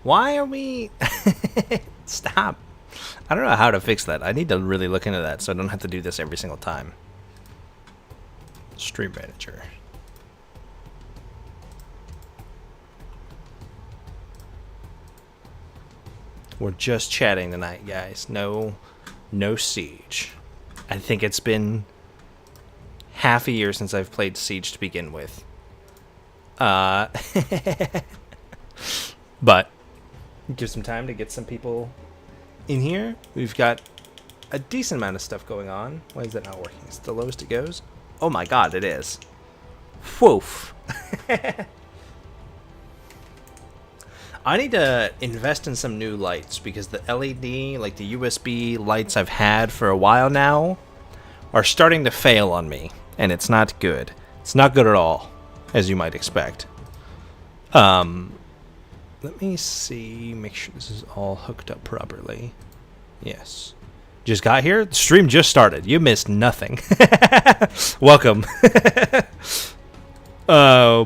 Why are we... Stop. I don't know how to fix that. I need to really look into that so I don't have to do this every single time. Stream manager. We're just chatting tonight, guys. No Siege. I think it's been half a year since I've played Siege to begin with. But give some time to get some people in here. We've got a decent amount of stuff going on. Why is that not working? Is it the lowest it goes? Oh my god, it is. Woof. I need to invest in some new lights because the LED, like the USB lights I've had for a while now, are starting to fail on me, and it's not good. It's not good at all, as you might expect. Let me see, make sure this is all hooked up properly. Yes. Just got here? The stream just started. You missed nothing. Welcome.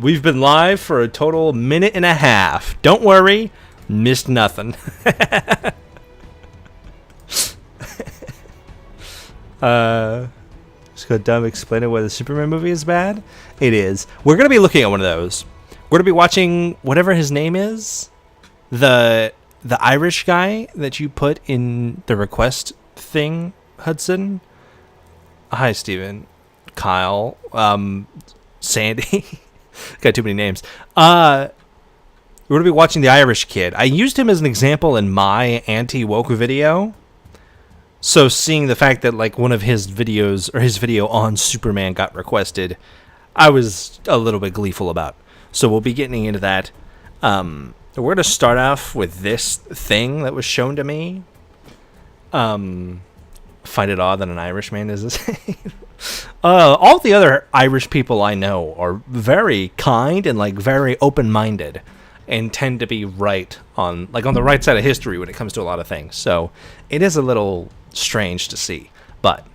We've been live for a total minute and a half. Don't worry, missed nothing. Just got done explaining why the Superman movie is bad. It is. We're gonna be looking at one of those. We're gonna be watching whatever his name is, the Irish guy that you put in the request thing, Hudson. Hi, Steven. Kyle. Sandy. Got too many names. We're going to be watching The Irish Kid. I used him as an example in my anti-woke video. So seeing the fact that like one of his videos, or his video on Superman got requested, I was a little bit gleeful about. So we'll be getting into that. We're going to start off with this thing that was shown to me. Find it odd that an Irishman is this. All the other Irish people I know are very kind and like very open-minded and tend to be right on the right side of history when it comes to a lot of things. So it is a little strange to see, but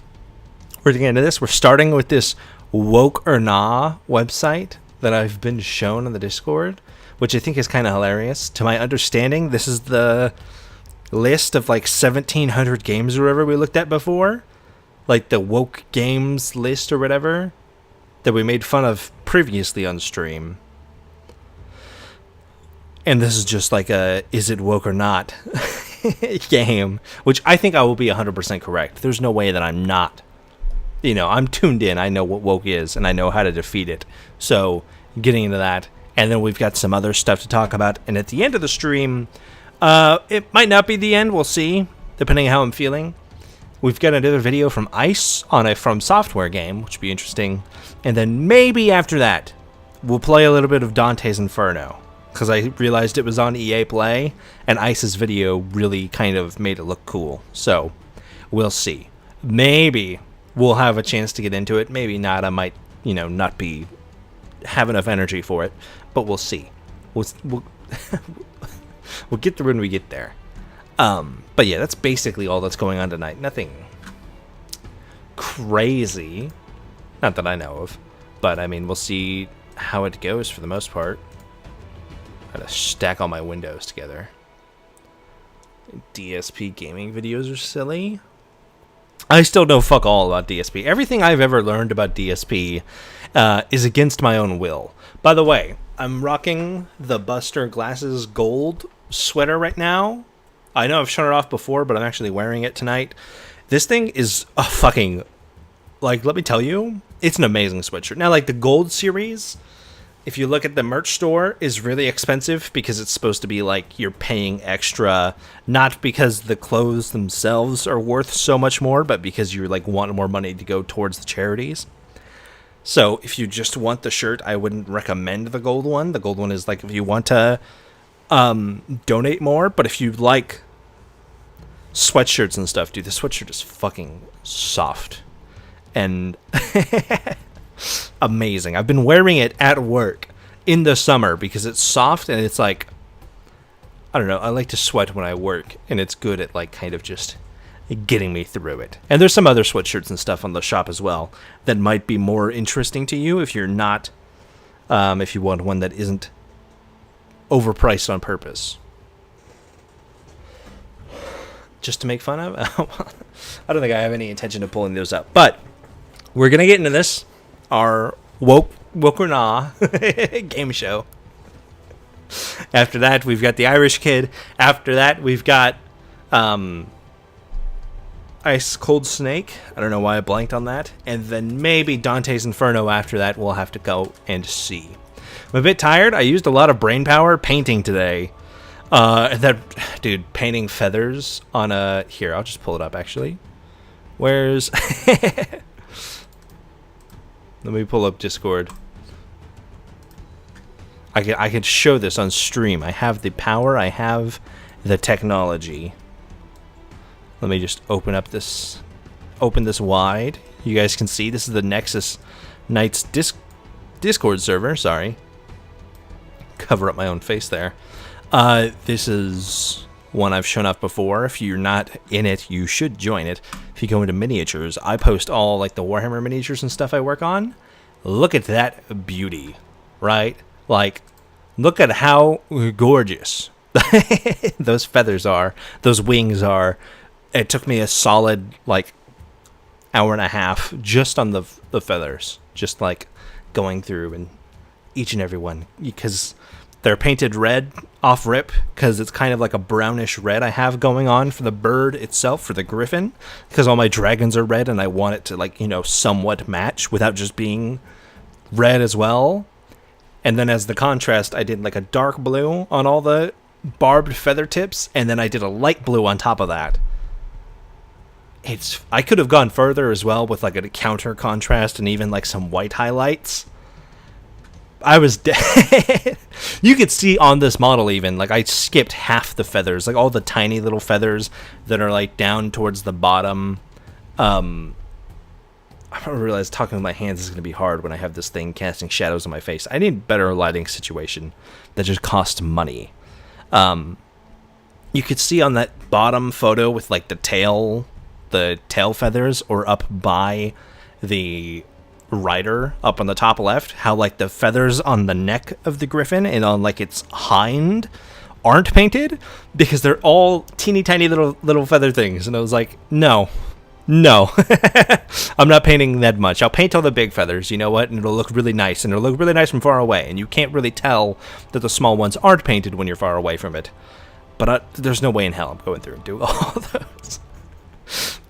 we're getting into this. We're starting with this Woke or Nah website that I've been shown on the Discord, which I think is kind of hilarious. To my understanding, this is the list of like 1,700 games or whatever we looked at before. Like the woke games list or whatever that we made fun of previously on stream. And this is just like a is it woke or not game, which I think I will be 100% correct. There's no way that I'm not. You know, I'm tuned in. I know what woke is and I know how to defeat it. So getting into that. And then we've got some other stuff to talk about. And at the end of the stream, it might not be the end. We'll see, depending on how I'm feeling. We've got another video from Ice on a From Software game, which would be interesting. And then maybe after that, we'll play a little bit of Dante's Inferno. Because I realized it was on EA Play, and Ice's video really kind of made it look cool. So, we'll see. Maybe we'll have a chance to get into it. Maybe not. I might, not have enough energy for it. But we'll see. We'll get through when we get there. But yeah, that's basically all that's going on tonight. Nothing crazy. Not that I know of. But, I mean, we'll see how it goes for the most part. Gotta stack all my windows together. DSP gaming videos are silly. I still know fuck all about DSP. Everything I've ever learned about DSP is against my own will. By the way, I'm rocking the Buster Glasses Gold sweater right now. I know I've shown it off before, but I'm actually wearing it tonight. This thing is a fucking, let me tell you, it's an amazing sweatshirt. Now, the Gold series, if you look at the merch store, is really expensive because it's supposed to be you're paying extra, not because the clothes themselves are worth so much more, but because you want more money to go towards the charities. So if you just want the shirt, I wouldn't recommend the Gold one. The Gold one is if you want to donate more, but if you like sweatshirts and stuff, dude, the sweatshirt is fucking soft and amazing. I've been wearing it at work in the summer because it's soft and it's I don't know, I like to sweat when I work, and it's good at kind of just getting me through it. And there's some other sweatshirts and stuff on the shop as well that might be more interesting to you if you're not if you want one that isn't overpriced on purpose. just to make fun of. I don't think I have any intention of pulling those up, but we're gonna get into this. Our woke or nah game show. After that, we've got the Irish Kid. After that, we've got Ice Cold Snake. I don't know why I blanked on that. And then maybe Dante's Inferno after that. We'll have to go and see. I'm a bit tired. I used a lot of brain power painting today. Dude, painting feathers on a... Here, I'll just pull it up, actually. Where's... Let me pull up Discord. I could show this on stream. I have the power. I have the technology. Let me just open this wide. You guys can see this is the Nexus Knights Discord server. Sorry. Cover up my own face there. This is one I've shown off before. If you're not in it, you should join it. If you go into miniatures, I post all like the Warhammer miniatures and stuff I work on. Look at that beauty, right? Like, look at how gorgeous those feathers are, those wings are. It took me a solid, like, hour and a half just on the feathers. Just, like, going through and each and every one. Because they're painted red off rip, because it's kind of like a brownish red I have going on for the bird itself, for the griffin. Because all my dragons are red, and I want it to, like, somewhat match without just being red as well. And then as the contrast, I did like a dark blue on all the barbed feather tips, and then I did a light blue on top of that. I could have gone further as well with like a counter contrast and even like some white highlights. I was dead. You could see on this model even, like I skipped half the feathers, like all the tiny little feathers that are like down towards the bottom. I don't realize talking with my hands is going to be hard when I have this thing casting shadows on my face. I need a better lighting situation that just costs money. You could see on that bottom photo with like the tail feathers, or up by the rider up on the top left, how like the feathers on the neck of the griffin and on like its hind aren't painted because they're all teeny tiny little feather things. And I was like, no. I'm not painting that much. I'll paint all the big feathers, you know what, and it'll look really nice, and it'll look really nice from far away, and you can't really tell that the small ones aren't painted when you're far away from it. But there's no way in hell I'm going through and do all those.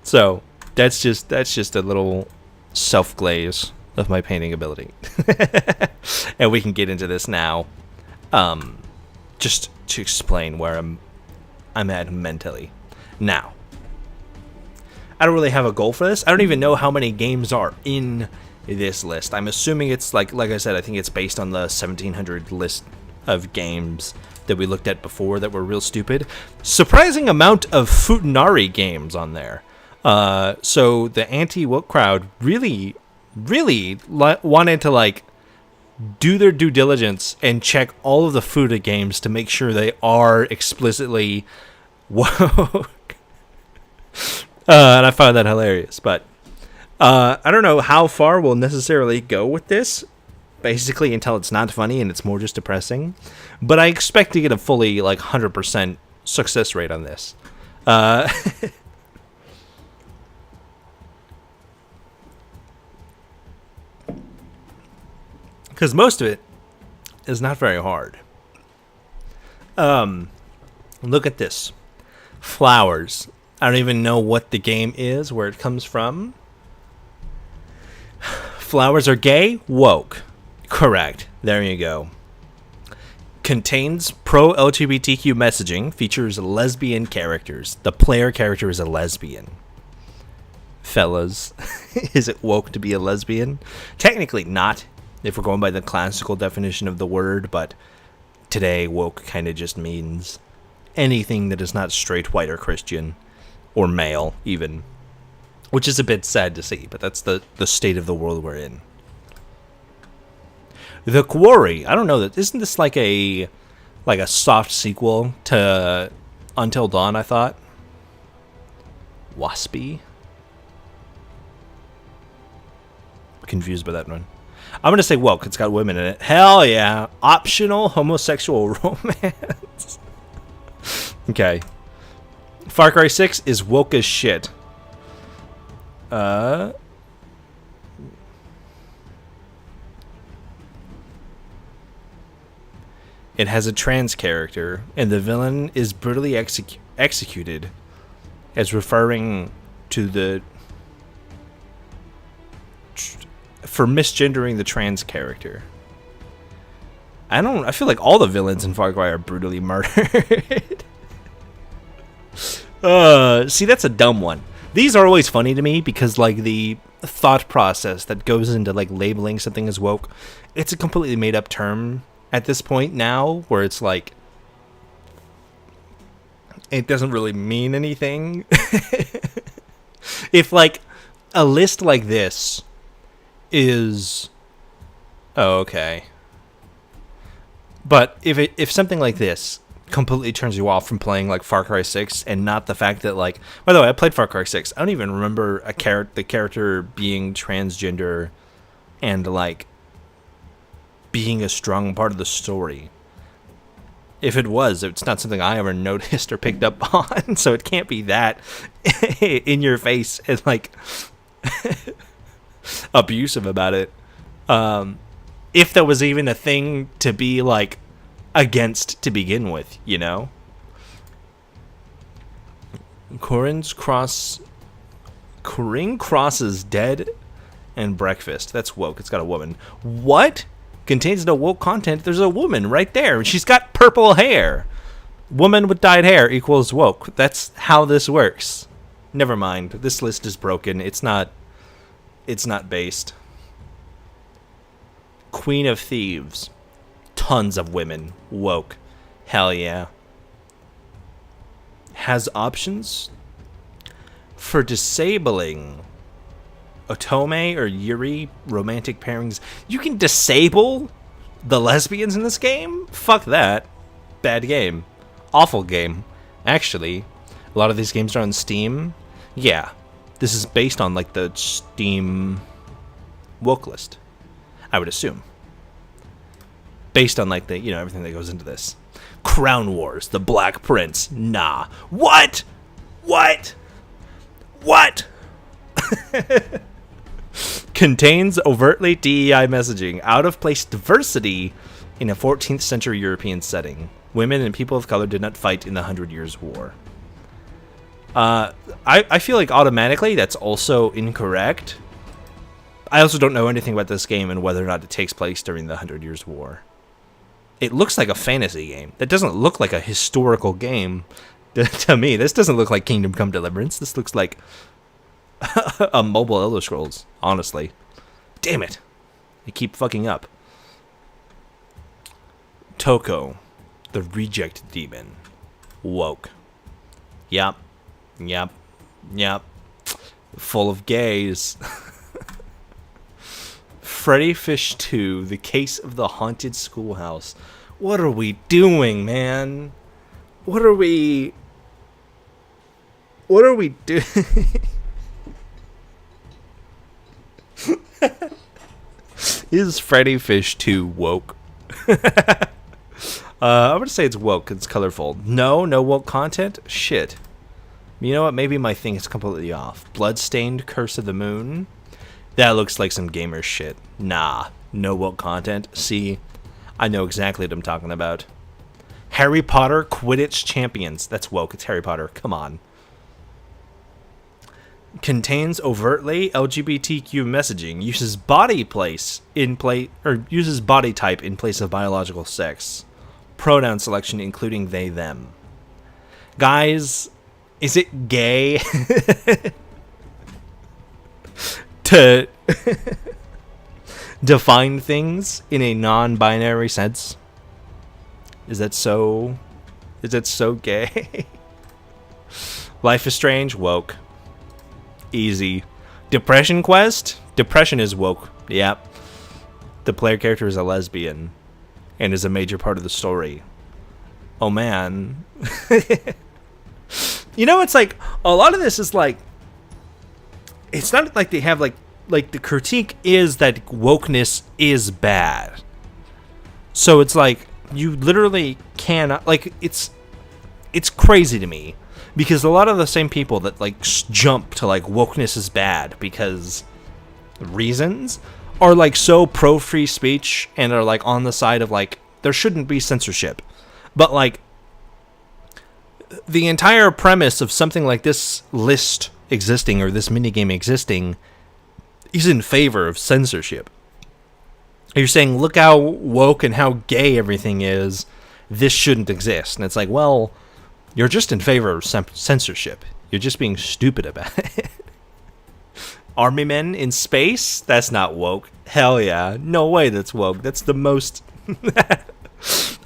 So that's just a little self-glaze of my painting ability. And we can get into this now, just to explain where I'm at mentally. Now, I don't really have a goal for this. I don't even know how many games are in this list. I'm assuming it's like I said, I think it's based on the 1700 list of games that we looked at before that were real stupid. Surprising amount of Futanari games on there. So the anti-woke crowd really wanted to like do their due diligence and check all of the Futa games to make sure they are explicitly woke. And I found that hilarious, but I don't know how far we'll necessarily go with this, basically until it's not funny and it's more just depressing. But I expect to get a fully, like, 100% success rate on this. Because most of it is not very hard. Look at this. Flowers. I don't even know what the game is, where it comes from. Flowers are gay? Woke. Correct. There you go. Contains pro-LGBTQ messaging. Features lesbian characters. The player character is a lesbian. Fellas, is it woke to be a lesbian? Technically not, if we're going by the classical definition of the word, but today woke kind of just means anything that is not straight, white, or Christian. Or male, even. Which is a bit sad to see, but that's the state of the world we're in. The Quarry. I don't know. Isn't this like a soft sequel to Until Dawn, I thought? Waspy? Confused by that one. I'm going to say woke. It's got women in it. Hell yeah. Optional homosexual romance. Okay. Far Cry 6 is woke as shit. It has a trans character, and the villain is brutally executed as referring to the... for misgendering the trans character. I feel like all the villains in Far Cry are brutally murdered. See, that's a dumb one. These are always funny to me because, like, the thought process that goes into, like, labeling something as woke, it's a completely made up term at this point now, where it's like, it doesn't really mean anything. If, like, a list like this is... Oh, okay. But if something like this completely turns you off from playing, like, Far Cry 6, and not the fact that, like... By the way, I played Far Cry 6. I don't even remember the character being transgender and, like, being a strong part of the story. If it was, it's not something I ever noticed or picked up on, so it can't be that in your face and, like, abusive about it. If there was even a thing to be, like, against to begin with, you know? Corinne Cross's Dead and Breakfast. That's woke. It's got a woman. What? Contains no woke content. There's a woman right there. She's got purple hair. Woman with dyed hair equals woke. That's how this works. Never mind. This list is broken. It's not based. Queen of Thieves. Tons of women. Woke. Hell yeah. Has options for disabling Otome or Yuri romantic pairings. You can disable the lesbians in this game? Fuck that. Bad game. Awful game. Actually, a lot of these games are on Steam. Yeah. This is based on, like, the Steam woke list, I would assume. Based on, like, the, you know, everything that goes into this. Crown Wars, The Black Prince. Nah. What? Contains overtly DEI messaging, out-of-place diversity in a 14th century European setting. Women and people of color did not fight in the 100 Years' War. I feel like automatically that's also incorrect. I also don't know anything about this game and whether or not it takes place during the 100 Years' War. It looks like a fantasy game. That doesn't look like a historical game to me. This doesn't look like Kingdom Come Deliverance. This looks like a mobile Elder Scrolls, honestly. Damn it. I keep fucking up. Toko, the Reject Demon. Woke. Yep. Full of gays. Freddy Fish 2, The Case of the Haunted Schoolhouse. What are we doing, man? What are we doing? Is Freddy Fish 2 woke? I'm gonna say it's woke. It's colorful. No woke content? Shit. You know what? Maybe my thing is completely off. Bloodstained Curse of the Moon? That looks like some gamer shit. Nah. No woke content. See? I know exactly what I'm talking about. Harry Potter Quidditch Champions. That's woke. It's Harry Potter. Come on. Contains overtly LGBTQ messaging. Uses body type in place of biological sex. Pronoun selection including they them. Guys, is it gay to define things in a non-binary sense? Is that so gay? Life is Strange, woke. Easy. Depression Quest? Depression is woke. Yep. The player character is a lesbian and is a major part of the story. Oh man. You know, it's like a lot of this is like, it's not like they have like the critique is that wokeness is bad. So it's like you literally cannot, like, it's crazy to me Because a lot of the same people that like jump to like wokeness is bad because reasons are like so pro free speech and are like on the side of like there shouldn't be censorship. But like the entire premise of something like this list existing or this minigame existing is in favor of censorship. You're saying, look how woke and how gay everything is. This shouldn't exist. And it's like, well, you're just in favor of censorship. You're just being stupid about it. Army men in space? That's not woke. Hell yeah. No way that's woke. That's the most...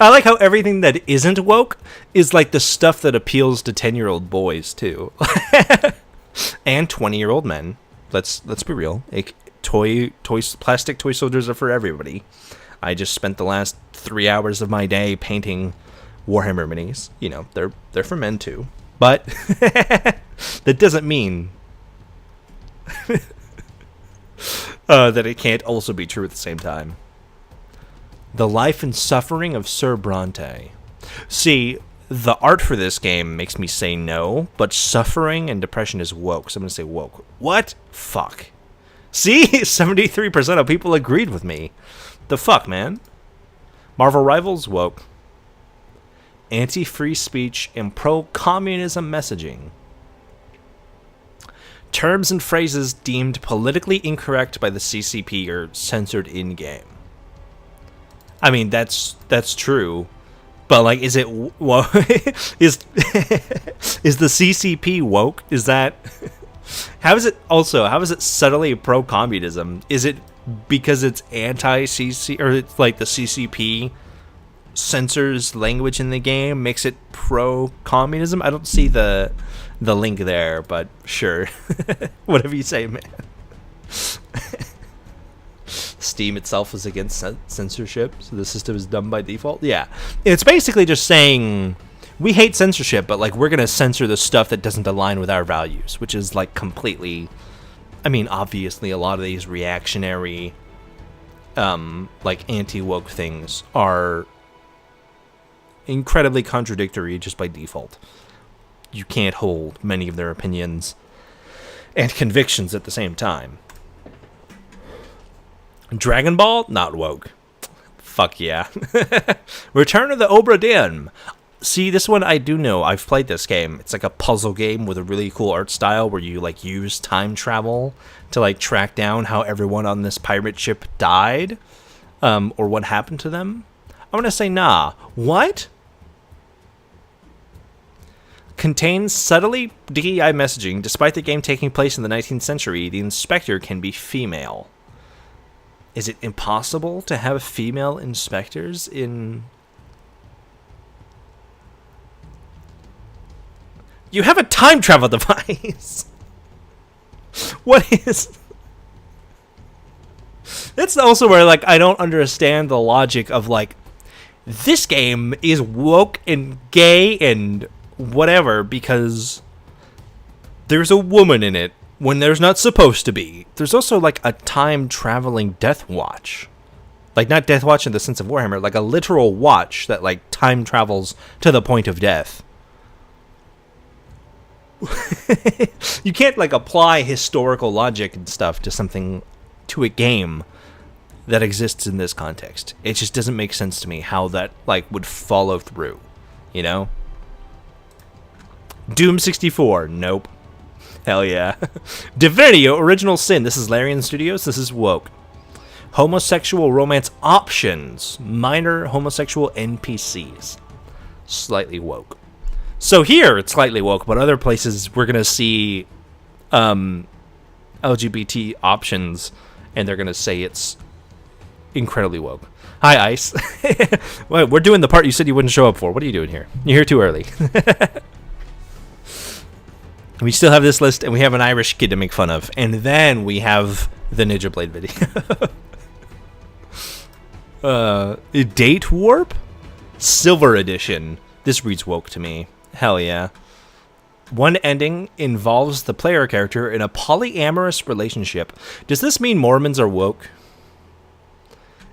I like how everything that isn't woke is like the stuff that appeals to 10-year-old boys, too. And 20-year-old men. Let's be real. Plastic toy soldiers are for everybody. I just spent the last 3 hours of my day painting Warhammer minis. You know, they're for men too. But that doesn't mean that it can't also be true at the same time. The life and suffering of Sir Bronte. See, the art for this game makes me say no, but suffering and depression is woke, so I'm going to say woke. What? Fuck. See? 73% of people agreed with me. The fuck, man? Marvel Rivals, woke. Anti-free speech and pro-communism messaging. Terms and phrases deemed politically incorrect by the CCP are censored in-game. I mean, that's true. But like, is it is the CCP woke? Is that how is it subtly pro-communism? Is it because it's anti-CC or it's like the CCP censors language in the game makes it pro-communism? I don't see the link there, but sure, whatever you say, man. Steam itself is against censorship, so the system is done by default. Yeah, it's basically just saying we hate censorship, but like we're gonna censor the stuff that doesn't align with our values, which is like completely. I mean, obviously, a lot of these reactionary, like anti-woke things are incredibly contradictory just by default. You can't hold many of their opinions and convictions at the same time. Dragon Ball? Not woke. Fuck yeah. Return of the Obra Dinn. See, this one I do know. I've played this game. It's like a puzzle game with a really cool art style where you like use time travel to like track down how everyone on this pirate ship died, or what happened to them. I'm gonna say nah. What? Contains subtly DEI messaging. Despite the game taking place in the 19th century, the inspector can be female. Is it impossible to have female inspectors in... You have a time travel device! What is... That's also where, like, I don't understand the logic of, like, this game is woke and gay and whatever because there's a woman in it when there's not supposed to be. There's also like a time-traveling death watch. Like not death watch in the sense of Warhammer, like a literal watch that like time travels to the point of death. You can't like apply historical logic and stuff to something, to a game that exists in this context. It just doesn't make sense to me how that like would follow through, you know? Doom 64, nope. Hell yeah. Divinity Original Sin. This is Larian Studios. This is woke. Homosexual romance options. Minor homosexual NPCs. Slightly woke. So here it's slightly woke, but other places we're going to see LGBT options, and they're going to say it's incredibly woke. Hi, Ice. Well, we're doing the part you said you wouldn't show up for. What are you doing here? You're here too early. We still have this list, and we have an Irish kid to make fun of. And then we have the Ninja Blade video. Date Warp? Silver Edition. This reads woke to me. Hell yeah. One ending involves the player character in a polyamorous relationship. Does this mean Mormons are woke?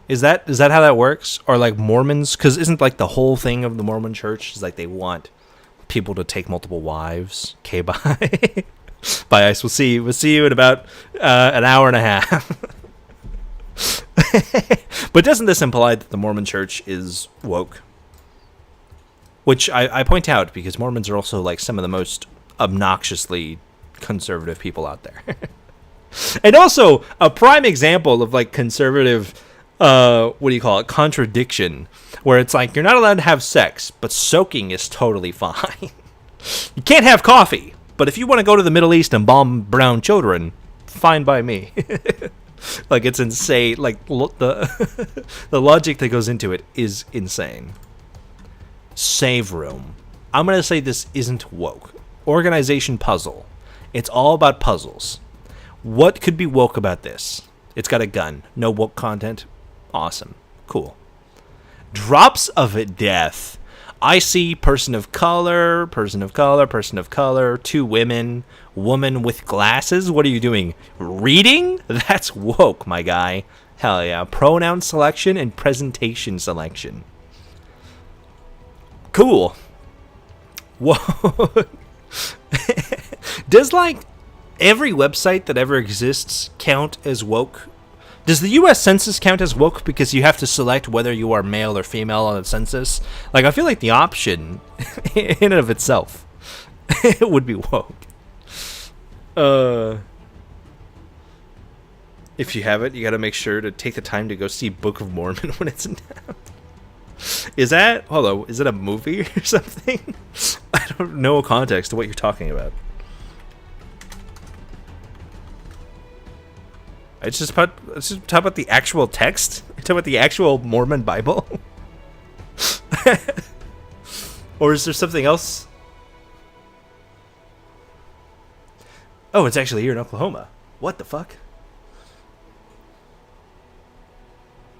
Is that how that works? Or like Mormons? Because isn't like the whole thing of the Mormon church is like they want people to take multiple wives. Okay, bye. Bye, Ice. We'll see you in about an hour and a half. But doesn't this imply that the Mormon Church is woke? Which I point out because Mormons are also like some of the most obnoxiously conservative people out there. And also a prime example of like conservative, what do you call it, contradiction, where it's like you're not allowed to have sex, but soaking is totally fine. You can't have coffee, but if you want to go to the Middle East and bomb brown children, fine by me. Like, it's insane. Like, the logic that goes into it is insane. Save room. I'm going to say this isn't woke. Organization puzzle. It's all about puzzles. What could be woke about this? It's got a gun. No woke content. Awesome. Cool. Drops of death. I see person of color, 2 women, woman with glasses. What are you doing? Reading? That's woke, my guy. Hell yeah. Pronoun selection and presentation selection. Cool. Whoa. Does, like, every website that ever exists count as woke? Does the U.S. Census count as woke because you have to select whether you are male or female on the census? Like, I feel like the option, in and of itself, would be woke. If you have it, you got to make sure to take the time to go see Book of Mormon when it's in town. Is that, hold on, is it a movie or something? I don't know context to what you're talking about. It's just talk about the actual text? Talk about the actual Mormon Bible? Or is there something else? Oh, it's actually here in Oklahoma. What the fuck?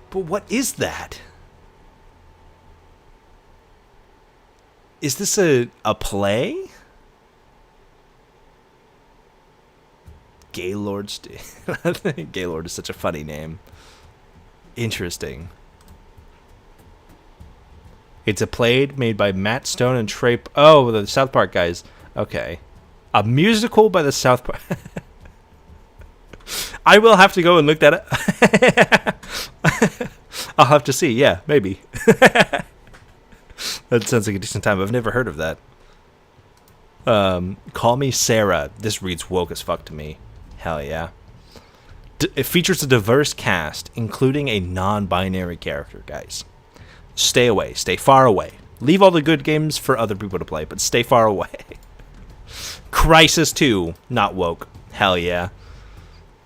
But what is that? Is this a play? Gaylord. Gaylord is such a funny name. Interesting. It's a play made by Matt Stone and Trey. Oh, the South Park guys. Okay. A musical by the South Park. I will have to go and look that up. I'll have to see. Yeah, maybe. That sounds like a decent time. I've never heard of that. Call Me Sarah. This reads woke as fuck to me. Hell yeah. It features a diverse cast, including a non-binary character, guys. Stay away. Stay far away. Leave all the good games for other people to play, but stay far away. Crysis 2. Not woke. Hell yeah.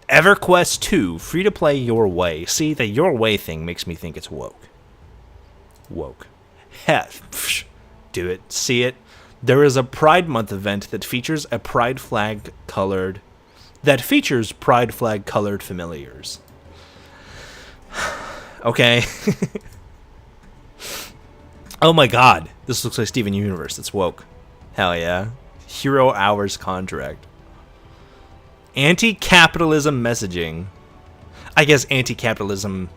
EverQuest 2. Free to play your way. See, the your way thing makes me think it's woke. Woke. Heh. Do it. See it. There is a Pride Month event that features a pride flag colored familiars. Okay. Oh my god. This looks like Steven Universe. It's woke. Hell yeah. Hero Hours contract. Anti-capitalism messaging. I guess anti-capitalism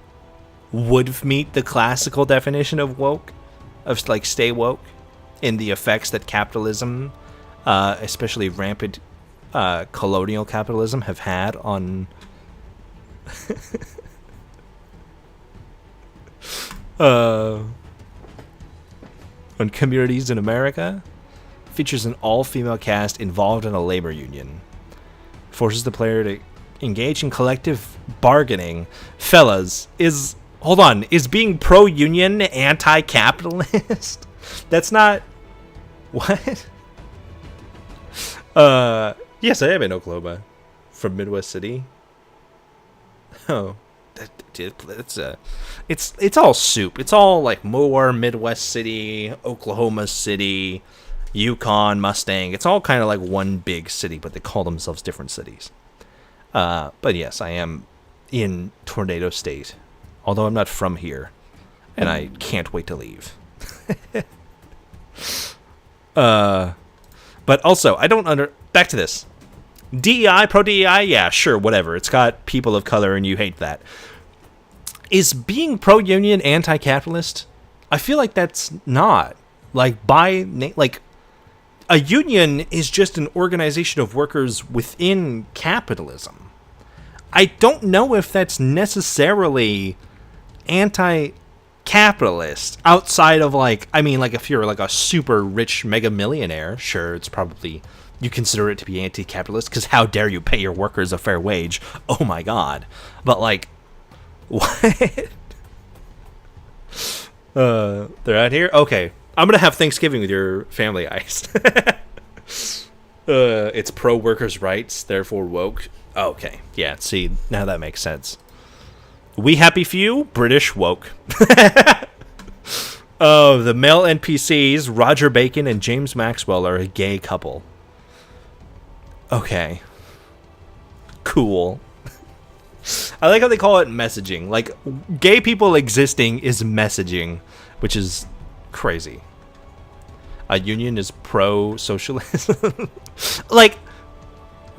would meet the classical definition of woke. Of like stay woke. In the effects that capitalism, especially rampant colonial capitalism, have had on on communities in America. Features an all-female cast involved in a labor union. Forces the player to engage in collective bargaining. Fellas, is being pro-union anti-capitalist? That's not... What? Yes, I am in Oklahoma. From Midwest City. Oh. It's all soup. It's all like Moore, Midwest City, Oklahoma City, Yukon, Mustang. It's all kind of like one big city, but they call themselves different cities. But yes, I am in Tornado State. Although I'm not from here. And I can't wait to leave. But also, I don't back to this. DEI, pro DEI, yeah, sure, whatever. It's got people of color and you hate that. Is being pro-union anti-capitalist? I feel like that's not. Like, a union is just an organization of workers within capitalism. I don't know if that's necessarily anti-capitalist outside of like, I mean, like if you're like a super rich mega millionaire, sure, it's probably, you consider it to be anti-capitalist because how dare you pay your workers a fair wage? Oh my God. But like, what? They're out here? Okay. I'm gonna have Thanksgiving with your family, Ice. It's pro workers' rights, therefore woke. Okay, yeah. See, now that makes sense. We happy few, British woke. Oh, the male NPCs, Roger Bacon and James Maxwell, are a gay couple. Okay. Cool. I like how they call it messaging. Like, gay people existing is messaging, which is crazy. A union is pro-socialism. like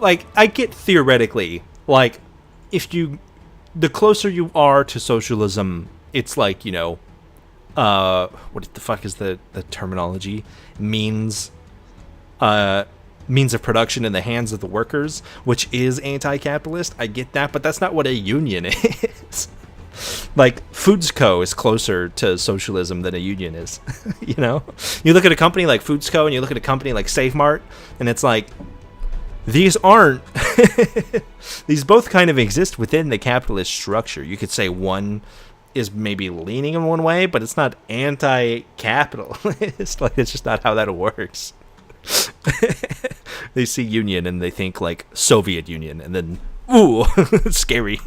I get theoretically, like, if you, the closer you are to socialism, it's like, you know, what the fuck is the terminology? Means of production in the hands of the workers, which is anti-capitalist. I get that, but that's not what a union is. Like, Foodsco is closer to socialism than a union is. You know? You look at a company like Foodsco and you look at a company like SafeMart, and it's like, these aren't... these both kind of exist within the capitalist structure. You could say one is maybe leaning in one way, but it's not anti-capitalist. Like, it's just not how that works. They see union and they think like Soviet Union, and then, ooh, scary.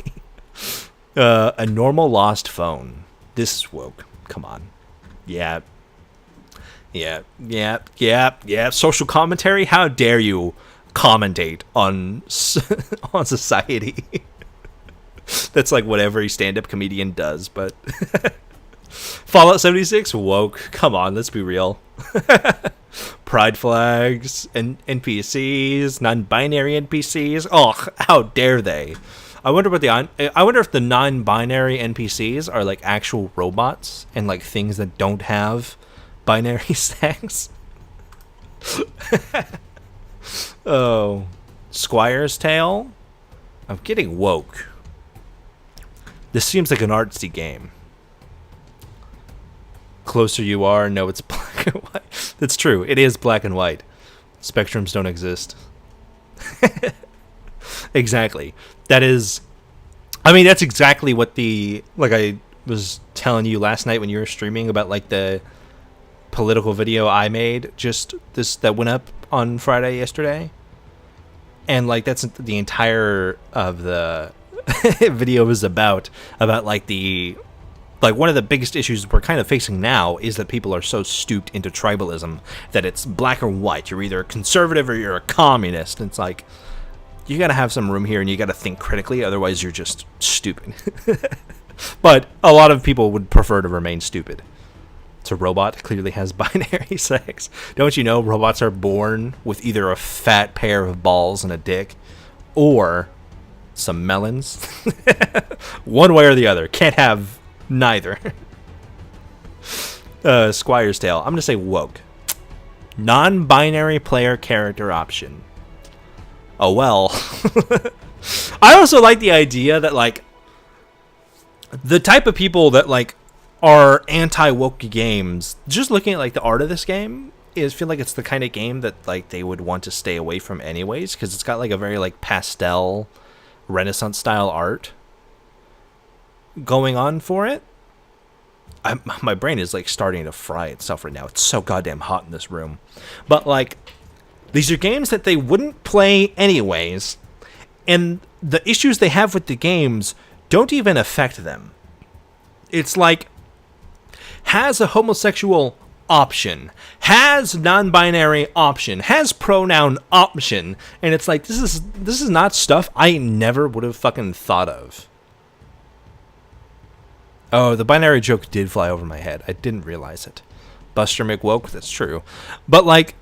A normal lost phone. This is woke. Come on. Yeah. Social commentary? How dare you commentate on on society? That's like what every stand-up comedian does, but Fallout 76 woke. Come on, let's be real. Pride flags and NPCs, non-binary NPCs. Oh, how dare they? I wonder if the non-binary NPCs are like actual robots and like things that don't have binary sex. Oh, Squire's Tale. I'm getting woke. This seems like an artsy game. Closer you are, no, it's black and white. That's true. It is black and white. Spectrums don't exist. Exactly. That is, I mean, that's exactly what like I was telling you last night when you were streaming about like the political video I made that went up on Friday yesterday. And like that's the entire of the video is about like one of the biggest issues we're kind of facing now is that people are so stooped into tribalism that it's black or white. You're either a conservative or you're a communist. And it's like, you got to have some room here and you got to think critically. Otherwise, you're just stupid. But a lot of people would prefer to remain stupid. It's a robot, clearly has binary sex. Don't you know robots are born with either a fat pair of balls and a dick or some melons? One way or the other. Can't have neither. Squire's Tale. I'm going to say woke. Non-binary player character option. Oh, well. I also like the idea that, like, the type of people that, like, are anti-woke games, just looking at, like, the art of this game, is feel like it's the kind of game that, like, they would want to stay away from anyways, because it's got, like, a very, like, pastel, Renaissance-style art going on for it. My brain is, like, starting to fry itself right now. It's so goddamn hot in this room. But, like, these are games that they wouldn't play anyways, and the issues they have with the games don't even affect them. It's like, has a homosexual option, has non-binary option, has pronoun option, and it's like, this is not stuff I never would have fucking thought of. Oh, the binary joke did fly over my head. I didn't realize it. Buster McWoke, that's true. But, like,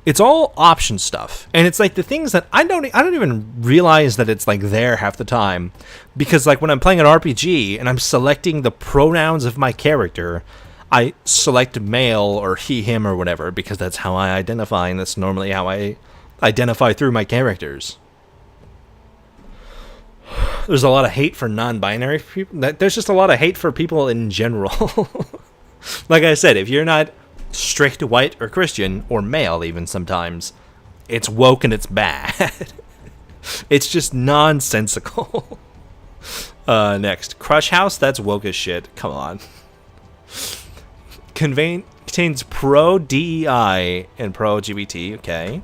it's all option stuff. And it's, like, the things that I don't even realize that it's, like, there half the time. Because, like, when I'm playing an RPG and I'm selecting the pronouns of my character, I select male or he, him, or whatever because that's how I identify, and that's normally how I identify through my characters. There's a lot of hate for non-binary people. There's just a lot of hate for people in general. Like I said, if you're not strict white or Christian, or male even sometimes, it's woke and it's bad. It's just nonsensical. Next. Crush House, that's woke as shit. Come on. Contains pro-DEI and pro-LGBT, okay.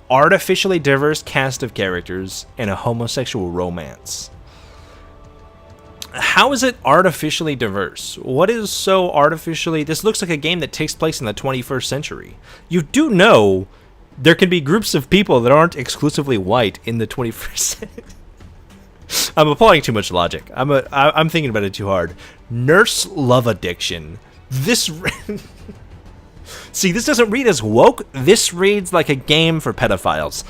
Artificially diverse cast of characters and a homosexual romance. How is it artificially diverse? What is so artificially... This looks like a game that takes place in the 21st century. You do know there can be groups of people that aren't exclusively white in the 21st century. I'm applying too much logic. I'm thinking about it too hard. Nurse love addiction. This... See, this doesn't read as woke. This reads like a game for pedophiles.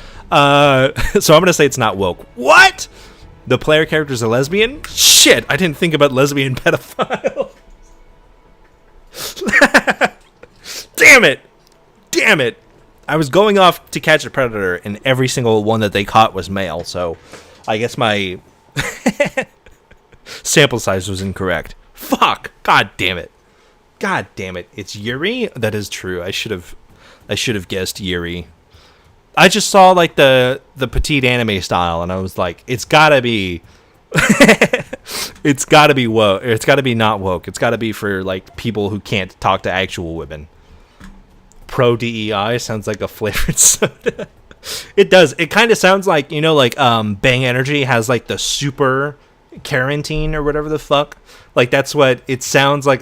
So I'm going to say it's not woke. What? The player character is a lesbian? Shit, I didn't think about lesbian pedophile. Damn it. Damn it. I was going off To Catch a Predator, and every single one that they caught was male, so I guess my sample size was incorrect. Fuck. God damn it. God damn it. It's Yuri? That is true. I should have guessed Yuri. I just saw like the petite anime style and I was like, it's gotta be it's gotta be woke. It's gotta be not woke. It's gotta be for like people who can't talk to actual women. Pro DEI sounds like a flavored soda. It does. It kind of sounds like, you know, like Bang Energy has like the super quarantine or whatever the fuck. Like that's what it sounds like.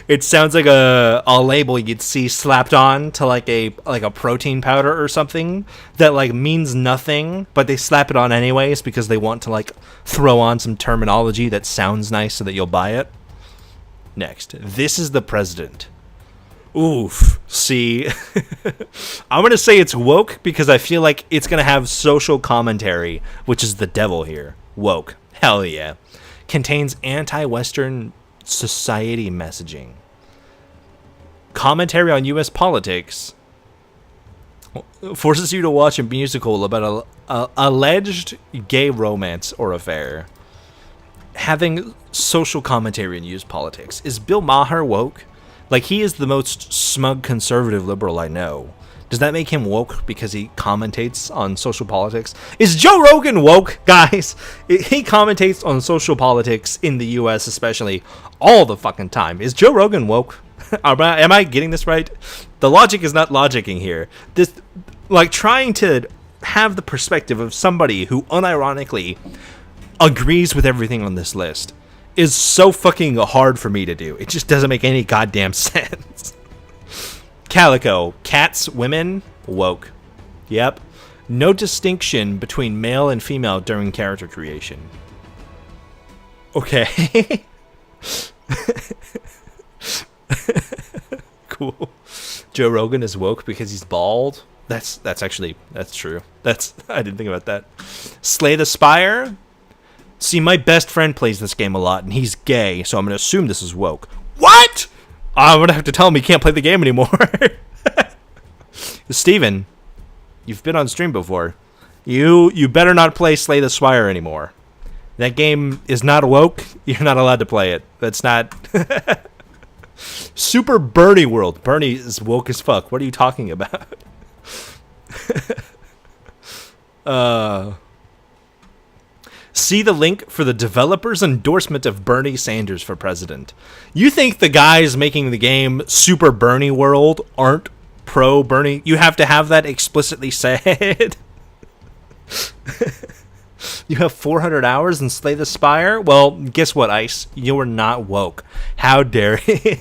It sounds like a label you'd see slapped on to like a protein powder or something that like means nothing, but they slap it on anyways because they want to like throw on some terminology that sounds nice so that you'll buy it. Next, this is the president. Oof. See, I'm going to say it's woke because I feel like it's going to have social commentary, which is the devil here. Woke. Hell yeah. Contains anti-Western society messaging. Commentary on U.S. politics. Forces you to watch a musical about a alleged gay romance or affair. Having social commentary in U.S. politics. Is Bill Maher woke? Like, he is the most smug conservative liberal I know. Does that make him woke because he commentates on social politics? Is Joe Rogan woke, guys? He commentates on social politics in the U.S. especially all the fucking time. Is Joe Rogan woke? Am I getting this right? The logic is not logicking here. This, like, trying to have the perspective of somebody who unironically agrees with everything on this list is so fucking hard for me to do. It just doesn't make any goddamn sense. Calico, cats, women, woke. Yep. No distinction between male and female during character creation. Okay. Cool. Joe Rogan is woke because he's bald. That's true. I didn't think about that. Slay the Spire. See, my best friend plays this game a lot, and he's gay, so I'm going to assume this is woke. What? I'm going to have to tell him he can't play the game anymore. Steven, you've been on stream before. You better not play Slay the Spire anymore. That game is not woke. You're not allowed to play it. That's not... Super Bernie World. Bernie is woke as fuck. What are you talking about? See the link for the developer's endorsement of Bernie Sanders for president. You think the guys making the game Super Bernie World aren't pro Bernie? You have to have that explicitly said. You have 400 hours and Slay the Spire? Well, guess what, Ice? You're not woke. How dare you?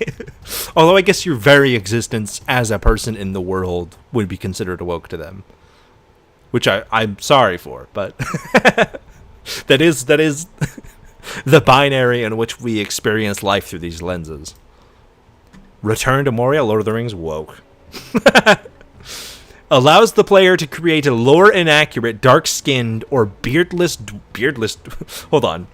Although I guess your very existence as a person in the world would be considered woke to them. Which I'm sorry for, but... That is the binary in which we experience life through these lenses. Return to Moria, Lord of the Rings, woke. Allows the player to create a lore inaccurate, dark-skinned, or beardless... Hold on.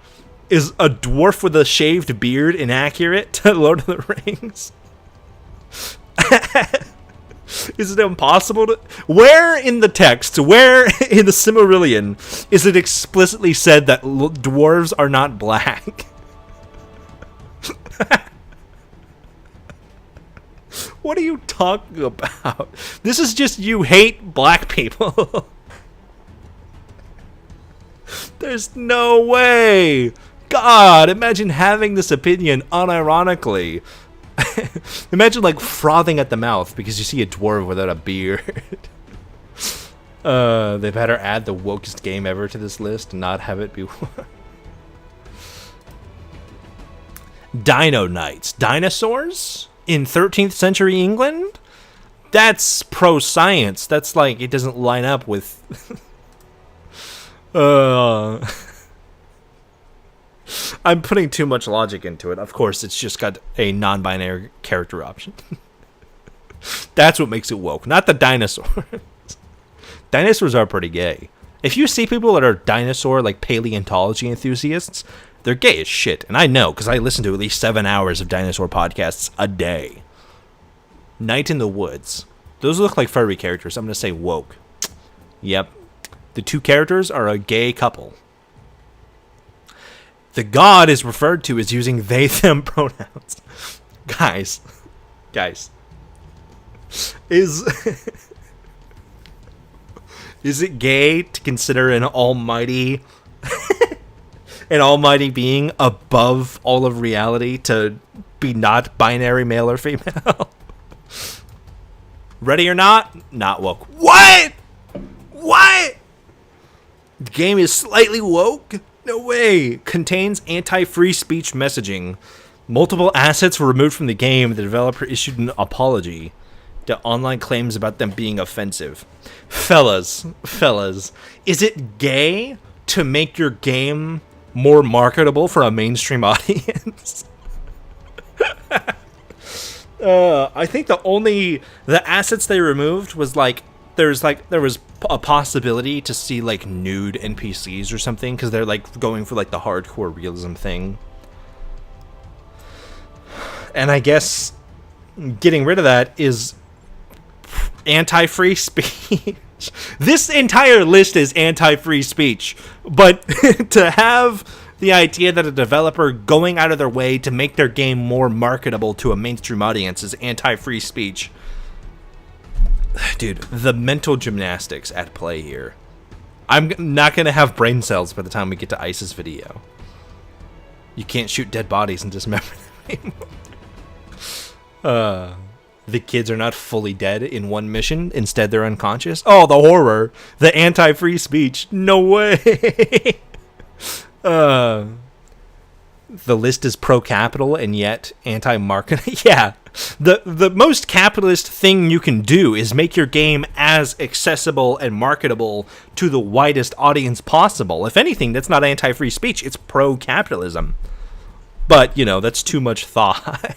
Is a dwarf with a shaved beard inaccurate to Lord of the Rings? Is it impossible to... Where in the text, where in the Silmarillion, is it explicitly said that dwarves are not black? What are you talking about? This is just you hate black people. There's no way. God, imagine having this opinion unironically. Imagine like frothing at the mouth because you see a dwarf without a beard. They better add the wokest game ever to this list and not have it be... Dino Knights. Dinosaurs? In 13th century England? That's pro-science. That's like, it doesn't line up with... I'm putting too much logic into it. Of course, it's just got a non-binary character option. That's what makes it woke, not the dinosaurs. Dinosaurs are pretty gay. If you see people that are dinosaur, like paleontology enthusiasts, they're gay as shit. And I know, because I listen to at least 7 hours of dinosaur podcasts a day. Night in the Woods. Those look like furry characters. I'm going to say woke. Yep. The two characters are a gay couple. The god is referred to as using they, them pronouns. Guys. Is it gay to consider an almighty being above all of reality to be not binary male or female? Ready or not? Not woke. What? The game is slightly woke? No way. Contains anti-free speech messaging. Multiple assets were removed from the game. The developer issued an apology to online claims about them being offensive. Fellas, is it gay to make your game more marketable for a mainstream audience? I think the assets they removed was there was a possibility to see like nude NPCs or something because they're like going for like the hardcore realism thing. And I guess getting rid of that is anti-free speech. This entire list is anti-free speech, but to have the idea that a developer going out of their way to make their game more marketable to a mainstream audience is anti-free speech. Dude, the mental gymnastics at play here. I'm not going to have brain cells by the time we get to Ice's video. You can't shoot dead bodies and dismember them anymore. The kids are not fully dead in one mission. Instead, they're unconscious. Oh, the horror. The anti-free speech. No way. The list is pro-capital and yet anti-market. Yeah. The most capitalist thing you can do is make your game as accessible and marketable to the widest audience possible. If anything, that's not anti-free speech. It's pro-capitalism. But, that's too much thought.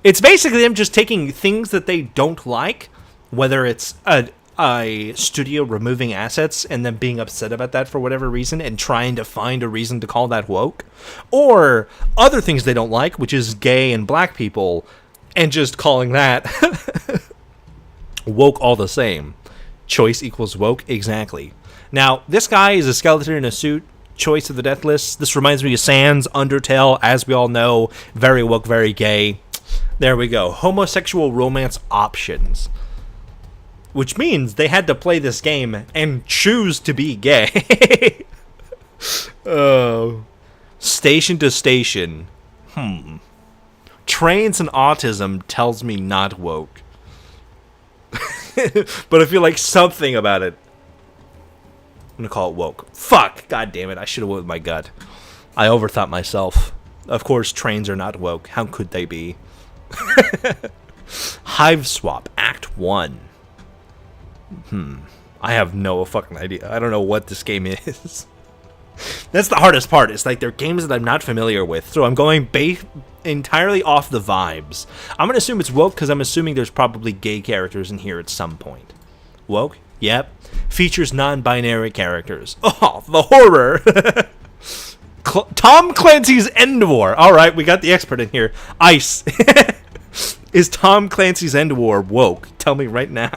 It's basically them just taking things that they don't like, whether it's a studio removing assets and then being upset about that for whatever reason and trying to find a reason to call that woke, or other things they don't like, which is gay and black people, and just calling that woke all the same. Choice equals woke, exactly. Now, this guy is a skeleton in a suit. Choice of the death list. This reminds me of Sans, Undertale, as we all know, very woke, very gay. There we go. Homosexual romance options. Which means they had to play this game and choose to be gay. Station to station. Trains and autism tells me not woke. But I feel like something about it. I'm going to call it woke. Fuck! God damn it. I should have went with my gut. I overthought myself. Of course, trains are not woke. How could they be? Hive Swap, Act 1. I have no fucking idea. I don't know what this game is. That's the hardest part. It's like they're games that I'm not familiar with. So I'm going entirely off the vibes. I'm going to assume it's woke because I'm assuming there's probably gay characters in here at some point. Woke? Yep. Features non-binary characters. Oh, the horror! Tom Clancy's End War. All right, we got the expert in here. Ice. Is Tom Clancy's End War woke? Tell me right now.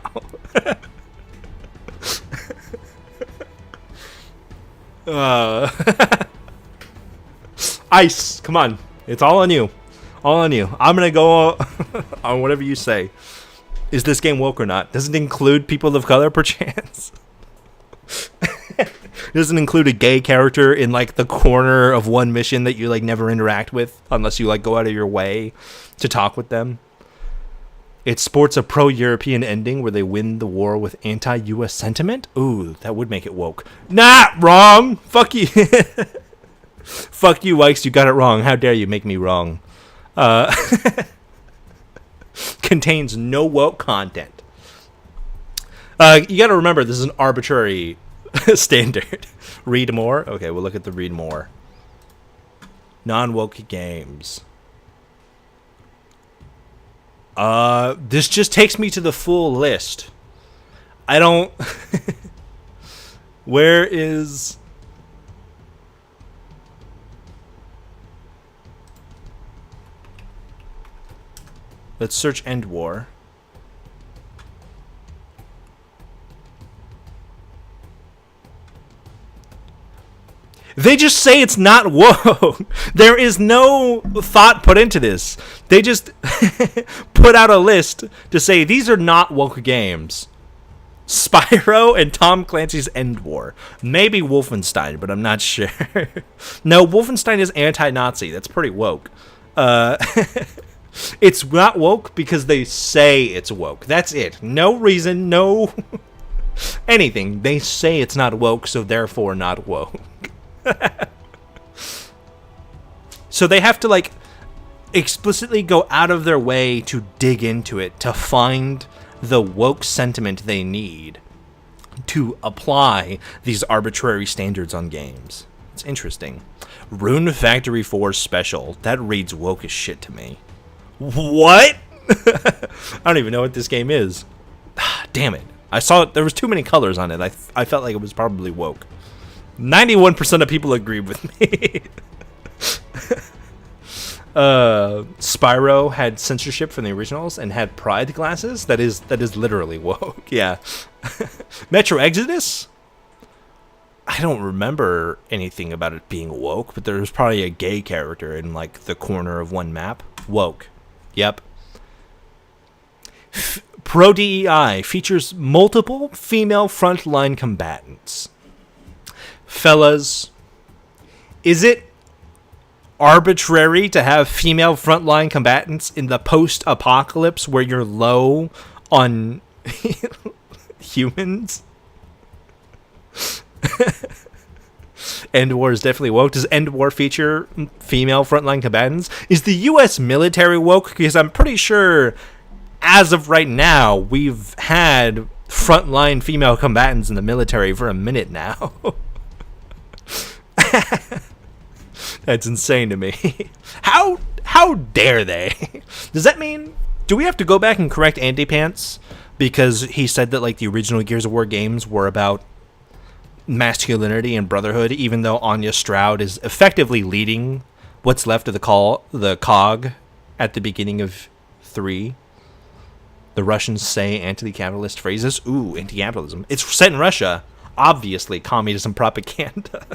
Ice, come on. It's all on you. All on you. I'm going to go on whatever you say. Is this game woke or not? Does it include people of color, perchance? Doesn't include a gay character in like the corner of one mission that you like never interact with unless you like go out of your way to talk with them. It sports a pro-European ending where they win the war with anti-US sentiment. Ooh, that would make it woke. Nah, wrong. Fuck you. Fuck you, Wikes. You got it wrong. How dare you make me wrong? Contains no woke content. You got to remember, this is an arbitrary standard. Read more? Okay, we'll look at the read more. Non-woke games. This just takes me to the full list. I don't... Where is... Let's search End War. They just say it's not woke. There is no thought put into this. They just put out a list to say these are not woke games. Spyro and Tom Clancy's End War. Maybe Wolfenstein, but I'm not sure. No, Wolfenstein is anti-Nazi. That's pretty woke. It's not woke because they say it's woke. That's it. No reason, no anything. They say it's not woke, so therefore not woke. So they have to like explicitly go out of their way to dig into it to find the woke sentiment they need to apply these arbitrary standards on games. It's interesting. Rune Factory 4 Special. That reads woke as shit to me. What? I don't even know what this game is. Damn it. I saw it. There was too many colors on it. I felt like it was probably woke. 91% of people agreed with me. Spyro had censorship from the originals and had pride glasses. That is literally woke. Yeah. Metro Exodus? I don't remember anything about it being woke, but there was probably a gay character in like the corner of one map. Woke. Yep. Pro DEI features multiple female frontline combatants. Fellas, is it arbitrary to have female frontline combatants in the post-apocalypse where you're low on humans? End War is definitely woke. Does End War feature female frontline combatants? Is the U.S. military woke? Because I'm pretty sure, as of right now, we've had frontline female combatants in the military for a minute now. That's insane to me. How dare they? Does that mean... Do we have to go back and correct Andy Pants? Because he said that like the original Gears of War games were about masculinity and brotherhood, even though Anya Stroud is effectively leading what's left of the COG at the beginning of 3. The Russians say anti-capitalist phrases. Ooh, anti-capitalism. It's set in Russia. Obviously, communism propaganda.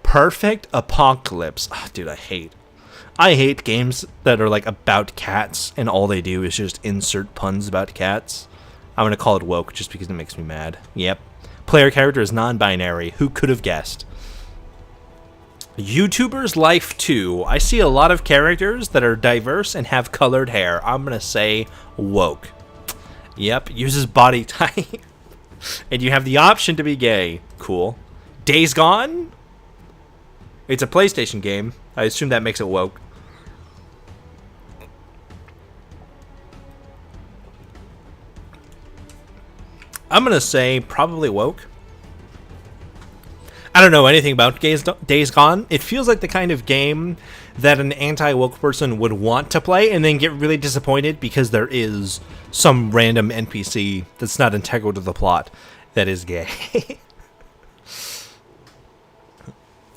Perfect Apocalypse. Oh, dude, I hate games that are like about cats and all they do is just insert puns about cats. I'm gonna call it woke just because it makes me mad. Yep. Player character is non-binary. Who could have guessed? YouTuber's Life 2. I see a lot of characters that are diverse and have colored hair. I'm gonna say woke. Yep. Uses body type. And you have the option to be gay. Cool. Days Gone? It's a PlayStation game. I assume that makes it woke. I'm going to say probably woke. I don't know anything about Days Gone. It feels like the kind of game that an anti-woke person would want to play and then get really disappointed because there is some random NPC that's not integral to the plot that is gay.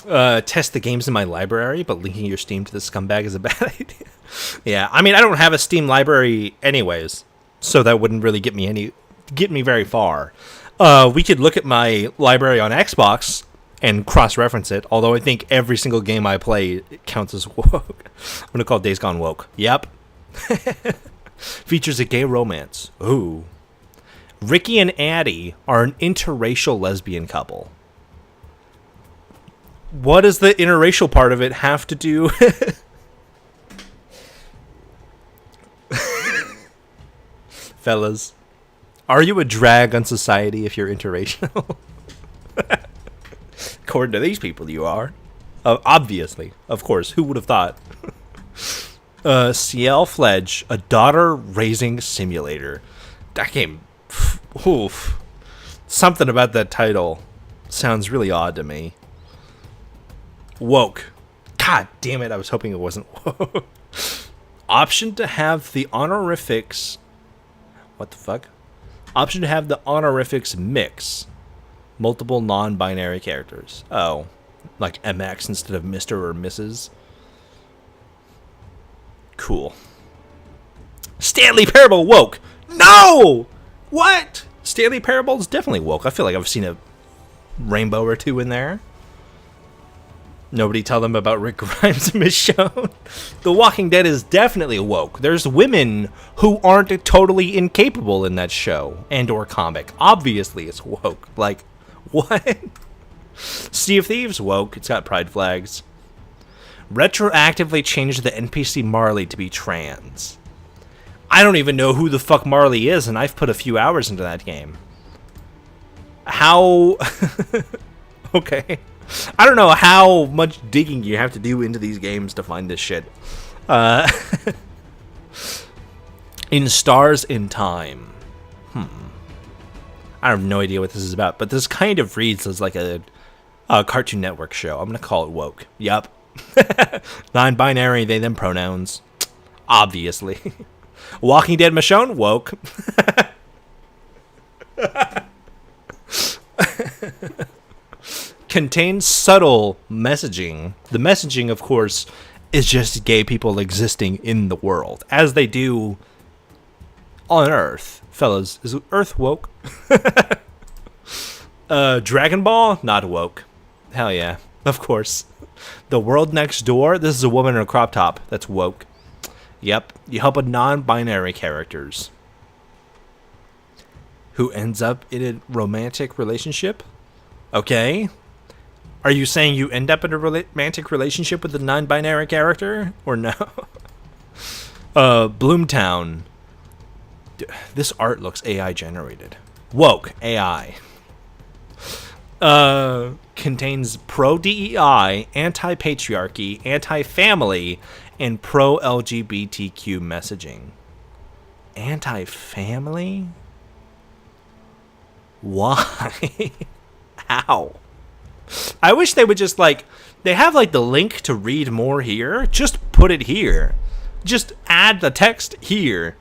Test the games in my library, but linking your Steam to the scumbag is a bad idea. Yeah, I mean, I don't have a Steam library anyways, so that wouldn't really get me very far. We could look at my library on Xbox and cross-reference it, although I think every single game I play counts as woke. I'm going to call Days Gone woke. Yep. Features a gay romance. Ooh. Ricky and Addie are an interracial lesbian couple. What does the interracial part of it have to do? Fellas, are you a drag on society if you're interracial? According to these people, you are. Obviously. Of course. Who would have thought? Ciel Fledge, a daughter-raising simulator. That game... Oof. Something about that title sounds really odd to me. Woke. God damn it, I was hoping it wasn't woke. Option to have the honorifics... What the fuck? Option to have the honorifics mix. Multiple non-binary characters. Oh. Like MX instead of Mr. or Mrs. Cool. Stanley Parable woke! No! What? Stanley Parable is definitely woke. I feel like I've seen a rainbow or two in there. Nobody tell them about Rick Grimes and Michonne. The Walking Dead is definitely woke. There's women who aren't totally incapable in that show and or comic. Obviously it's woke. Like, what? Sea of Thieves woke. It's got pride flags. Retroactively changed the NPC Marley to be trans. I don't even know who the fuck Marley is, and I've put a few hours into that game. How... Okay. I don't know how much digging you have to do into these games to find this shit. In Stars in Time. I have no idea what this is about, but this kind of reads as like a Cartoon Network show. I'm going to call it woke. Yup. Non-binary, they, them pronouns. Obviously. Walking Dead Michonne, woke. Contains subtle messaging. The messaging, of course, is just gay people existing in the world, as they do on Earth. Fellas, is Earth woke? Dragon Ball, not woke. Hell yeah, of course. The World Next Door, this is a woman in a crop top. That's woke. Yep, you help a non-binary characters who ends up in a romantic relationship. Okay. Are you saying you end up in a romantic relationship with a non-binary character? Or no? Bloomtown. This art looks AI generated. Woke. AI. Contains pro-DEI, anti-patriarchy, anti-family, and pro-LGBTQ messaging. Anti-family? Why? How? I wish they would just, like, they have, like, the link to read more here. Just put it here. Just add the text here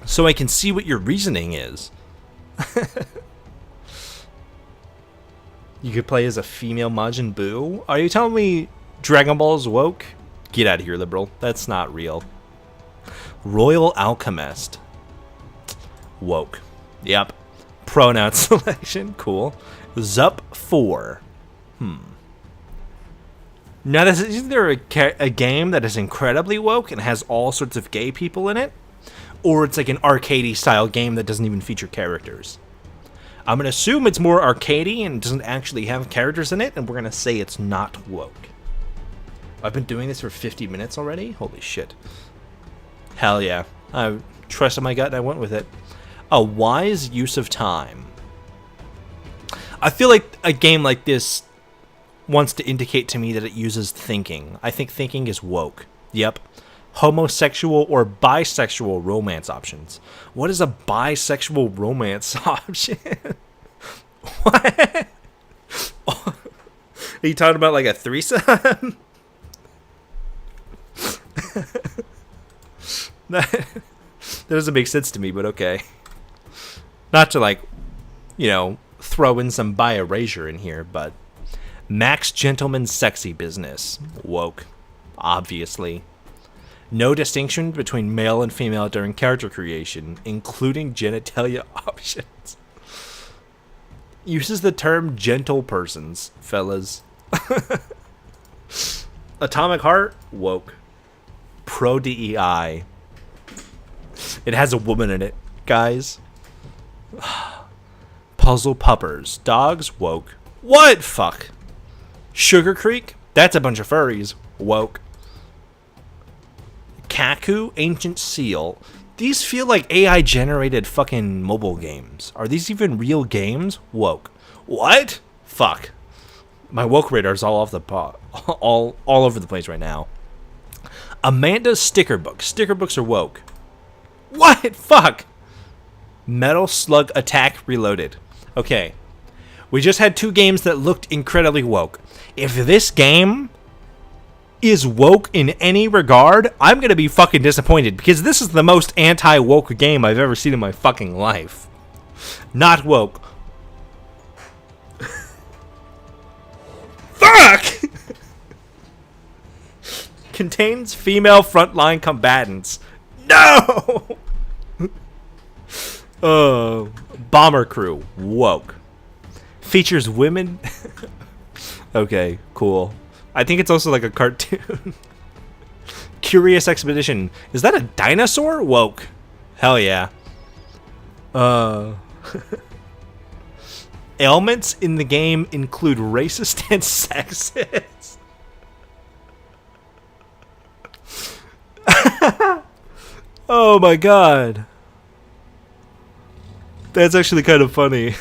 so I can see what your reasoning is. You could play as a female Majin Buu? Are you telling me Dragon Ball's woke? Get out of here, liberal. That's not real. Royal Alchemist. Woke. Yep. Pronoun selection. Cool. Zup 4. Now, this is either a game that is incredibly woke and has all sorts of gay people in it, or it's like an arcadey style game that doesn't even feature characters. I'm going to assume it's more arcadey and doesn't actually have characters in it, and we're going to say it's not woke. I've been doing this for 50 minutes already? Holy shit. Hell yeah. I trusted my gut and I went with it. A wise use of time. I feel like a game like this wants to indicate to me that it uses thinking. I think thinking is woke. Yep. Homosexual or bisexual romance options. What is a bisexual romance option? What? Are you talking about like a threesome? That doesn't make sense to me, but okay. Not to, like, you know, throw in some bi erasure in here, but Max Gentleman's sexy business. Woke. Obviously. No distinction between male and female during character creation, including genitalia options. Uses the term gentle persons, fellas. Atomic Heart. Woke. Pro DEI. It has a woman in it, guys. Puzzle puppers. Dogs. Woke. What? Fuck. Sugar Creek. That's a bunch of furries. Woke. Kaku. Ancient Seal. These feel like AI generated fucking mobile games. Are these even real games? Woke. What? Fuck. My woke radar's all off the pot. All over the place right now. Amanda's sticker book. Sticker books are woke. What? Fuck. Metal Slug Attack Reloaded. Okay. We just had 2 games that looked incredibly woke. If this game is woke in any regard, I'm going to be fucking disappointed, because this is the most anti-woke game I've ever seen in my fucking life. Not woke. Fuck! Contains female frontline combatants. No! Bomber Crew. Woke. Features women. Okay, cool. I think it's also like a cartoon. Curious Expedition. Is that a dinosaur? Woke. Hell yeah. Ailments in the game include racist and sexist. Oh my god. That's actually kind of funny.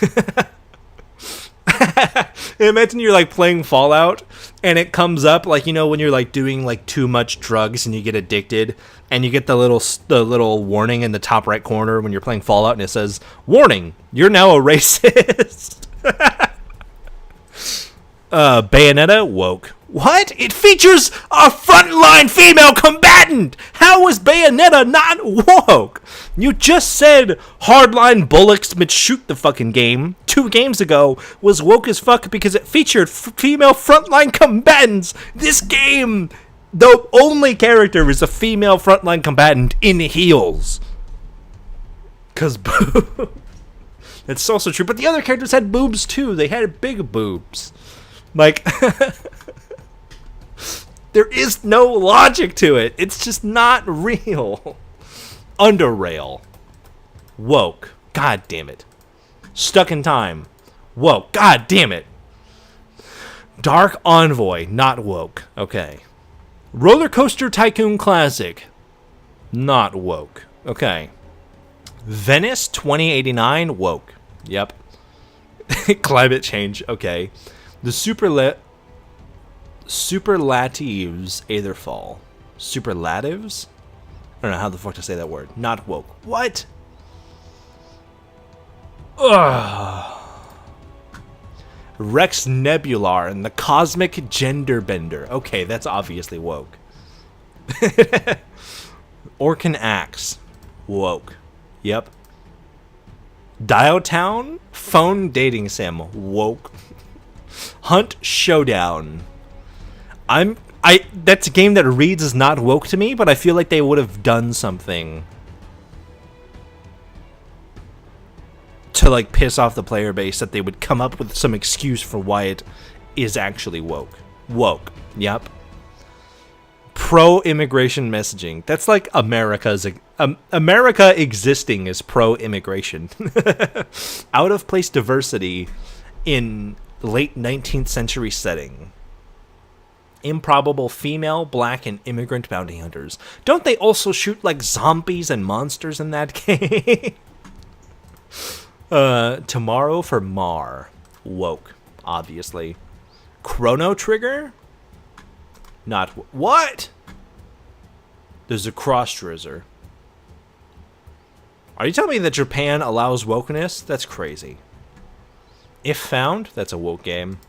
Imagine you're like playing Fallout and it comes up like, you know, when you're like doing like too much drugs and you get addicted and you get the little warning in the top right corner when you're playing Fallout and it says, "Warning, you're now a racist." Bayonetta. Woke. What? It features a frontline female combatant! How is Bayonetta not woke? You just said hardline bullocks mid-shoot the fucking game 2 games ago was woke as fuck because it featured female frontline combatants. This game, the only character is a female frontline combatant in heels. Cause boobs. That's also true, but the other characters had boobs too. They had big boobs. Like... There is no logic to it. It's just not real. Underrail. Woke. God damn it. Stuck in Time. Woke. God damn it. Dark Envoy. Not woke. Okay. Roller Coaster Tycoon Classic. Not woke. Okay. Venice 2089. Woke. Yep. Climate change. Okay. The Superlatives Aetherfall. Superlatives? I don't know how the fuck to say that word. Not woke. What? Ugh. Rex Nebular and the Cosmic Genderbender. Okay, that's obviously woke. Orcan Axe. Woke. Yep. Dialtown? Phone Dating Sim. Woke. Hunt Showdown. That's a game that reads as not woke to me, but I feel like they would have done something to like piss off the player base, that they would come up with some excuse for why it is actually woke. Woke. Yep. Pro-immigration messaging. That's like America existing as pro-immigration. Out-of-place diversity in late 19th century setting. Improbable female, black, and immigrant bounty hunters. Don't they also shoot like zombies and monsters in that game? Tomorrow for Mar. Woke, obviously. Chrono Trigger? Not what? There's a cross-drizzer. Are you telling me that Japan allows wokeness? That's crazy. If Found, that's a woke game.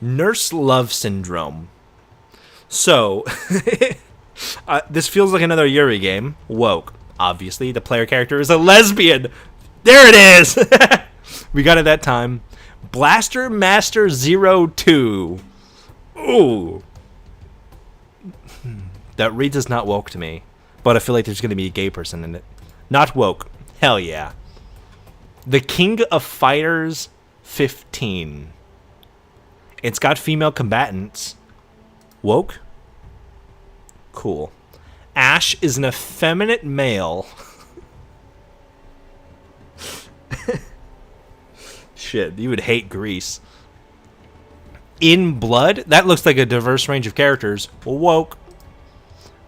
Nurse Love Syndrome. So, this feels like another Yuri game. Woke. Obviously, the player character is a lesbian. There it is! We got it that time. Blaster Master 02. Ooh. That reads as not woke to me, but I feel like there's going to be a gay person in it. Not woke. Hell yeah. The King of Fighters 15. It's got female combatants. Woke? Cool. Ash is an effeminate male. Shit, you would hate Grease. In Blood? That looks like a diverse range of characters. Woke.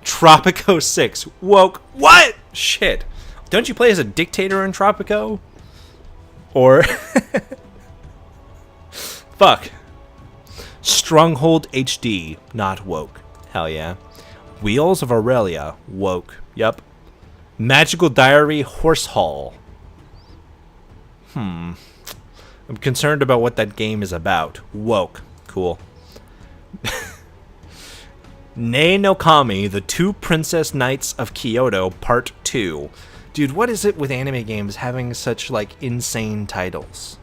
Tropico 6. Woke. What? Shit. Don't you play as a dictator in Tropico? Or... Fuck. Stronghold HD. Not woke. Hell yeah. Wheels of Aurelia. Woke. Yup. Magical Diary Horse Hall. I'm concerned about what that game is about. Woke. Cool. Nei no Kami, The Two Princess Knights of Kyoto, Part 2. Dude, what is it with anime games having such, like, insane titles?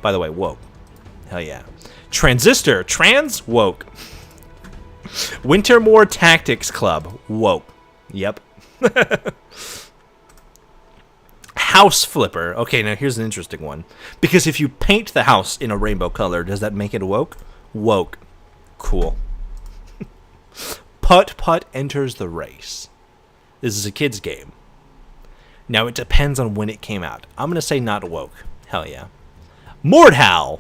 By the way, woke. Hell yeah. Transistor. Trans? Woke. Wintermoor Tactics Club. Woke. Yep. House Flipper. Okay, now here's an interesting one. Because if you paint the house in a rainbow color, does that make it woke? Woke. Cool. Putt Putt Enters the Race. This is a kid's game. Now, it depends on when it came out. I'm going to say not woke. Hell yeah. Mordhau.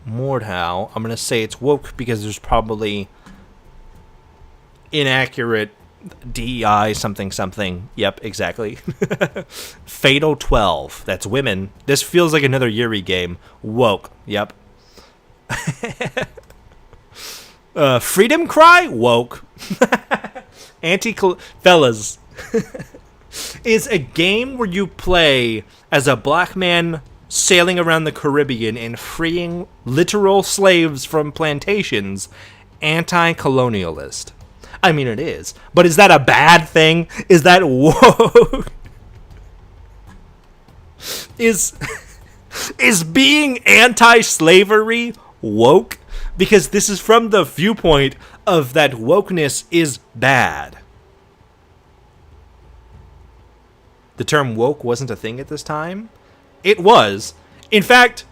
Mordhau. I'm going to say it's woke because there's probably inaccurate DEI something something. Yep, exactly. Fatal 12. That's women. This feels like another Yuri game. Woke. Yep. Freedom Cry? Woke. Fellas. Is a game where you play as a black man sailing around the Caribbean and freeing literal slaves from plantations anti-colonialist. I mean, it is. But is that a bad thing? Is that woke? Is being anti-slavery woke? Because this is from the viewpoint of that wokeness is bad. The term woke wasn't a thing at this time. It was. In fact,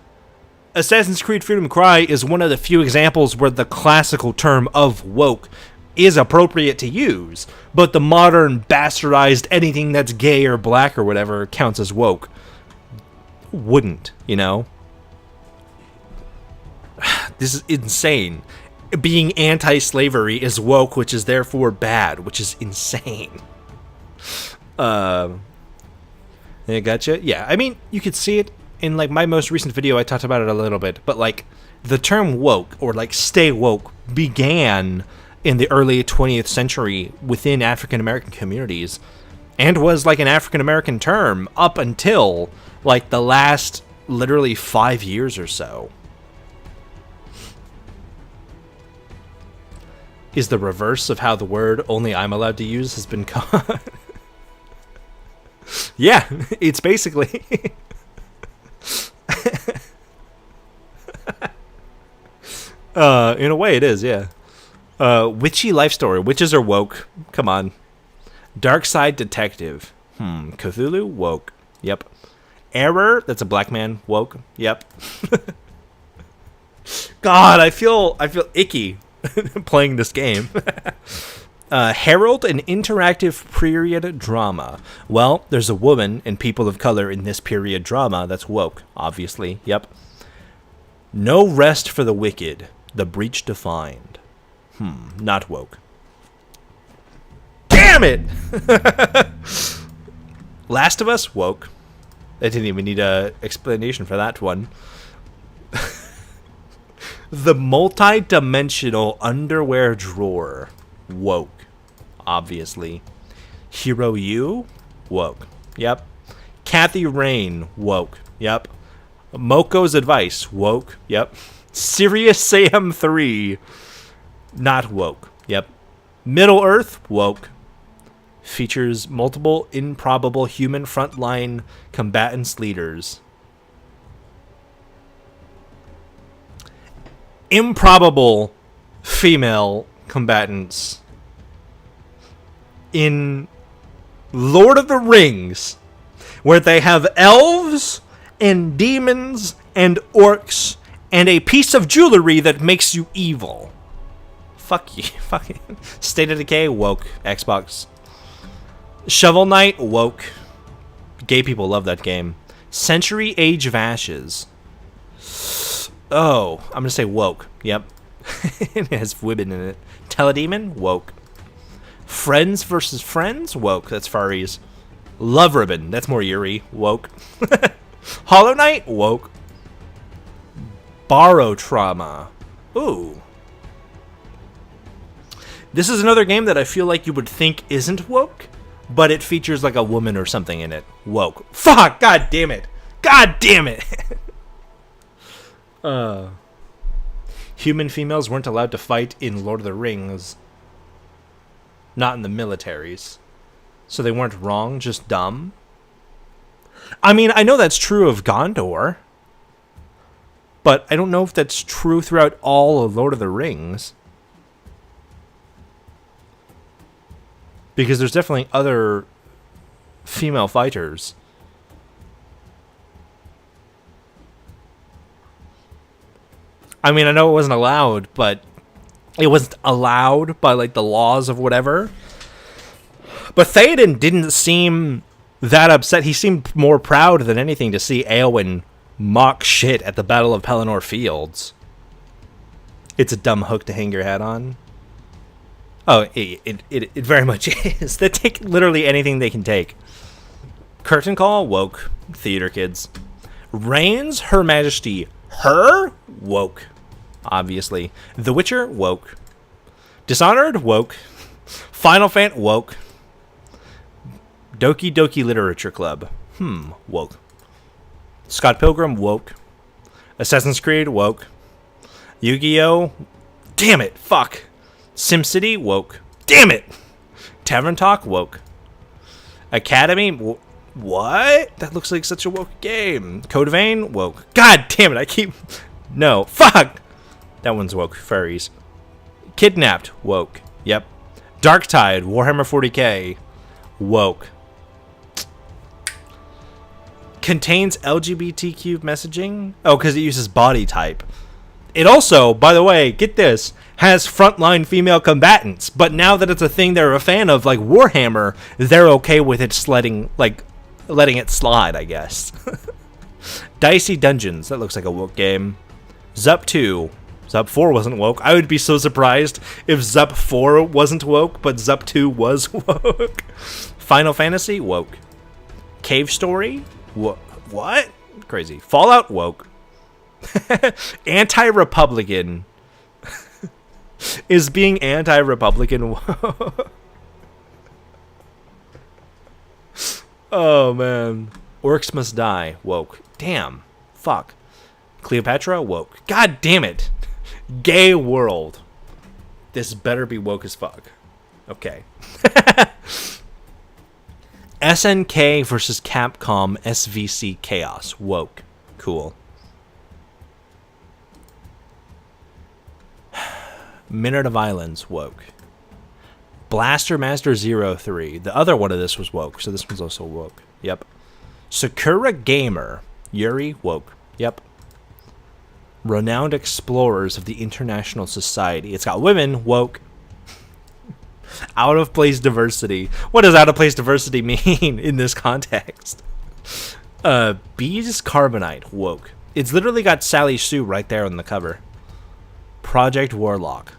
Assassin's Creed Freedom Cry is one of the few examples where the classical term of woke is appropriate to use, but the modern bastardized anything that's gay or black or whatever counts as woke. Wouldn't, you know? This is insane. Being anti-slavery is woke, which is therefore bad, which is insane. I gotcha. Yeah, I mean, you could see it in, like, my most recent video. I talked about it a little bit, but, like, the term woke, or, like, stay woke, began in the early 20th century within African-American communities, and was, like, an African-American term up until, like, the last, literally, 5 years or so. Is the reverse of how the word only I'm allowed to use has been caught. Yeah, it's basically... in a way it is, yeah. Witchy life story. Witches are woke. Come on. Dark Side Detective. Cthulhu? Woke. Yep. Error? That's a black man. Woke. Yep. God, I feel icky playing this game. Herald, an interactive period drama. Well, there's a woman and people of color in this period drama that's woke, obviously. Yep. No Rest for the Wicked. The Breach Defined. Not woke. Damn it! Last of Us? Woke. I didn't even need an explanation for that one. The Multi-Dimensional Underwear Drawer. Woke. Obviously. Hero U? Woke. Yep. Kathy Rain? Woke. Yep. Moko's Advice? Woke. Yep. Serious Sam 3? Not woke. Yep. Middle Earth? Woke. Features multiple improbable human frontline combatants leaders. improbable female combatants in Lord of the Rings, where they have elves and demons and orcs and a piece of jewelry that makes you evil. Fuck you. Fucking State of Decay, woke. Xbox. Shovel Knight, woke. Gay people love that game. Century Age of Ashes. Oh, I'm gonna say woke. Yep. It has women in it. Teledemon, woke. Friends versus Friends, woke. That's furries. Love Ribbon, that's more Yuri, woke. Hollow Knight, woke. Borrow Trauma. Ooh. This is another game that I feel like you would think isn't woke, but it features like a woman or something in it. Woke. Fuck! God damn it! God damn it! Human females weren't allowed to fight in Lord of the Rings. Not in the militaries. So they weren't wrong, just dumb. I mean, I know that's true of Gondor, but I don't know if that's true throughout all of Lord of the Rings. Because there's definitely other female fighters. I mean, I know it wasn't allowed, but it wasn't allowed by, like, the laws of whatever. But Theoden didn't seem that upset. He seemed more proud than anything to see Éowyn mock shit at the Battle of Pelennor Fields. It's a dumb hook to hang your hat on. Oh, it very much is. They take literally anything they can take. Curtain Call, woke. Theater kids. Reigns, Her Majesty, her, woke. Obviously. The Witcher, woke. Dishonored, woke. Final Fantasy, woke. Doki Doki Literature Club, woke. Scott Pilgrim, woke. Assassin's Creed, woke. Yu-Gi-Oh! Damn it, fuck. SimCity, woke. Damn it! Tavern Talk, woke. Academy, what? That looks like such a woke game. Code Vein, woke. God damn it, I keep... No, fuck! That one's woke, furries. Kidnapped, woke. Yep. Darktide, Warhammer 40k, woke. Contains LGBTQ messaging? Oh, because it uses body type. It also, by the way, get this, has frontline female combatants. But now that it's a thing they're a fan of, like Warhammer, they're okay with it letting it slide, I guess. Dicey Dungeons. That looks like a woke game. Zup 2. Zup 4 wasn't woke. I would be so surprised if Zup 4 wasn't woke, but Zup 2 was woke. Final Fantasy, woke. Cave Story, what? Crazy. Fallout, woke. Anti-Republican. Is being anti-Republican woke? Oh, man. Orcs Must Die, woke. Damn. Fuck. Cleopatra, woke. God damn it. Gay world. This better be woke as fuck. Okay. SNK versus Capcom SVC Chaos. Woke. Cool. Minute of Islands. Woke. Blaster Master 03. The other one of this was woke, so this one's also woke. Yep. Sakura Gamer. Yuri. Woke. Yep. Renowned Explorers of the International Society. It's got women. Woke. Out of place diversity. What does out of place diversity mean in this context? Bees Carbonite, woke. It's literally got Sally Sue right there on the cover. Project Warlock,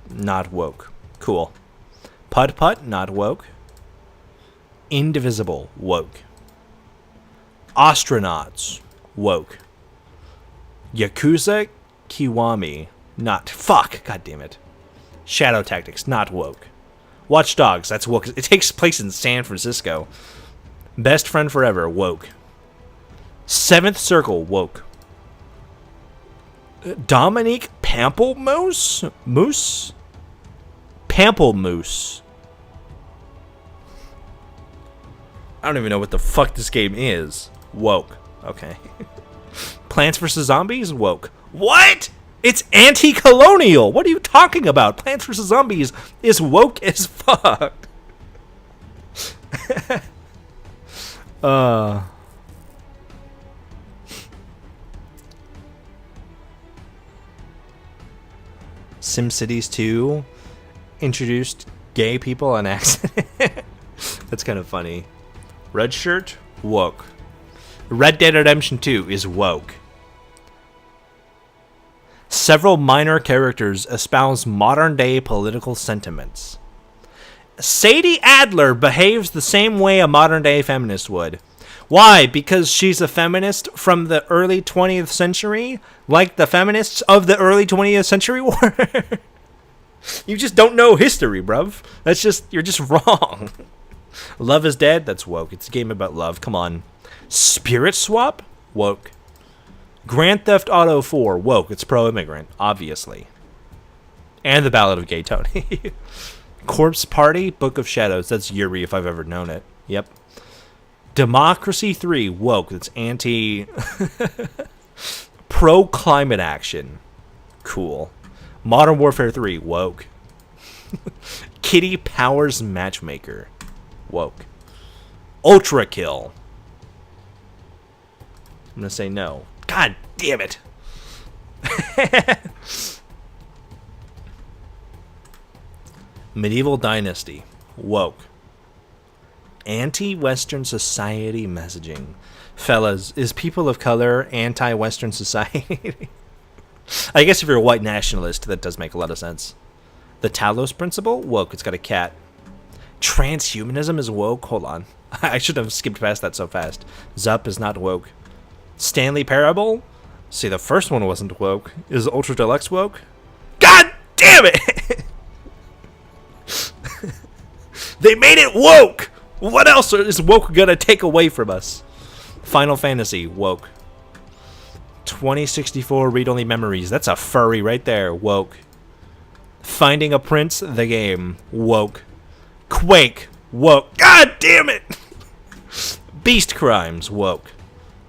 not woke. Cool. Putt Putt, not woke. Indivisible, woke. Astronauts, woke. Yakuza Kiwami, not. Fuck, god damn it. Shadow Tactics, not woke. Watch Dogs, that's woke. It takes place in San Francisco. Best Friend Forever, woke. Seventh Circle, woke. Dominique Pamplemousse? Moose? Pamplemousse. I don't even know what the fuck this game is. Woke. Okay. Plants vs. Zombies? Woke. What? It's anti-colonial. What are you talking about? Plants vs. Zombies is woke as fuck. SimCities 2 introduced gay people on accident. That's kind of funny. Red Shirt, woke. Red Dead Redemption 2 is woke. Several minor characters espouse modern-day political sentiments. Sadie Adler behaves the same way a modern-day feminist would. Why? Because she's a feminist from the early 20th century? Like the feminists of the early 20th century were? You just don't know history, bruv. You're just wrong. Love is Dead? That's woke. It's a game about love. Come on. Spirit Swap? Woke. Grand Theft Auto 4? Woke. It's pro-immigrant, obviously. And The Ballad of Gay Tony. Corpse Party? Book of Shadows. That's Yuri if I've ever known it. Yep. Democracy 3? Woke. It's anti... pro-climate action. Cool. Modern Warfare 3? Woke. Kitty Powers Matchmaker? Woke. Ultra Kill? I'm gonna say no. God damn it. Medieval Dynasty? Woke. Anti-Western society messaging. Fellas, is people of color anti-Western society? I guess if you're a white nationalist, that does make a lot of sense. The Talos Principle? Woke. It's got a cat. Transhumanism is woke? Hold on. I should have skipped past that so fast. Zup is not woke. Stanley Parable? See, the first one wasn't woke. Is Ultra Deluxe woke? God damn it! They made it woke! What else is woke gonna take away from us? Final Fantasy? Woke. 2064 Read-Only Memories? That's a furry right there. Woke. Finding a Prince? The game? Woke. Quake? Woke. God damn it! Beast Crimes? Woke.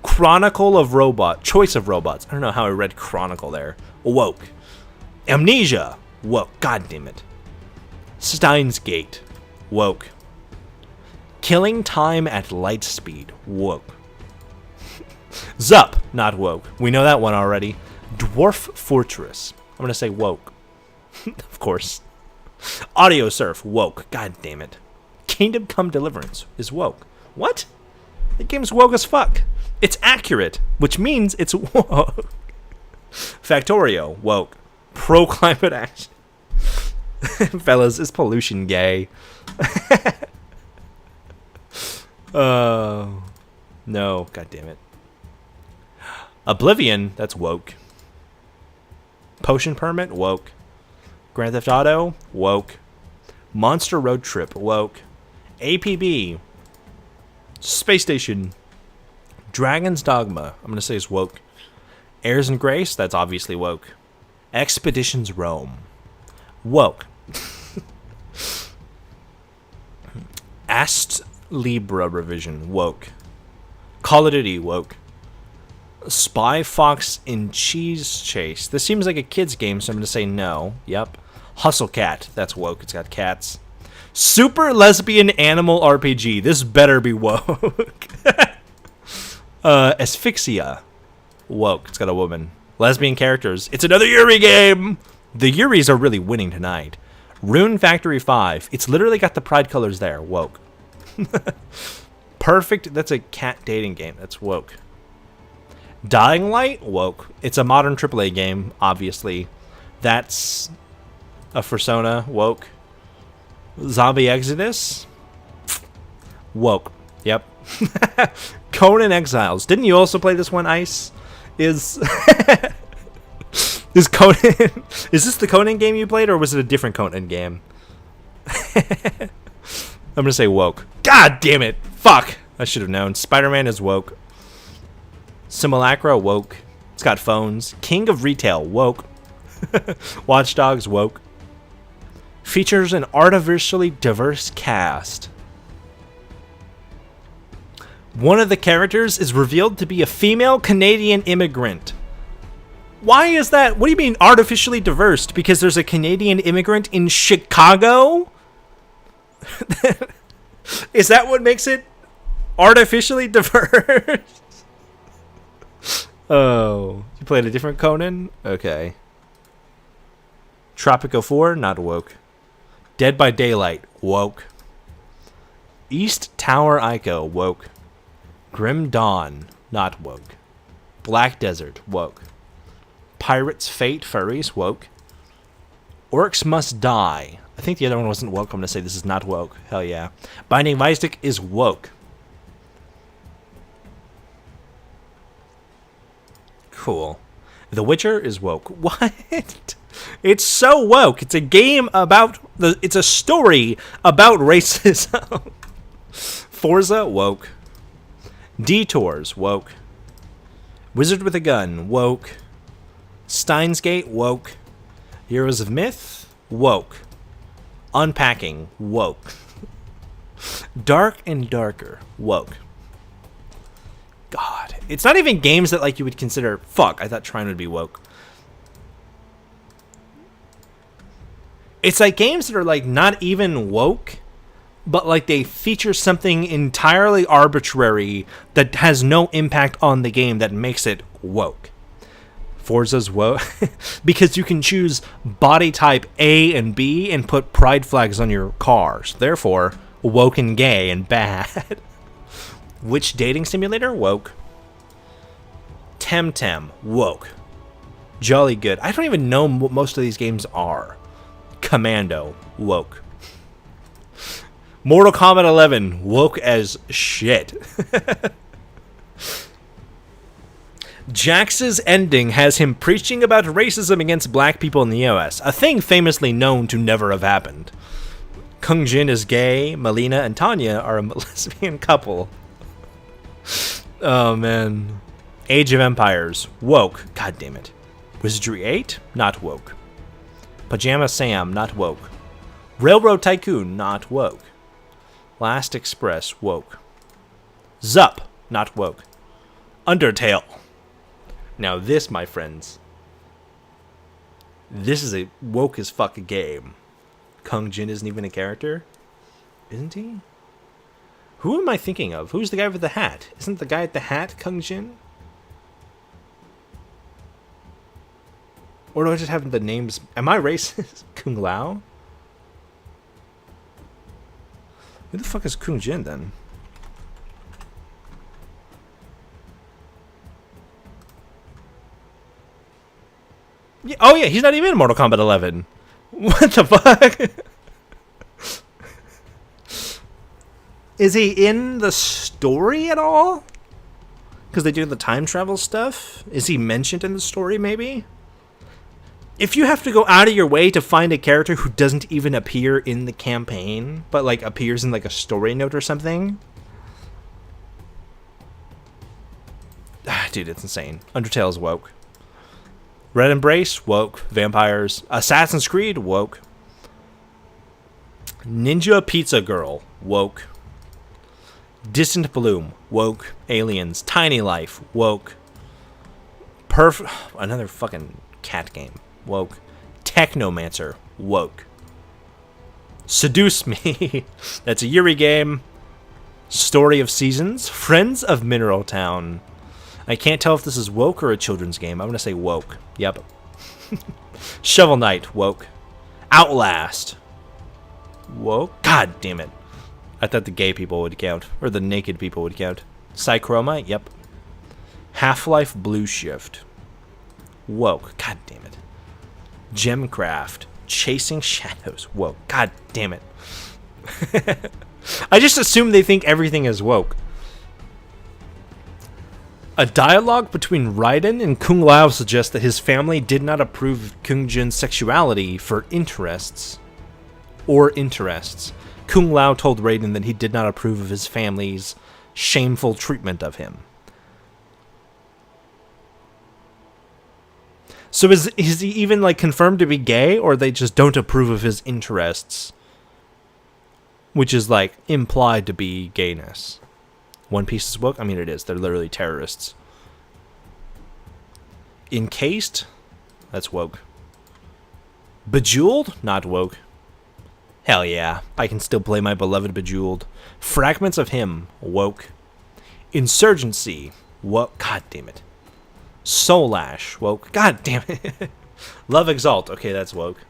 Chronicle of Robot. Choice of Robots. I don't know how I read Chronicle there. Woke. Amnesia. Woke. God damn it. Steins Gate. Woke. Killing Time at Light Speed. Woke. Zup. Not woke. We know that one already. Dwarf Fortress. I'm going to say woke. Of course. Audio Surf. Woke. God damn it. Kingdom Come Deliverance is woke. What? The game's woke as fuck. It's accurate, which means it's woke. Factorio, woke. Pro-climate action. Fellas, is pollution gay? No, god damn it. Oblivion, that's woke. Potion Permit, woke. Grand Theft Auto, woke. Monster Road Trip, woke. APB. Space Station. Dragon's Dogma, I'm going to say is woke. Airs and Grace, that's obviously woke. Expeditions Rome. Woke. Ast Libra Revision. Woke. Call of Duty. Woke. Spy Fox in Cheese Chase. This seems like a kid's game, so I'm going to say no. Yep. Hustle Cat. That's woke. It's got cats. Super Lesbian Animal RPG. This better be woke. Asphyxia. Woke. It's got a woman. Lesbian characters. It's another Yuri game! The Yuris are really winning tonight. Rune Factory 5. It's literally got the pride colors there. Woke. Perfect. That's a cat dating game. That's woke. Dying Light? Woke. It's a modern AAA game, obviously. That's a Persona. Woke. Zombie Exodus? Woke. Yep. Conan Exiles. Didn't you also play this one, Ice? Is Conan... Is this the Conan game you played, or was it a different Conan game? I'm gonna say woke. God damn it! Fuck! I should have known. Spider-Man is woke. Simulacra, woke. It's got phones. King of Retail, woke. Watch Dogs, woke. Features an artificially diverse cast. One of the characters is revealed to be a female Canadian immigrant. Why is that? What do you mean artificially diverse? Because there's a Canadian immigrant in Chicago? Is that what makes it artificially diverse? Oh, you played a different Conan? Okay. Tropico 4, not woke. Dead by Daylight, woke. East Tower Ico, woke. Grim Dawn, not woke. Black Desert, woke. Pirate's Fate, Furries, woke. Orcs Must Die. I think the other one wasn't woke. I'm going to say this is not woke. Hell yeah. Binding of Isaac is woke. Cool. The Witcher is woke. What? It's so woke. It's a game about it's a story about racism. Forza, woke. Detours, woke. Wizard with a Gun, woke. Steins Gate, woke. Heroes of Myth, woke. Unpacking, woke. Dark and Darker, woke. God, it's not even games that like you would consider. Fuck, I thought Trine would be woke. It's like games that are like not even woke, but like they feature something entirely arbitrary that has no impact on the game that makes it woke. Forza's woke because you can choose body type A and B and put pride flags on your cars. Therefore, woke and gay and bad. Which dating simulator? Woke. Temtem, woke. Jolly Good. I don't even know what most of these games are. Commando, woke. Mortal Kombat 11, woke as shit. Jax's ending has him preaching about racism against black people in the US, a thing famously known to never have happened. Kung Jin is gay, Melina and Tanya are a lesbian couple. Oh man. Age of Empires, woke. God damn it. Wizardry 8, not woke. Pajama Sam, not woke. Railroad Tycoon, not woke. Last Express, woke. Zup, not woke. Undertale. Now this, my friends, this is a woke as fuck game. Kung Jin isn't even a character? Isn't he? Who am I thinking of? Who's the guy with the hat? Isn't the guy at the hat Kung Jin? Or do I just have the names? Am I racist? Kung Lao? Who the fuck is Kung Jin then? Yeah, oh yeah, he's not even in Mortal Kombat 11. What the fuck? Is he in the story at all? Because they do the time travel stuff? Is he mentioned in the story maybe? If you have to go out of your way to find a character who doesn't even appear in the campaign, but like appears in like a story note or something. Dude, it's insane. Undertale's woke. Red Embrace, woke. Vampires. Assassin's Creed, woke. Ninja Pizza Girl, woke. Distant Bloom, woke. Aliens. Tiny Life, woke. Another fucking cat game. Woke. Technomancer, woke. Seduce Me, that's a Yuri game. Story of Seasons, Friends of Mineral Town. I can't tell if this is woke or a children's game. I'm going to say woke. Yep. Shovel Knight, woke. Outlast, woke. God damn it. I thought the gay people would count, or the naked people would count. Psychroma, yep. Half-Life Blue Shift, woke. God damn it. Gemcraft, Chasing Shadows, woke. God damn it. I just assume they think everything is woke. A dialogue between Raiden and Kung Lao suggests that his family did not approve of Kung Jin's sexuality for interests. Kung Lao told Raiden that he did not approve of his family's shameful treatment of him. So is he even like confirmed to be gay, or they just don't approve of his interests? Which is like implied to be gayness. One Piece is woke? I mean, it is. They're literally terrorists. Encased? That's woke. Bejeweled? Not woke. Hell yeah, I can still play my beloved Bejeweled. Fragments of Him? Woke. Insurgency? Woke. God damn it. Soul Ash? Woke. God damn it. Love Exalt? Okay, that's woke.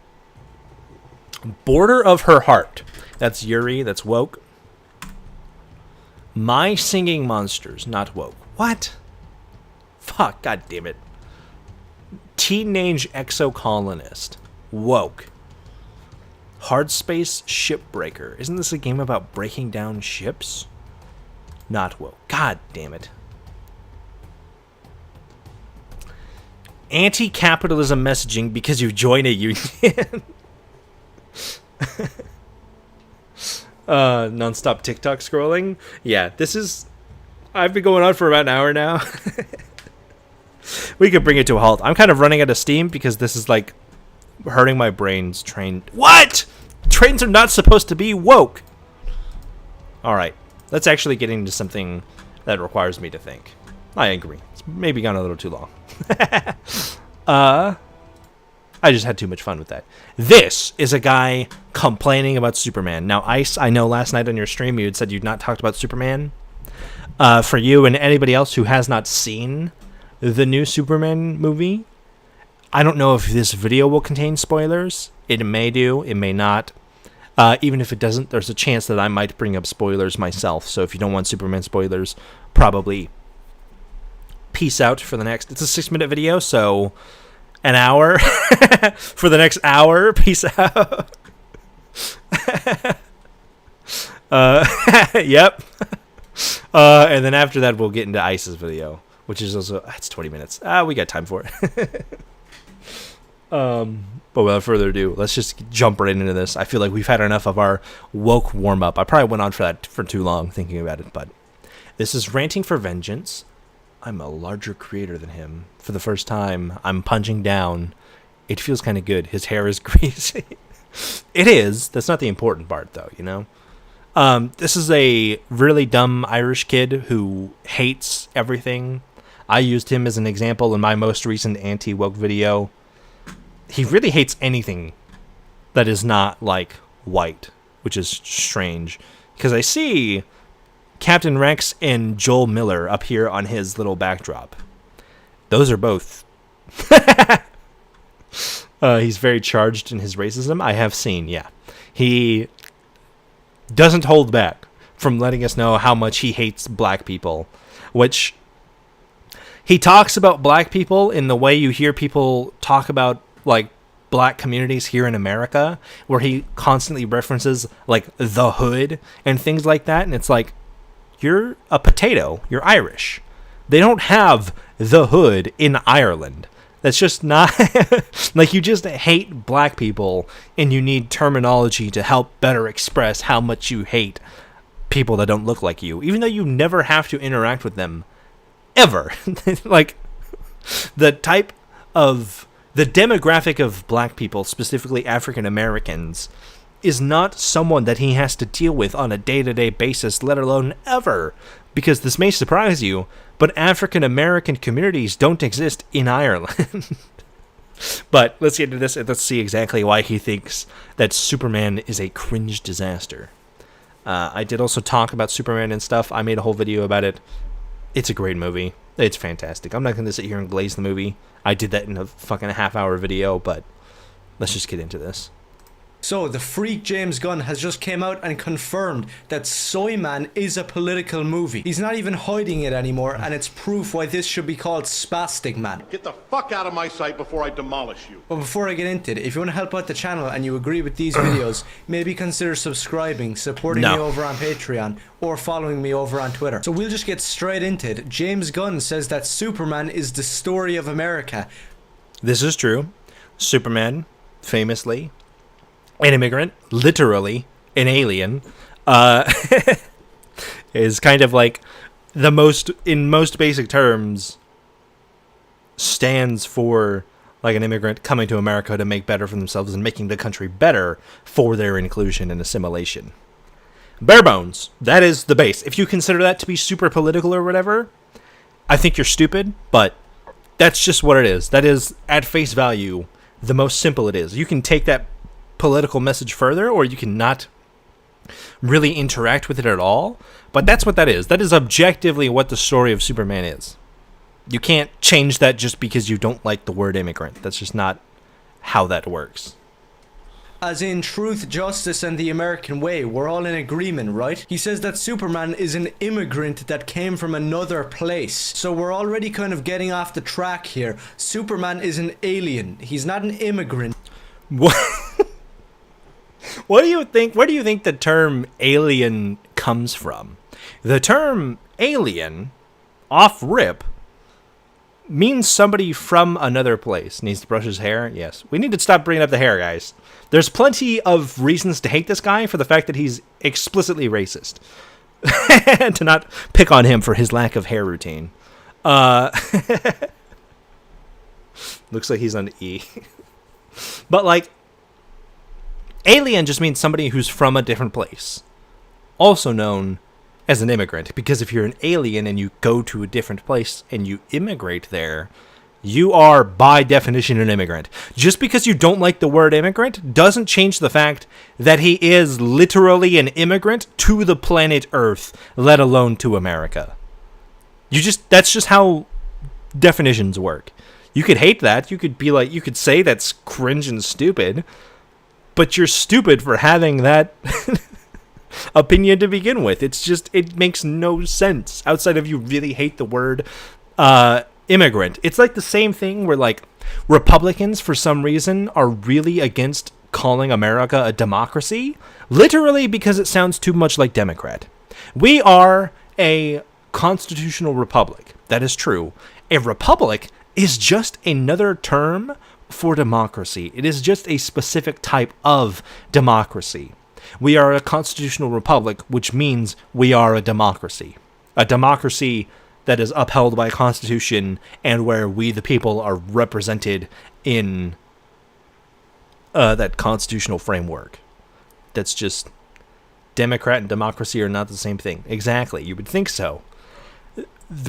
Border of Her Heart? That's Yuri, that's woke. My Singing Monsters? Not woke. What? Fuck, god damn it. Teenage Exocolonist? Woke. Hard Space Shipbreaker? Isn't this a game about breaking down ships? Not woke. God damn it. Anti-capitalism messaging because you join a union. Non-stop TikTok scrolling. Yeah, this is... I've been going on for about an hour now. We could bring it to a halt. I'm kind of running out of steam because this is like hurting my brains. What? Trains are not supposed to be woke. Alright, let's actually get into something that requires me to think. I agree. It's maybe gone a little too long. I just had too much fun with that. This is a guy complaining about Superman. Now, Ice, I know last night on your stream you had said you'd not talked about Superman. For you and anybody else who has not seen the new Superman movie, I don't know if this video will contain spoilers. It may do, it may not. Even if it doesn't, there's a chance that I might bring up spoilers myself. So if you don't want Superman spoilers, probably peace out for the next... It's a 6-minute video, so an hour for the next hour. Peace out. Yep. And then after that, we'll get into Ice's video, which is also... It's 20 minutes. We got time for it. But without further ado, let's just jump right into this. I feel like we've had enough of our woke warm-up. I probably went on for too long thinking about it, but this is Ranting for Vengeance. I'm a larger creator than him. For the first time, I'm punching down. It feels kind of good. His hair is greasy. It is. That's not the important part, though, you know? This is a really dumb Irish kid who hates everything. I used him as an example in my most recent anti-woke video. He really hates anything that is not, like, white, which is strange. Because I see Captain Rex and Joel Miller up here on his little backdrop. Those are both... he's very charged in his racism. I have seen, yeah. He doesn't hold back from letting us know how much he hates black people, which he talks about black people in the way you hear people talk about like black communities here in America, where he constantly references like the hood and things like that. And it's like, you're a potato. You're Irish. They don't have the hood in Ireland. That's just not like, you just hate black people and you need terminology to help better express how much you hate people that don't look like you, even though you never have to interact with them ever. Like the demographic of black people, specifically African Americans, is not someone that he has to deal with on a day-to-day basis, let alone ever. Because this may surprise you, but African American communities don't exist in Ireland. But let's get into this and let's see exactly why he thinks that Superman is a cringe disaster. I did also talk about Superman and stuff. I made a whole video about it. It's a great movie. It's fantastic. I'm not going to sit here and glaze the movie. I did that in a fucking half-hour video, but let's just get into this. So, the freak James Gunn has just came out and confirmed that Soy Man is a political movie. He's not even hiding it anymore, and it's proof why this should be called Spastic Man. Get the fuck out of my sight before I demolish you. But before I get into it, if you want to help out the channel and you agree with these videos, maybe consider subscribing, supporting me over on Patreon, or following me over on Twitter. So we'll just get straight into it. James Gunn says that Superman is the story of America. This is true. Superman, famously, an immigrant, literally an alien, is kind of like the most, in most basic terms, stands for like an immigrant coming to America to make better for themselves and making the country better for their inclusion and assimilation. Bare bones. That is the base. If you consider that to be super political or whatever, I think you're stupid, but That's just what it is. That is, at face value, the most simple it is. You can take that political message further, or you can not really interact with it at all. But that's what that is. That is objectively what the story of Superman is. You can't change that just because you don't like the word immigrant. That's just not how that works. As in truth, justice, and the American way, we're all in agreement, right? He says that Superman is an immigrant that came from another place. So we're already kind of getting off the track here. Superman is an alien. He's not an immigrant. What? What do you think? Where do you think the term alien comes from? The term alien, off rip, means somebody from another place. Needs to brush his hair? Yes. We need to stop bringing up the hair, guys. There's plenty of reasons to hate this guy for the fact that he's explicitly racist. And to not pick on him for his lack of hair routine. Looks like he's on E. But, like, alien just means somebody who's from a different place. Also known as an immigrant. Because if you're an alien and you go to a different place and you immigrate there, you are, by definition, an immigrant. Just because you don't like the word immigrant doesn't change the fact that he is literally an immigrant to the planet Earth, let alone to America. That's just how definitions work. You could hate that. You could be like, you could say that's cringe and stupid, but you're stupid for having that opinion to begin with. It makes no sense outside of you really hate the word immigrant. It's like the same thing where, like, Republicans for some reason are really against calling America a democracy, literally because it sounds too much like Democrat. We are a constitutional republic. That is true. A republic is just another term for democracy. It is just a specific type of democracy. We are a constitutional republic, which means we are a democracy. A democracy that is upheld by a constitution and where we, the people, are represented in that constitutional framework. That's just... Democrat and democracy are not the same thing. Exactly. You would think so.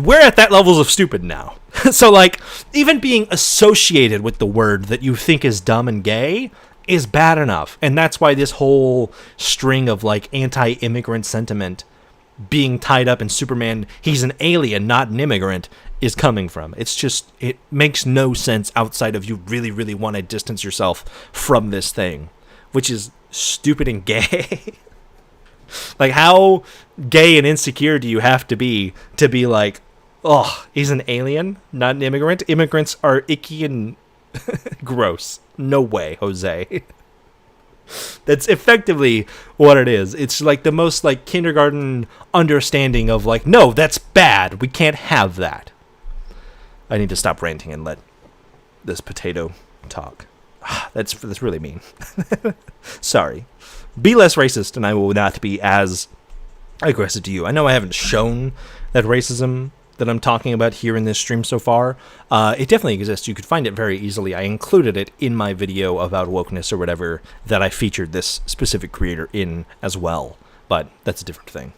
We're at that levels of stupid now. So, like, even being associated with the word that you think is dumb and gay is bad enough. And that's why this whole string of, like, anti-immigrant sentiment being tied up in Superman, he's an alien, not an immigrant, is coming from. It's just, it makes no sense outside of you really, really want to distance yourself from this thing, which is stupid and gay. Like, how gay and insecure do you have to be like, oh, he's an alien, not an immigrant? Immigrants are icky and gross. No way, Jose. That's effectively what it is. It's like the most, like, kindergarten understanding of, like, no, that's bad. We can't have that. I need to stop ranting and let this potato talk. That's really mean. Sorry. Be less racist and I will not be as aggressive to you. I know I haven't shown that racism that I'm talking about here in this stream so far. It definitely exists. You could find it very easily. I included it in my video about wokeness or whatever that I featured this specific creator in as well. But that's a different thing.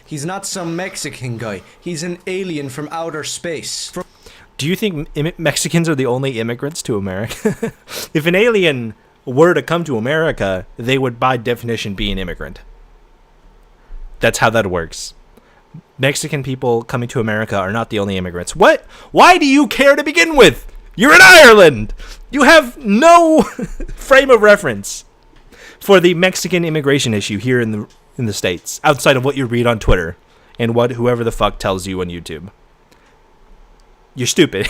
He's not some Mexican guy. He's an alien from outer space. Do you think Mexicans are the only immigrants to America? If an alien were to come to America, they would by definition be an immigrant. That's how that works. Mexican people coming to America are not the only immigrants. What? Why do you care to begin with? You're in Ireland! You have no frame of reference for the Mexican immigration issue here in the States, outside of what you read on Twitter and what whoever the fuck tells you on YouTube. You're stupid.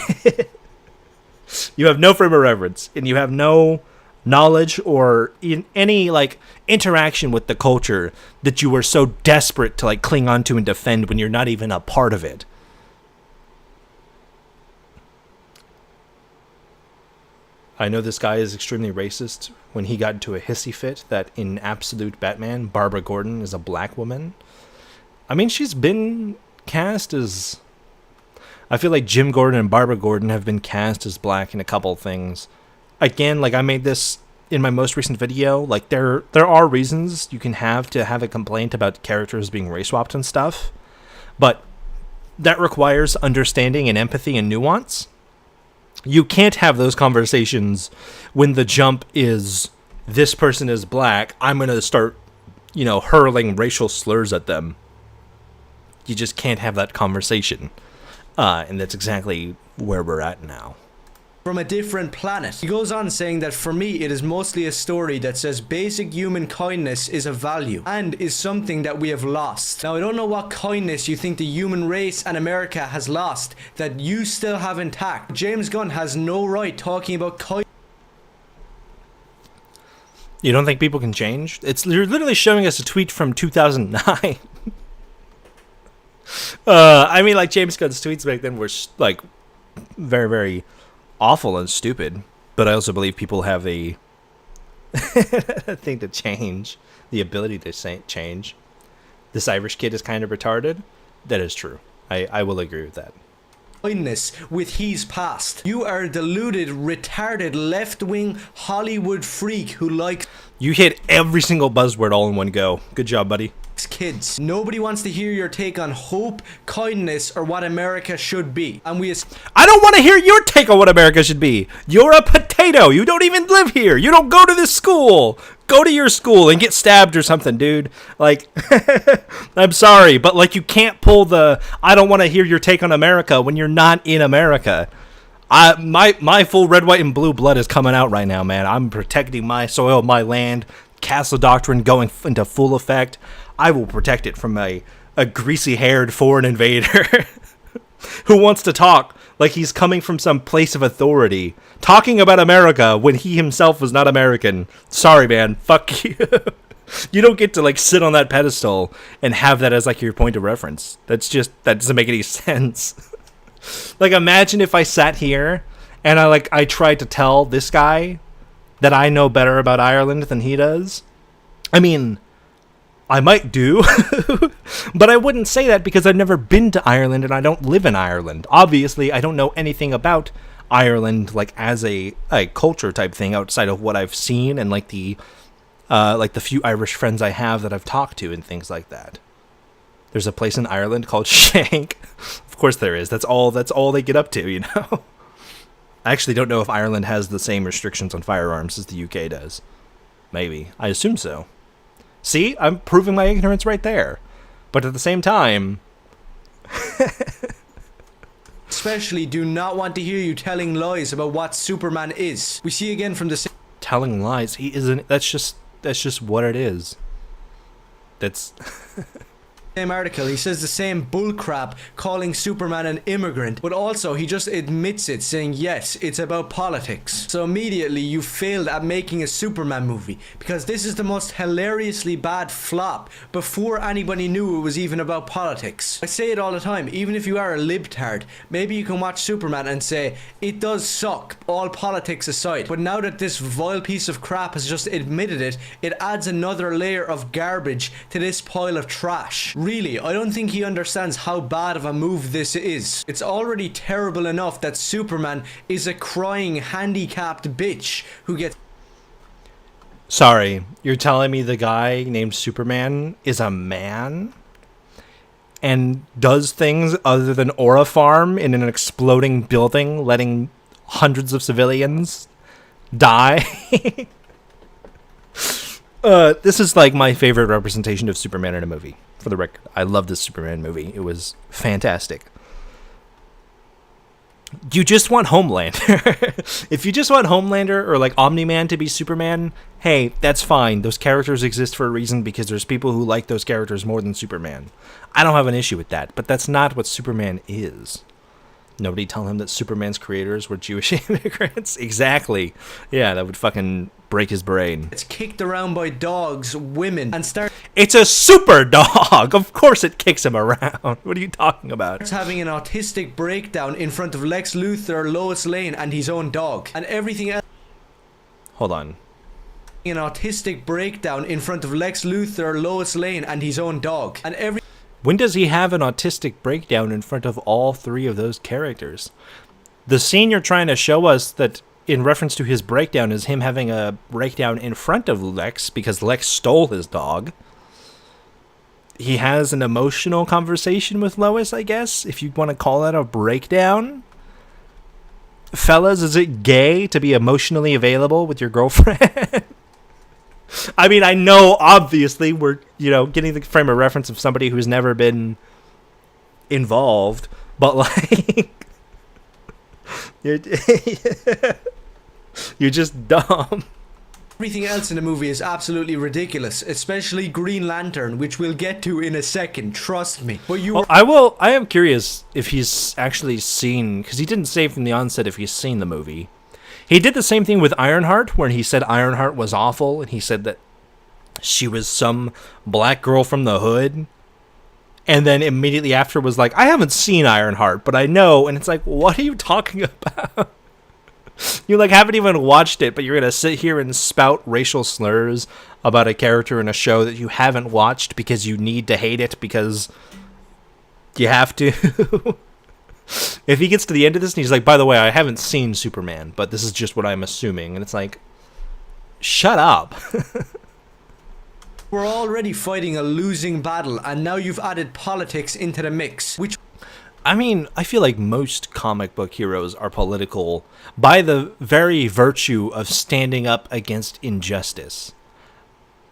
You have no frame of reference, and you have no knowledge or in any, like, interaction with the culture that you were so desperate to, like, cling on to and defend when you're not even a part of it. I know this guy is extremely racist when he got into a hissy fit that in Absolute Batman, Barbara Gordon is a black woman. I mean, she's been cast as... I feel like Jim Gordon and Barbara Gordon have been cast as black in a couple things. Again, like, I made this in my most recent video. Like, there are reasons you can have to have a complaint about characters being race swapped and stuff, but that requires understanding and empathy and nuance. You can't have those conversations when the jump is this person is black. I'm going to start, hurling racial slurs at them. You just can't have that conversation. And that's exactly where we're at now. From a different planet. He goes on saying that for me it is mostly a story that says basic human kindness is a value and is something that we have lost. Now I don't know what kindness you think the human race and America has lost that you still have intact. James Gunn has no right talking about kindness. You don't think people can change? You're literally showing us a tweet from 2009. James Gunn's tweets back then were very, very awful and stupid, but I also believe people have a thing to change, the ability to change. This Irish kid is kind of retarded. That is true. I will agree with that. Kindness with his past. You are a deluded, retarded, left-wing Hollywood freak who likes. You hit every single buzzword all in one go. Good job, buddy. Kids. Nobody wants to hear your take on hope, kindness, or what America should be. And I don't want to hear your take on what America should be. You're a potato. You don't even live here. You don't go to this school. Go to your school and get stabbed or something, dude. I'm sorry, but you can't pull the I don't want to hear your take on America when you're not in America. My full red, white, and blue blood is coming out right now, man. I'm protecting my soil, my land. Castle Doctrine going into full effect. I will protect it from a greasy-haired foreign invader who wants to talk like he's coming from some place of authority, talking about America when he himself was not American. Sorry, man. Fuck you. You don't get to sit on that pedestal and have that as your point of reference. That doesn't make any sense. Imagine if I sat here and I tried to tell this guy that I know better about Ireland than he does. I mean, I might do, but I wouldn't say that because I've never been to Ireland and I don't live in Ireland. Obviously, I don't know anything about Ireland as a culture type thing outside of what I've seen and the few Irish friends I have that I've talked to and things like that. There's a place in Ireland called Shank. Of course there is. That's all they get up to, I actually don't know if Ireland has the same restrictions on firearms as the UK does. Maybe. I assume so. See? I'm proving my ignorance right there. But at the same time... especially do not want to hear you telling lies about what Superman is. We see again from the... telling lies? He isn't... That's just what it is. That's... same article, he says the same bullcrap calling Superman an immigrant, but also he just admits it, saying yes, it's about politics. So immediately you failed at making a Superman movie because this is the most hilariously bad flop before anybody knew it was even about politics. I say it all the time, even if you are a libtard, maybe you can watch Superman and say it does suck, all politics aside, but now that this vile piece of crap has just admitted it, it adds another layer of garbage to this pile of trash. Really, I don't think he understands how bad of a move this is. It's already terrible enough that Superman is a crying, handicapped bitch who gets... Sorry, you're telling me the guy named Superman is a man? And does things other than aura farm in an exploding building, letting hundreds of civilians die? This is my favorite representation of Superman in a movie. For the record, I love this Superman movie. It was fantastic. You just want Homelander. If you just want Homelander or Omni-Man to be Superman, hey, that's fine. Those characters exist for a reason because there's people who like those characters more than Superman. I don't have an issue with that, but that's not what Superman is. Nobody tell him that Superman's creators were Jewish immigrants. Exactly. Yeah, that would fucking break his brain. It's kicked around by dogs, women, and start... It's a super dog. Of course it kicks him around. What are you talking about? Starts having an autistic breakdown in front of Lex Luthor, Lois Lane, and his own dog. And everything else... Hold on. An autistic breakdown in front of Lex Luthor, Lois Lane, and his own dog. And every... When does he have an autistic breakdown in front of all three of those characters? The scene you're trying to show us that in reference to his breakdown is him having a breakdown in front of Lex because Lex stole his dog. He has an emotional conversation with Lois, I guess, if you want to call that a breakdown. fellas, is it gay to be emotionally available with your girlfriend? I mean, I know, obviously, we're, getting the frame of reference of somebody who's never been involved, but, like, you're just dumb. Everything else in the movie is absolutely ridiculous, especially Green Lantern, which we'll get to in a second, trust me. But I am curious if he's actually seen, because he didn't say from the onset if he's seen the movie. He did the same thing with Ironheart, where he said Ironheart was awful, and he said that she was some black girl from the hood. And then immediately after was like, I haven't seen Ironheart, but I know. And it's like, what are you talking about? You, like, haven't even watched it, but you're going to sit here and spout racial slurs about a character in a show that you haven't watched because you need to hate it because you have to. If he gets to the end of this and he's like, by the way, I haven't seen Superman, but this is just what I'm assuming. And it's like, shut up. We're already fighting a losing battle, and now you've added politics into the mix, which... I mean, I feel like most comic book heroes are political by the very virtue of standing up against injustice.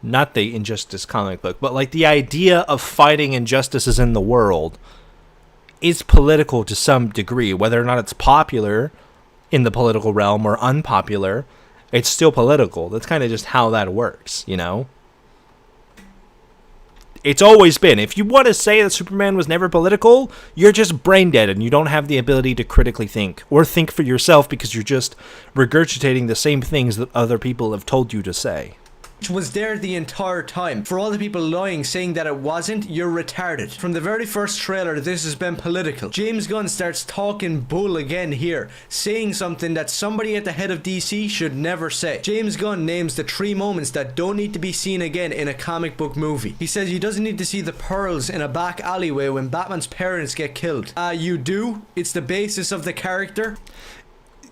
Not the Injustice comic book, but like the idea of fighting injustices in the world is political to some degree. Whether or not it's popular in the political realm or unpopular, it's still political. That's kind of just how that works, It's always been. If you want to say that Superman was never political, you're just brain dead and you don't have the ability to critically think or think for yourself because you're just regurgitating the same things that other people have told you to say. Was there the entire time. For all the people lying saying that it wasn't, you're retarded. From the very first trailer, this has been political. James Gunn starts talking bull again here, saying something that somebody at the head of DC should never say. James Gunn names the 3 moments that don't need to be seen again in a comic book movie. He says he doesn't need to see the pearls in a back alleyway when Batman's parents get killed. You do? It's the basis of the character?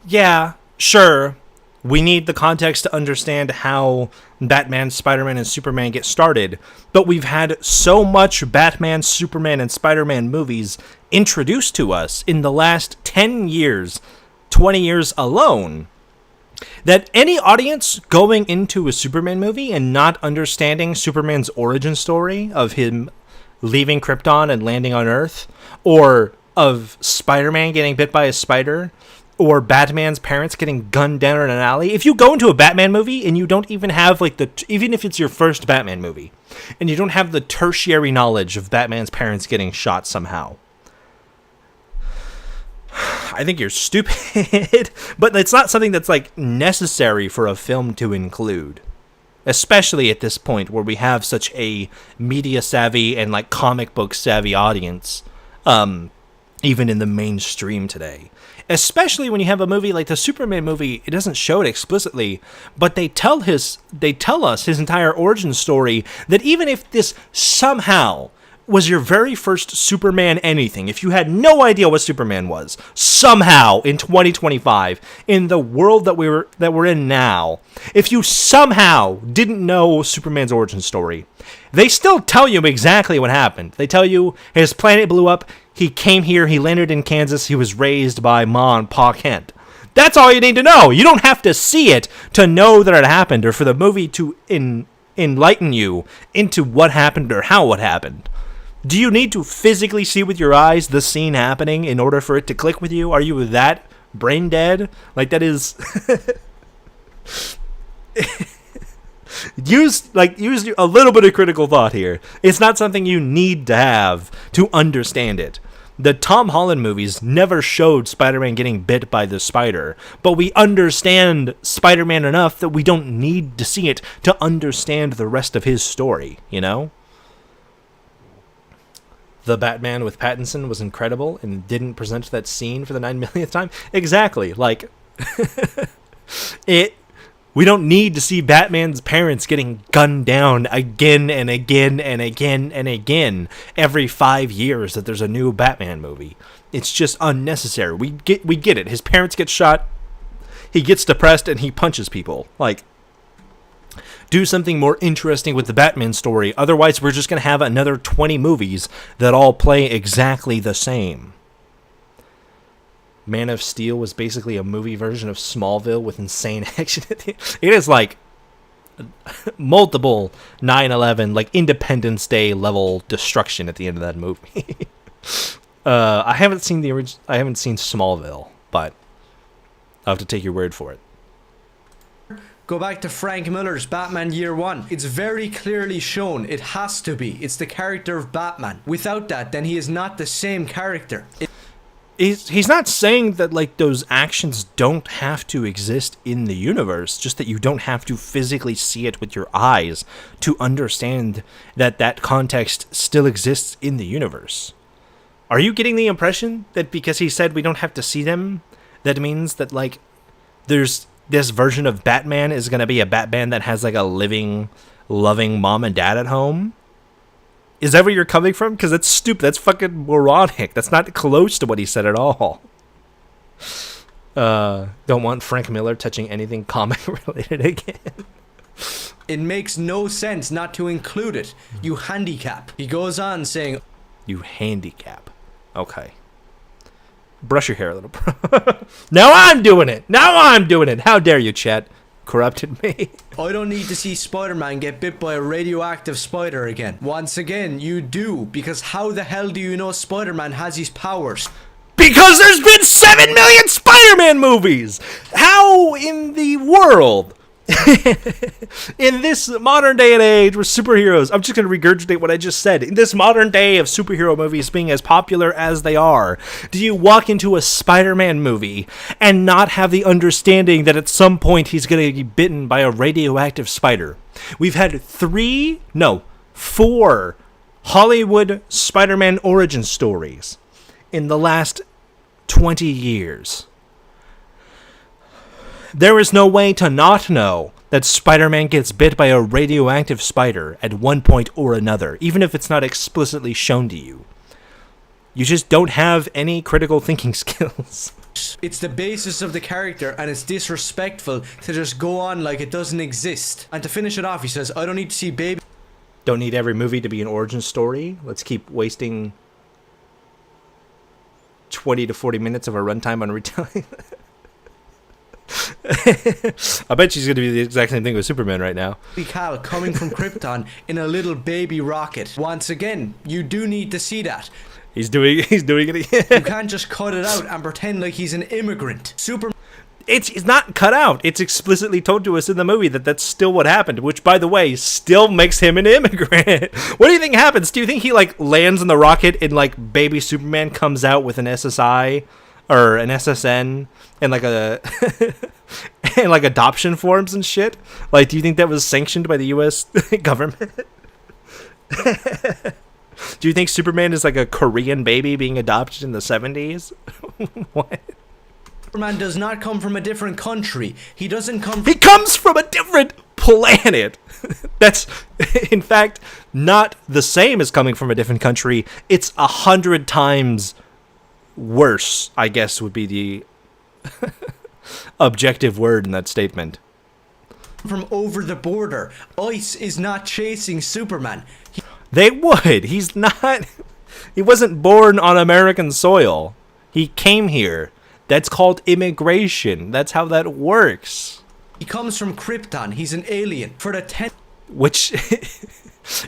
Yeah, sure. We need the context to understand how Batman, Spider-Man, and Superman get started. But we've had so much Batman, Superman, and Spider-Man movies introduced to us in the last 10 years, 20 years alone, that any audience going into a Superman movie and not understanding Superman's origin story of him leaving Krypton and landing on Earth, or of Spider-Man getting bit by a spider, or Batman's parents getting gunned down in an alley. If you go into a Batman movie and you don't even have, like, even if it's your first Batman movie, and you don't have the tertiary knowledge of Batman's parents getting shot somehow, I think you're stupid. But it's not something that's, like, necessary for a film to include. Especially at this point where we have such a media-savvy and, like, comic book-savvy audience, even in the mainstream today. Especially when you have a movie like the Superman movie, it doesn't show it explicitly, but they tell us his entire origin story, that even if this somehow was your very first Superman anything, if you had no idea what Superman was, somehow in 2025, in the world that we're in now, if you somehow didn't know Superman's origin story, they still tell you exactly what happened. They tell you his planet blew up, he came here, he landed in Kansas, he was raised by Ma and Pa Kent. That's all you need to know. You don't have to see it to know that it happened, or for the movie to enlighten you into what happened or how it happened. Do you need to physically see with your eyes the scene happening in order for it to click with you? Are you that brain dead? Like, that is... Use a little bit of critical thought here. It's not something you need to have to understand it. The Tom Holland movies never showed Spider-Man getting bit by the spider, but we understand Spider-Man enough that we don't need to see it to understand the rest of his story, The Batman with Pattinson was incredible and didn't present that scene for the 9 millionth time. Exactly. Like, we don't need to see Batman's parents getting gunned down again and again and again and again every 5 years that there's a new Batman movie. It's just unnecessary. We get it. His parents get shot, he gets depressed, and he punches people. Like, do something more interesting with the Batman story. Otherwise, we're just going to have another 20 movies that all play exactly the same. Man of Steel was basically a movie version of Smallville with insane action. It is like multiple 9/11, like Independence Day level destruction at the end of that movie. I haven't seen I haven't seen Smallville, but I'll have to take your word for it. Go back to Frank Miller's Batman Year One. It's very clearly shown. It has to be. It's the character of Batman. Without that, then he is not the same character. He's not saying that like those actions don't have to exist in the universe, just that you don't have to physically see it with your eyes to understand that that context still exists in the universe. Are you getting the impression that because he said we don't have to see them, that means that like there's this version of Batman is going to be a Batman that has like a living, loving mom and dad at home? Is that where you're coming from? Because that's stupid. That's fucking moronic. That's not close to what he said at all. Don't want Frank Miller touching anything comic related again. It makes no sense not to include it. You handicap. He goes on saying, You handicap. Okay. Brush your hair a little, bro. Now I'm doing it. How dare you, chat? Corrupted me. I don't need to see Spider-Man get bit by a radioactive spider again. Once again, you do, because how the hell do you know Spider-Man has his powers? Because there's been 7 million Spider-Man movies! How in the world? In this modern day and age with superheroes, I'm just going to regurgitate what I just said. In this modern day of superhero movies being as popular as they are, do you walk into a Spider-Man movie and not have the understanding that at some point he's going to be bitten by a radioactive spider? We've had 4 Hollywood Spider-Man origin stories in the last 20 years. There is no way to not know that Spider-Man gets bit by a radioactive spider at one point or another, even if it's not explicitly shown to you. You just don't have any critical thinking skills. It's the basis of the character, and it's disrespectful to just go on like it doesn't exist. And to finish it off, he says, I don't need to see baby... Don't need every movie to be an origin story. Let's keep wasting 20 to 40 minutes of our runtime on retelling. I bet she's going to be the exact same thing with Superman right now. Cal coming from Krypton in a little baby rocket. Once again, you do need to see that. He's doing it again. You can't just cut it out and pretend like he's an immigrant. It's not cut out. It's explicitly told to us in the movie that that's still what happened, which, by the way, still makes him an immigrant. What do you think happens? Do you think he, like, lands in the rocket and, like, baby Superman comes out with an SSI or an SSN and, like, and, like, adoption forms and shit? Like, do you think that was sanctioned by the U.S. government? Do you think Superman is, like, a Korean baby being adopted in the 70s? What? Superman does not come from a different country. He doesn't come He comes from a different planet. That's, in fact, not the same as coming from a different country. It's 100 times worse, I guess, would be the objective word in that statement. From over the border. ICE is not chasing Superman. They would. He's not. He wasn't born on American soil. He came here. That's called immigration. That's how that works. He comes from Krypton. He's an alien. For the 10th... Which,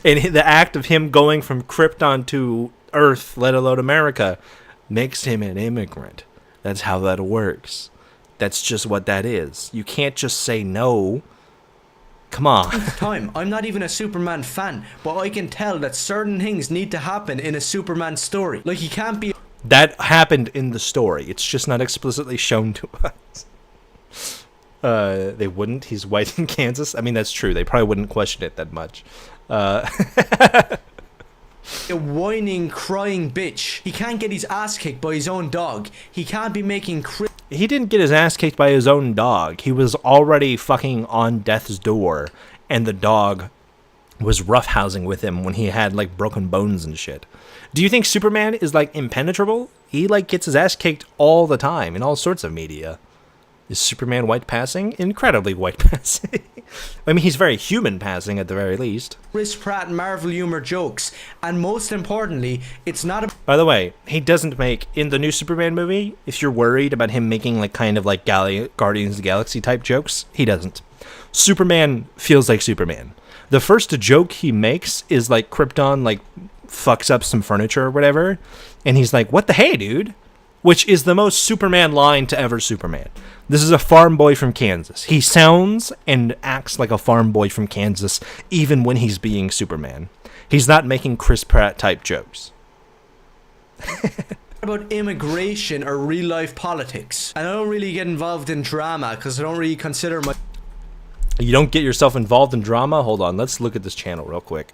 in the act of him going from Krypton to Earth, let alone America, makes him an immigrant. That's how that works. That's just what that is. You can't just say no. Come on. Time. I'm not even a Superman fan, but I can tell that certain things need to happen in a Superman story. Like, he can't be... That happened in the story. It's just not explicitly shown to us. They wouldn't. He's white in Kansas. I mean, that's true. They probably wouldn't question it that much. A whining, crying bitch. He can't get his ass kicked by his own dog. He can't be making... He didn't get his ass kicked by his own dog. He was already fucking on death's door, and the dog was roughhousing with him when he had, like, broken bones and shit. Do you think Superman is, like, impenetrable? He, like, gets his ass kicked all the time in all sorts of media. Is Superman white passing? Incredibly white passing. I mean, he's very human passing at the very least. Chris Pratt Marvel humor jokes, and most importantly, it's not a... By the way, he doesn't make, in the new Superman movie, if you're worried about him making like kind of like Guardians of the Galaxy type jokes, he doesn't. Superman feels like Superman. The first joke he makes is like Krypton like fucks up some furniture or whatever, and he's like, "What the hey, dude?" Which is the most Superman line to ever Superman. This is a farm boy from Kansas. He sounds and acts like a farm boy from Kansas even when he's being Superman. He's not making Chris Pratt type jokes. about immigration or real life politics. And I don't really get involved in drama because I don't really consider my... You don't get yourself involved in drama? Hold on, let's look at this channel real quick.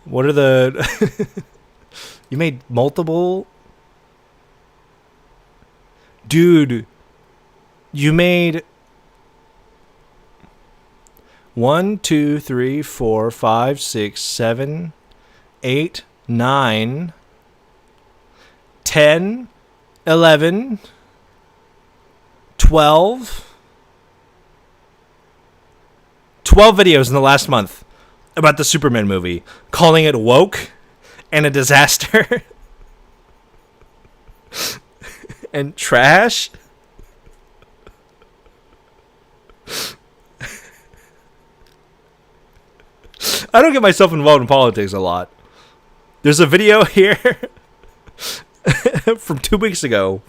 What are the... You made multiple... Dude, you made 1, 2, 3, 4, 5, 6, 7, 8, 9, 10, 11, 12 videos in the last month about the Superman movie, calling it woke and a disaster. And trash. I don't get myself involved in politics a lot. There's a video here from 2 weeks ago.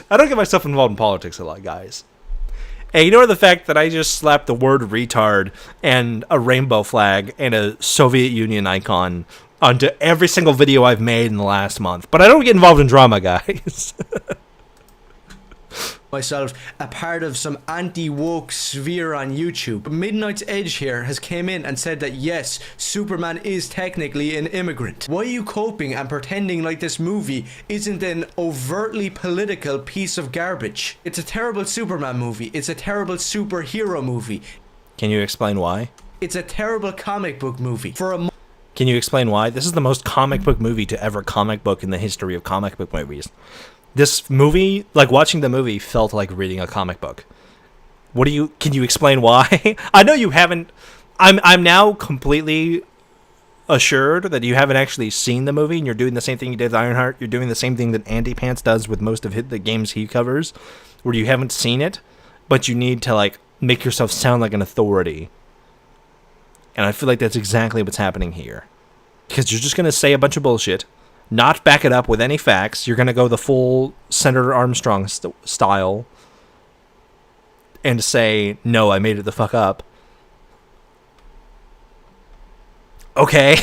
I don't get myself involved in politics a lot, guys. And ignore the fact that I just slapped the word retard and a rainbow flag and a Soviet Union icon onto every single video I've made in the last month. But I don't get involved in drama, guys. Myself a part of some anti-woke sphere on YouTube. Midnight's Edge here has came in and said that yes, Superman is technically an immigrant. Why are you coping and pretending like this movie isn't an overtly political piece of garbage? It's a terrible Superman movie. It's a terrible superhero movie. Can you explain why? It's a terrible comic book movie. Can you explain why? This is the most comic book movie to ever comic book in the history of comic book movies. This movie, like watching the movie, felt like reading a comic book. Can you explain why? I know you haven't. I'm now completely assured that you haven't actually seen the movie and you're doing the same thing you did with Ironheart. You're doing the same thing that Andy Pants does with most of the games he covers, where you haven't seen it, but you need to like make yourself sound like an authority. And I feel like that's exactly what's happening here. Because you're just going to say a bunch of bullshit, not back it up with any facts. You're going to go the full Senator Armstrong style and say, no, I made it the fuck up. Okay.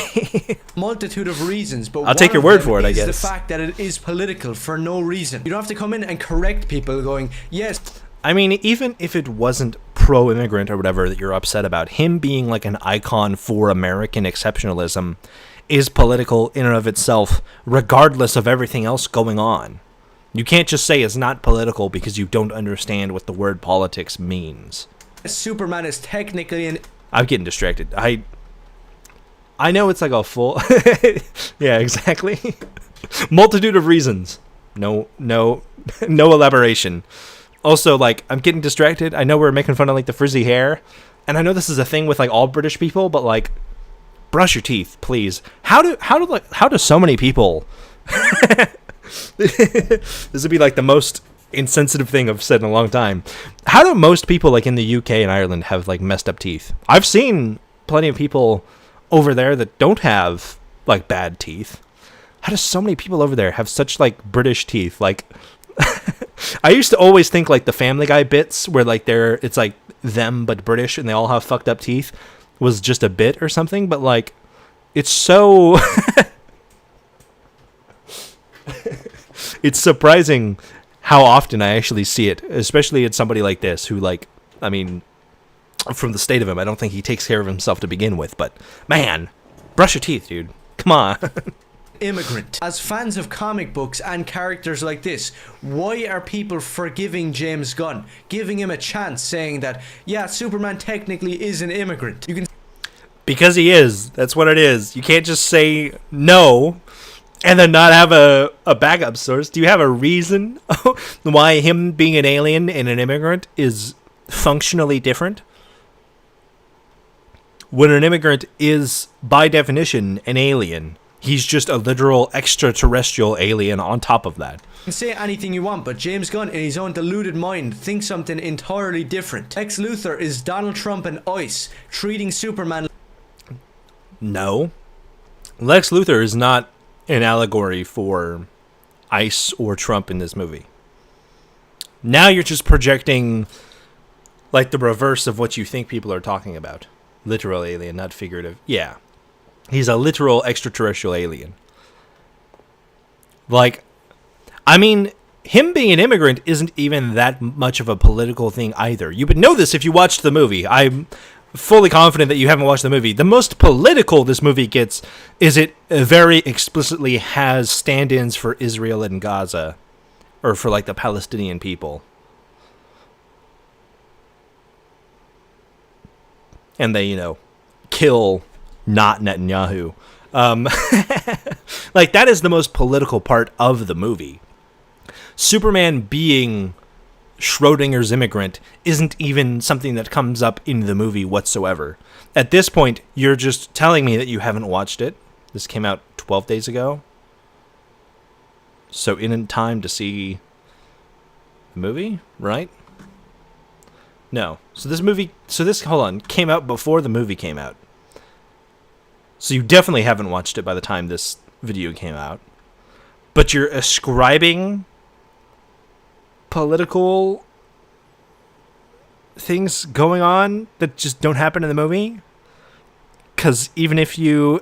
Multitude of reasons, but I'll take your word for it, I guess. The fact that it is political for no reason. You don't have to come in and correct people going, yes. I mean, even if it wasn't pro-immigrant or whatever that you're upset about, him being like an icon for American exceptionalism is political in and of itself, regardless of everything else going on. You can't just say it's not political because you don't understand what the word politics means. Superman is technically an... I'm getting distracted. I know it's like a full... Yeah, exactly. Multitude of reasons. No elaboration. Also, like, I'm getting distracted. I know we're making fun of, like, the frizzy hair. And I know this is a thing with, like, all British people, but, like, brush your teeth, please. How do so many people... This would be, like, the most insensitive thing I've said in a long time. How do most people, like, in the UK and Ireland have, like, messed up teeth? I've seen plenty of people over there that don't have, like, bad teeth. How do so many people over there have such, like, British teeth? Like... I used to always think like the Family Guy bits where like it's like them but British and they all have fucked up teeth was just a bit or something, but like it's so it's surprising how often I actually see it, especially in somebody like this who like, I mean, from the state of him, I don't think he takes care of himself to begin with, but man, brush your teeth, dude. Come on. Immigrant. As fans of comic books and characters like this, why are people forgiving James Gunn, giving him a chance, saying that yeah, Superman technically is an immigrant? You can... Because he is. That's what it is. You can't just say no And then not have a backup source. Do you have a reason why him being an alien and an immigrant is functionally different? When an immigrant is, by definition, an alien, he's just a literal extraterrestrial alien on top of that. You can say anything you want, but James Gunn, in his own deluded mind, thinks something entirely different. Lex Luthor is Donald Trump and ICE treating Superman. No. Lex Luthor is not an allegory for ICE or Trump in this movie. Now you're just projecting like the reverse of what you think people are talking about. Literal alien, not figurative. Yeah. He's a literal extraterrestrial alien. Like, I mean, him being an immigrant isn't even that much of a political thing either. You would know this if you watched the movie. I'm fully confident that you haven't watched the movie. The most political this movie gets is it very explicitly has stand-ins for Israel and Gaza, or for like the Palestinian people. And they, you know, kill not Netanyahu. Like, that is the most political part of the movie. Superman being Schrodinger's immigrant isn't even something that comes up in the movie whatsoever. At this point, you're just telling me that you haven't watched it. This came out 12 days ago. So in time to see the movie, right? No. So this, hold on, came out before the movie came out. So you definitely haven't watched it by the time this video came out. But you're ascribing political things going on that just don't happen in the movie? Because even if you...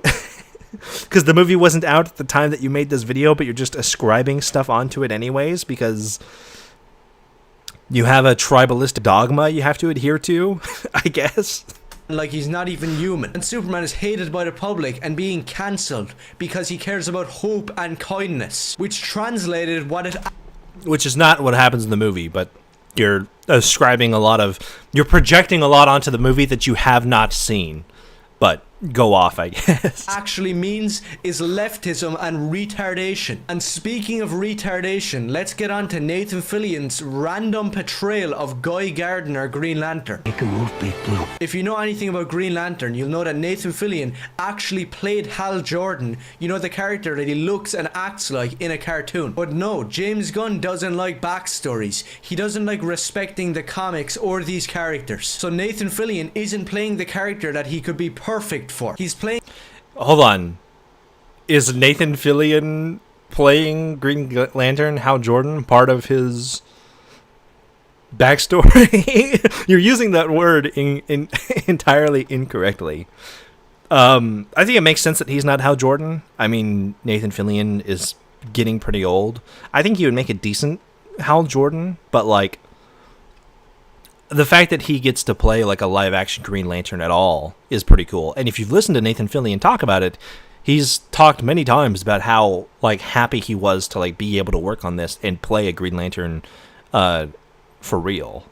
Because the movie wasn't out at the time that you made this video, but you're just ascribing stuff onto it anyways, because you have a tribalistic dogma you have to adhere to, I guess. Like he's not even human. And Superman is hated by the public and being cancelled because he cares about hope and kindness, which translated what it... Which is not what happens in the movie, but you're ascribing a lot of... You're projecting a lot onto the movie that you have not seen. But go off, I guess. Actually means is leftism and retardation. And speaking of retardation, let's get on to Nathan Fillion's random portrayal of Guy Gardner, Green Lantern. Make a move, Big Blue. If you know anything about Green Lantern, you'll know that Nathan Fillion actually played Hal Jordan, you know, the character that he looks and acts like in a cartoon. But no, James Gunn doesn't like backstories. He doesn't like respecting the comics or these characters. So Nathan Fillion isn't playing the character that he could be perfect for. He's playing... Hold on. Is Nathan Fillion playing Green Lantern, Hal Jordan, part of his backstory? You're using that word in entirely incorrectly. I think it makes sense that he's not Hal Jordan. I mean, Nathan Fillion is getting pretty old. I think he would make a decent Hal Jordan, but like, the fact that he gets to play like a live action Green Lantern at all is pretty cool. And if you've listened to Nathan Fillion talk about it, he's talked many times about how like happy he was to like be able to work on this and play a Green Lantern for real.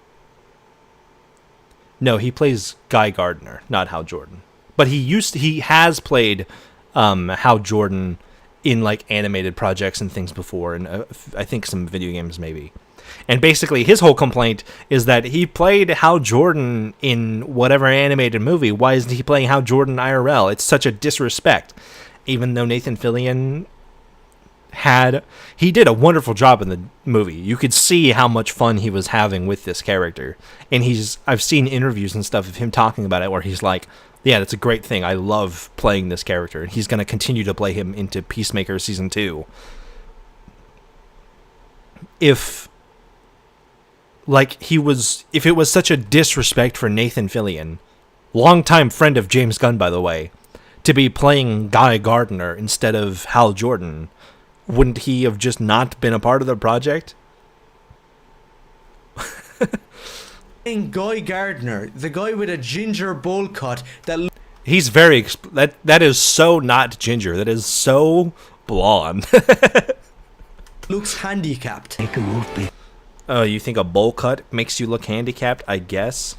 No, he plays Guy Gardner, not Hal Jordan. But he has played Hal Jordan in like animated projects and things before, and I think some video games maybe. And basically his whole complaint is that he played Hal Jordan in whatever animated movie. Why isn't he playing Hal Jordan IRL? It's such a disrespect. Even though Nathan Fillion he did a wonderful job in the movie. You could see how much fun he was having with this character. And I've seen interviews and stuff of him talking about it where he's like, yeah, that's a great thing. I love playing this character. And he's going to continue to play him into Peacemaker Season 2. If it was such a disrespect for Nathan Fillion, longtime friend of James Gunn, by the way, to be playing Guy Gardner instead of Hal Jordan, wouldn't he have just not been a part of the project? Guy Gardner, the guy with a ginger bowl cut that... He's very... That is so not ginger. That is so blonde. looks handicapped. Make a move, Big. Oh, you think a bowl cut makes you look handicapped? I guess.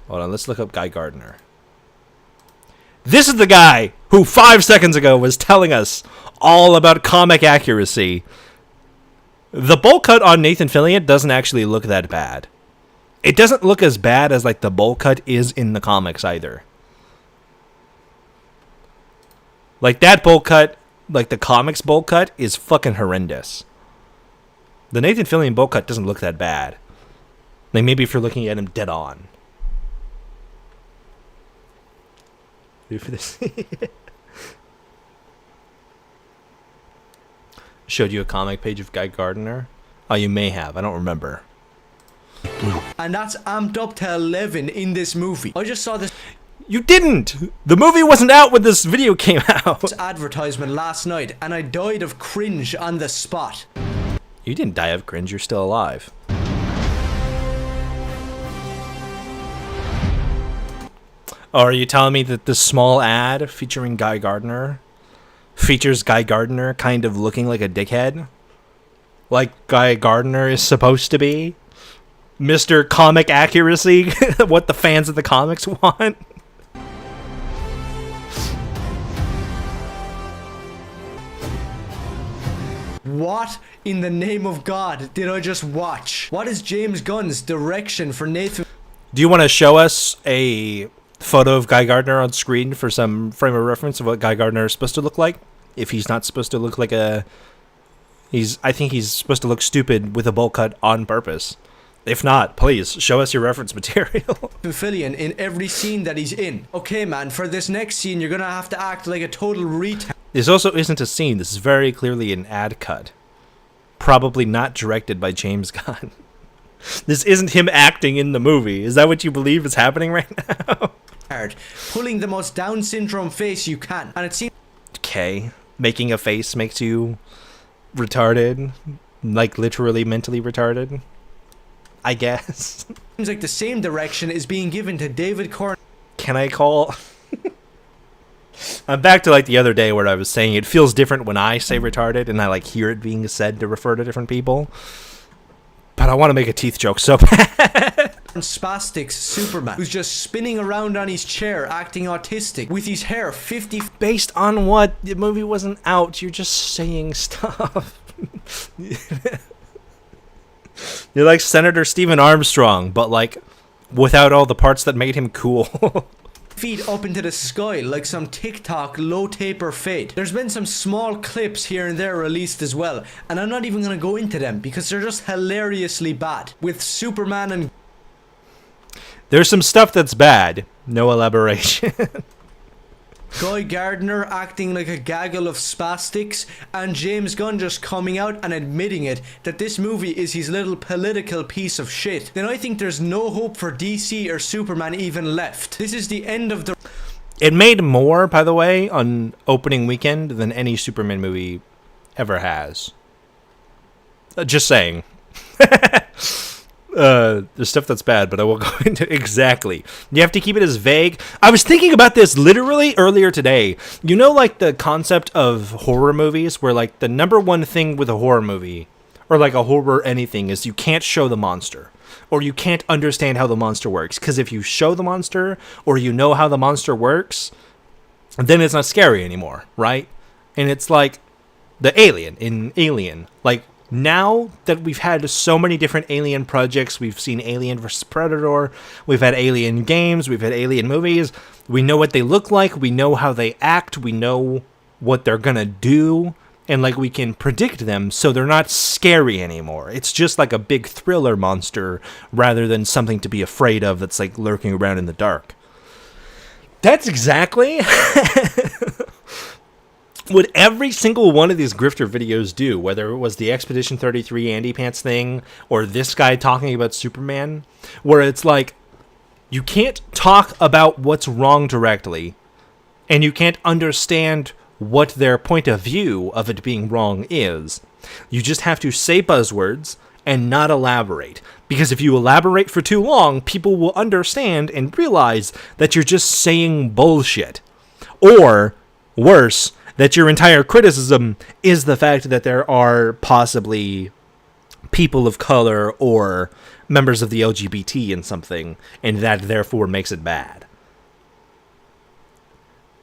Hold on, let's look up Guy Gardner. This is the guy who 5 seconds ago was telling us all about comic accuracy. The bowl cut on Nathan Fillion doesn't actually look that bad. It doesn't look as bad as like the bowl cut is in the comics either. Like that bowl cut, like the comics bowl cut is fucking horrendous. The Nathan Fillion bowl cut doesn't look that bad. Like maybe if you're looking at him dead on. For this. Showed you a comic page of Guy Gardner? Oh, you may have. I don't remember. And that's amped up to 11 in this movie. I just saw this You didn't! The movie wasn't out when this video came out. advertisement last night, and I died of cringe on the spot. You didn't die of cringe. You're still alive. Oh, are you telling me that this small ad featuring Guy Gardner features Guy Gardner kind of looking like a dickhead? Like Guy Gardner is supposed to be? Mr. Comic Accuracy? What the fans of the comics want? What in the name of God did I just watch? What is James Gunn's direction for Nathan? Do you want to show us a photo of Guy Gardner on screen for some frame of reference of what Guy Gardner is supposed to look like? If he's not supposed to look like a... I think he's supposed to look stupid with a bowl cut on purpose. If not, please, show us your reference material. Fillion in every scene that he's in. Okay, man, for this next scene, you're gonna have to act like a total retard. This also isn't a scene. This is very clearly an ad cut. Probably not directed by James Gunn. This isn't him acting in the movie. Is that what you believe is happening right now? Pulling the most Down syndrome face you can. And it seems... Okay. Making a face makes you retarded. Like literally mentally retarded. I guess. Seems like the same direction is being given to David Corn. Can I call... I'm back to like the other day where I was saying it feels different when I say retarded and I like hear it being said to refer to different people. But I want to make a teeth joke so bad. Spastics Superman, who's just spinning around on his chair acting autistic with his hair 50... Based on what? The movie wasn't out. You're just saying stuff. You're like Senator Stephen Armstrong, but like without all the parts that made him cool. feet up into the sky like some TikTok low taper fade. There's been some small clips here and there released as well, and I'm not even gonna go into them because they're just hilariously bad. With Superman and... There's some stuff that's bad. No elaboration. Guy Gardner acting like a gaggle of spastics, and James Gunn just coming out and admitting it, that this movie is his little political piece of shit, then I think there's no hope for DC or Superman even left. This is the end of the... It made more, by the way, on opening weekend than any Superman movie ever has. Just saying. There's stuff that's bad, but I won't go into exactly. You have to keep it as vague. I was thinking about this literally earlier today. You know, like the concept of horror movies where like the number one thing with a horror movie or like a horror anything is you can't show the monster or you can't understand how the monster works. Because if you show the monster or you know how the monster works, then it's not scary anymore, right? And it's like the alien in Alien. Like, now that we've had so many different Alien projects, we've seen Alien vs. Predator, we've had Alien games, we've had Alien movies, we know what they look like, we know how they act, we know what they're gonna do, and like we can predict them, so they're not scary anymore. It's just like a big thriller monster rather than something to be afraid of that's like lurking around in the dark. That's exactly what every single one of these grifter videos do, whether it was the Expedition 33 Andy Pants thing or this guy talking about Superman, where it's like, you can't talk about what's wrong directly, and you can't understand what their point of view of it being wrong is. You just have to say buzzwords and not elaborate. Because if you elaborate for too long, people will understand and realize that you're just saying bullshit. Or, worse, that your entire criticism is the fact that there are possibly people of color or members of the LGBT in something, and that therefore makes it bad.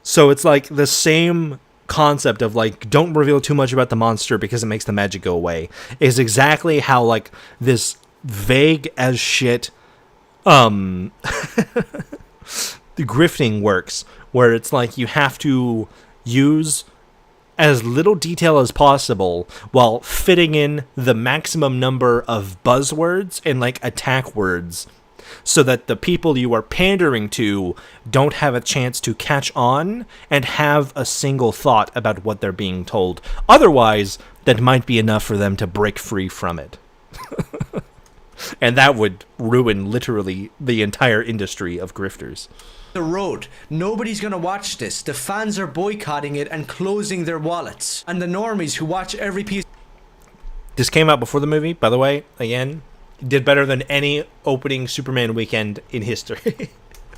So it's like the same concept of like, don't reveal too much about the monster because it makes the magic go away, is exactly how like this vague as shit the grifting works, where it's like you have to use as little detail as possible while fitting in the maximum number of buzzwords and like attack words, so that the people you are pandering to don't have a chance to catch on and have a single thought about what they're being told. Otherwise, that might be enough for them to break free from it. And that would ruin literally the entire industry of grifters. The road. Nobody's gonna watch this. The fans are boycotting it and closing their wallets. And the normies who watch every piece. This came out before the movie, by the way. Again, did better than any opening Superman weekend in history.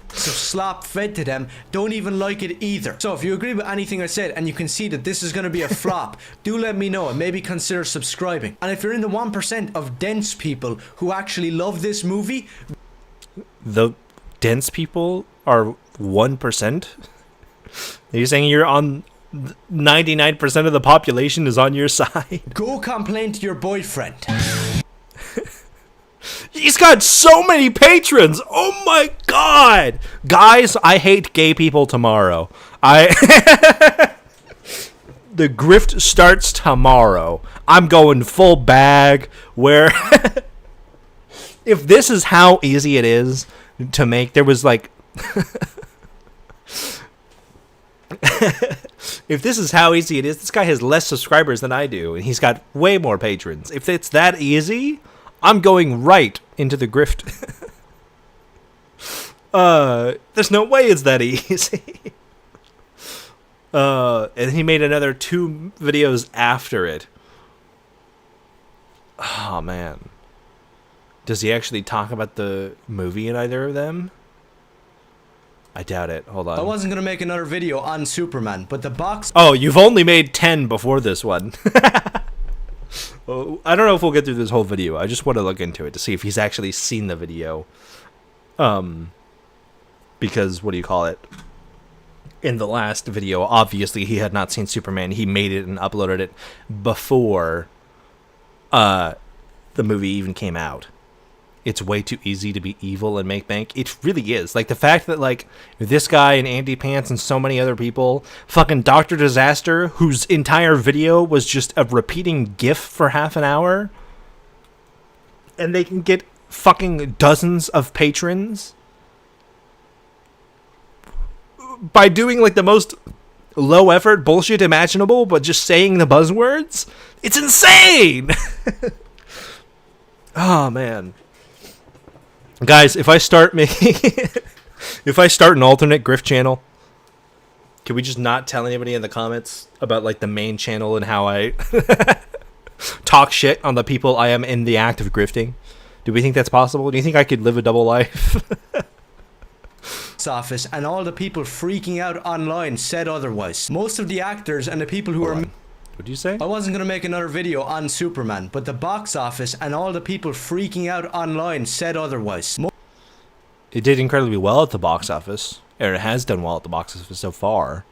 So slop fed to them don't even like it either. So if you agree with anything I said and you can see that this is going to be a flop, do let me know and maybe consider subscribing. And if you're in the 1% of dense people who actually love this movie, the dense people are 1%. Are you saying you're on 99% of the population is on your side? Go complain to your boyfriend. He's got so many patrons. Oh my god. Guys, I hate gay people tomorrow. The grift starts tomorrow. I'm going full bag where if this is how easy it is to make, there was like if this is how easy it is, this guy has less subscribers than I do and he's got way more patrons. If it's that easy, I'm going right into the grift. There's no way it's that easy. And he made another 2 videos after it. Oh, man. Does he actually talk about the movie in either of them? I doubt it. Hold on. I wasn't going to make another video on Superman, but the box... Oh, you've only made 10 before this one. Well, I don't know if we'll get through this whole video. I just want to look into it to see if he's actually seen the video. Because, what do you call it? In the last video, obviously he had not seen Superman. He made it and uploaded it before the movie even came out. It's way too easy to be evil and make bank. It really is. Like, the fact that, like, this guy and Andy Pants and so many other people, fucking Dr. Disaster, whose entire video was just a repeating GIF for half an hour, and they can get fucking dozens of patrons by doing, like, the most low-effort bullshit imaginable, but just saying the buzzwords. It's insane! Oh, man. Guys, if I start making if I start an alternate grift channel, can we just not tell anybody in the comments about like the main channel and how I talk shit on the people I am in the act of grifting? Do we think that's possible? Do you think I could live a double life? Office and all the people freaking out online said otherwise. Most of the actors and the people who are... What did you say? I wasn't going to make another video on Superman, but the box office and all the people freaking out online said otherwise. It did incredibly well at the box office, or it has done well at the box office so far.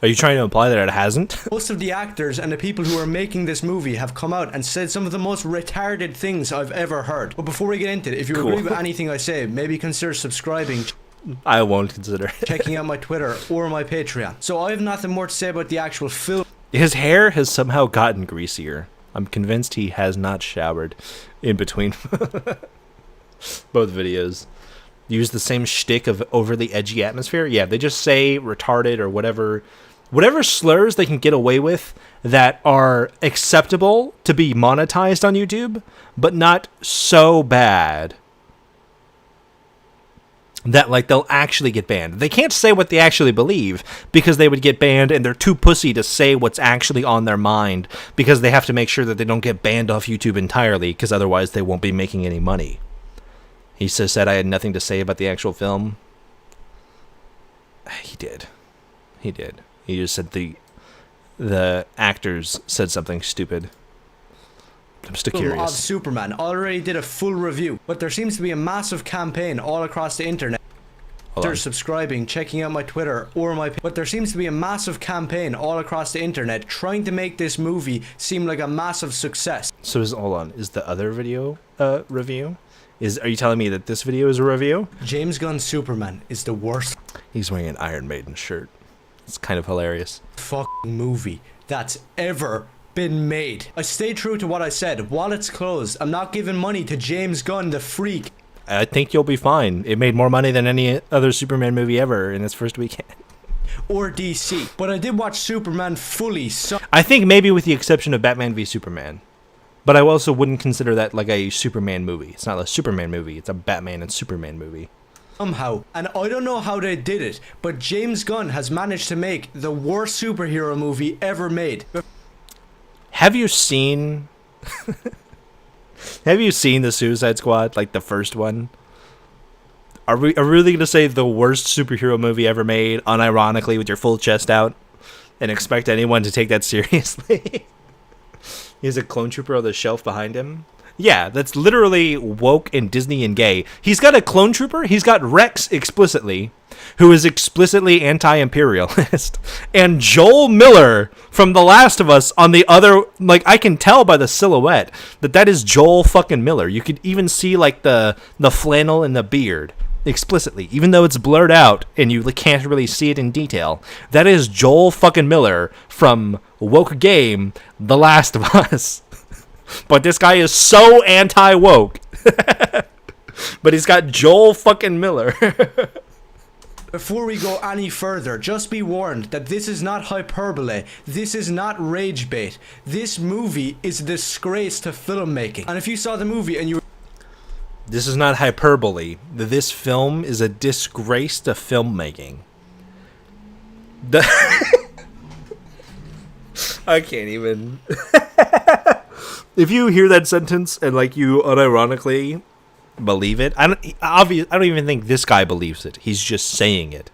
Are you trying to imply that it hasn't? Most of the actors and the people who are making this movie have come out and said some of the most retarded things I've ever heard. But before we get into it, if you agree with anything I say, maybe consider subscribing. I won't consider it. Checking out my Twitter or my Patreon. So I have nothing more to say about the actual film. His hair has somehow gotten greasier. I'm convinced he has not showered in between both videos. Use the same shtick of overly edgy atmosphere. Yeah, they just say retarded or whatever slurs they can get away with that are acceptable to be monetized on YouTube, but not so bad that like they'll actually get banned. They can't say what they actually believe because they would get banned, and they're too pussy to say what's actually on their mind because they have to make sure that they don't get banned off YouTube entirely, because otherwise they won't be making any money. He said I had nothing to say about the actual film. He did. He just said the actors said something stupid. I'm still curious. Of Superman already did a full review, but there seems to be a massive campaign all across the internet. Consider subscribing, checking out my Twitter or my... But there seems to be a massive campaign all across the internet trying to make this movie seem like a massive success. So hold on, is the other video review? Are you telling me that this video is a review? James Gunn's Superman is the worst... He's wearing an Iron Maiden shirt. It's kind of hilarious. ...fucking movie that's ever been made. I stay true to what I said. While it's closed, I'm not giving money to James Gunn, the freak. I think you'll be fine. It made more money than any other Superman movie ever in its first weekend. Or DC. But I did watch Superman fully, so... I think maybe with the exception of Batman v Superman. But I also wouldn't consider that like a Superman movie. It's not a Superman movie. It's a Batman and Superman movie. Somehow, and I don't know how they did it, but James Gunn has managed to make the worst superhero movie ever made. Have you seen... Have you seen the Suicide Squad, like the first one? Are we really going to say the worst superhero movie ever made, unironically, with your full chest out, and expect anyone to take that seriously? He has a clone trooper on the shelf behind him. Yeah, that's literally woke and Disney and gay. He's got a clone trooper. He's got Rex explicitly, who is explicitly anti-imperialist, and Joel Miller from The Last of Us on the other. Like, I can tell by the silhouette that is Joel fucking Miller. You could even see like the flannel and the beard explicitly, even though it's blurred out and you can't really see it in detail. That is Joel fucking Miller from woke game The Last of Us. But this guy is so anti-woke. But he's got Joel fucking Miller. Before we go any further, just be warned that this is not hyperbole. This is not rage bait. This movie is a disgrace to filmmaking. And if you saw the movie and you... This is not hyperbole. This film is a disgrace to filmmaking. I can't even... If you hear that sentence and like you unironically believe it, I don't even think this guy believes it. He's just saying it.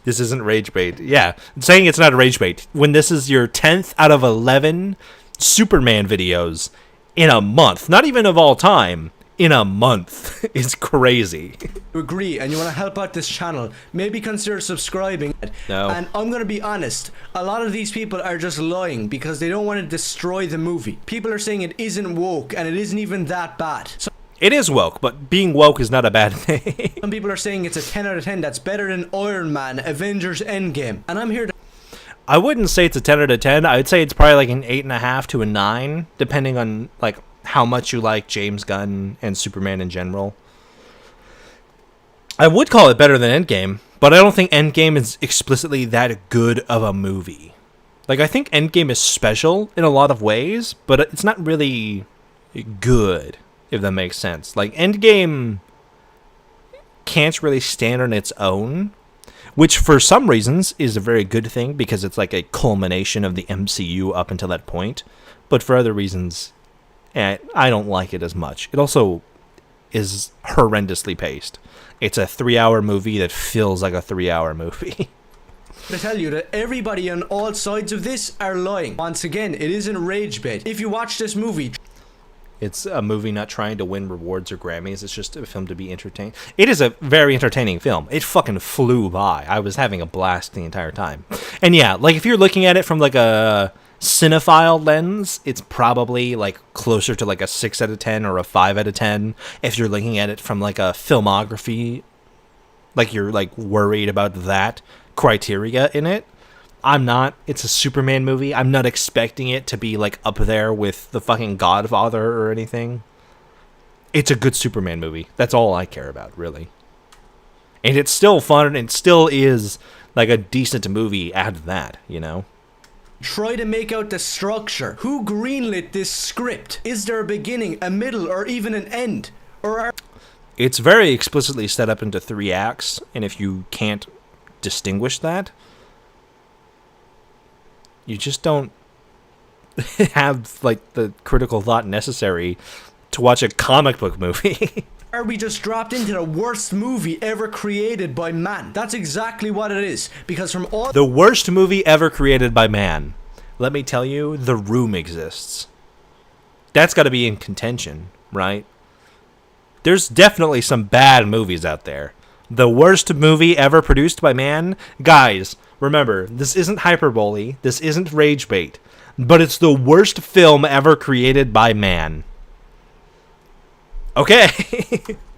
This isn't rage bait. Yeah, saying it's not rage bait when this is your 10th out of 11 Superman videos in a month, not even of all time. In a month. It's crazy. You agree and you want to help out this channel, maybe consider subscribing. No. And I'm going to be honest, a lot of these people are just lying because they don't want to destroy the movie. People are saying it isn't woke and it isn't even that bad. So it is woke, but being woke is not a bad thing. some people are saying it's a 10 out of 10 that's better than Iron Man, Avengers Endgame. And I'm here to... I wouldn't say it's a 10 out of 10. I would say it's probably like an 8.5 to a 9, depending on like how much you like James Gunn and Superman in general. I would call it better than Endgame, but I don't think Endgame is explicitly that good of a movie. Like, I think Endgame is special in a lot of ways, but it's not really good, if that makes sense. Like, Endgame can't really stand on its own, which for some reasons is a very good thing because it's like a culmination of the MCU up until that point. But for other reasons, I don't like it as much. It also is horrendously paced. It's a 3-hour movie that feels like a 3-hour movie. To tell you that everybody on all sides of this are lying. Once again, it isn't rage bait. If you watch this movie... It's a movie not trying to win rewards or Grammys. It's just a film to be entertained. It is a very entertaining film. It fucking flew by. I was having a blast the entire time. And yeah, like if you're looking at it from like a cinephile lens, it's probably like closer to like a 6 out of 10 or a 5 out of 10. If you're looking at it from like a filmography, like you're like worried about that criteria in it. I'm not. It's a Superman movie. I'm not expecting it to be like up there with the fucking Godfather or anything. It's a good Superman movie. That's all I care about, really. And it's still fun, and it still is like a decent movie at that, you know? Try to make out the structure. Who greenlit this script? Is there a beginning, a middle, or even an end? It's very explicitly set up into 3 acts, and if you can't distinguish that, you just don't have like the critical thought necessary to watch a comic book movie. Are we just dropped into the worst movie ever created by man? That's exactly what it is. Because from all... The worst movie ever created by man. Let me tell you, The Room exists. That's got to be in contention, right? There's definitely some bad movies out there. The worst movie ever produced by man? Guys, remember, this isn't hyperbole, this isn't rage bait, but it's the worst film ever created by man. Okay.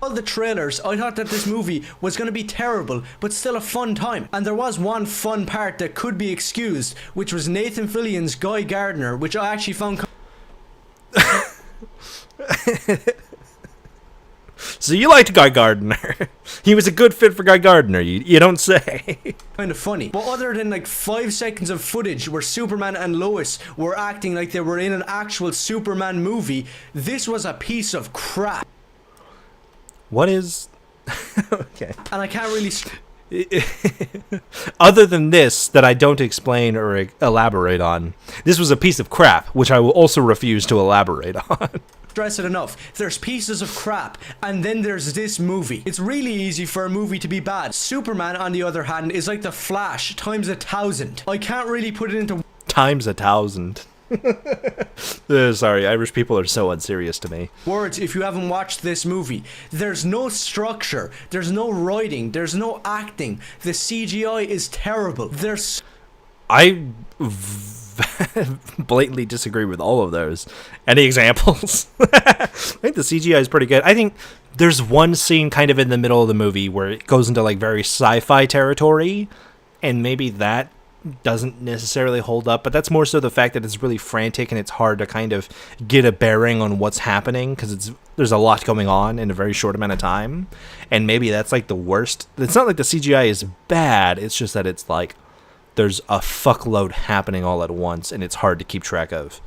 All the trailers, I thought that this movie was going to be terrible, but still a fun time. And there was one fun part that could be excused, which was Nathan Fillion's Guy Gardner, which I actually found... So you liked Guy Gardner. He was a good fit for Guy Gardner, you don't say. Kind of funny. But other than like 5 seconds of footage where Superman and Lois were acting like they were in an actual Superman movie, this was a piece of crap. What is... Okay. And I can't really... Other than this, that I don't explain or elaborate on, this was a piece of crap, which I will also refuse to elaborate on. Stress it enough. There's pieces of crap, and then there's this movie. It's really easy for a movie to be bad. Superman, on the other hand, is like the Flash times 1,000. I can't really put it into... Times 1,000. Sorry, Irish people are so unserious to me. Words, if you haven't watched this movie. There's no structure, there's no writing, there's no acting. The CGI is terrible. I blatantly disagree with all of those. Any examples? I think the CGI is pretty good. I think there's one scene kind of in the middle of the movie where it goes into like very sci-fi territory, and maybe that doesn't necessarily hold up, but that's more so the fact that it's really frantic and it's hard to kind of get a bearing on what's happening because there's a lot going on in a very short amount of time, and maybe that's like the worst. It's not like the CGI is bad, it's just that it's like there's a fuckload happening all at once and it's hard to keep track of.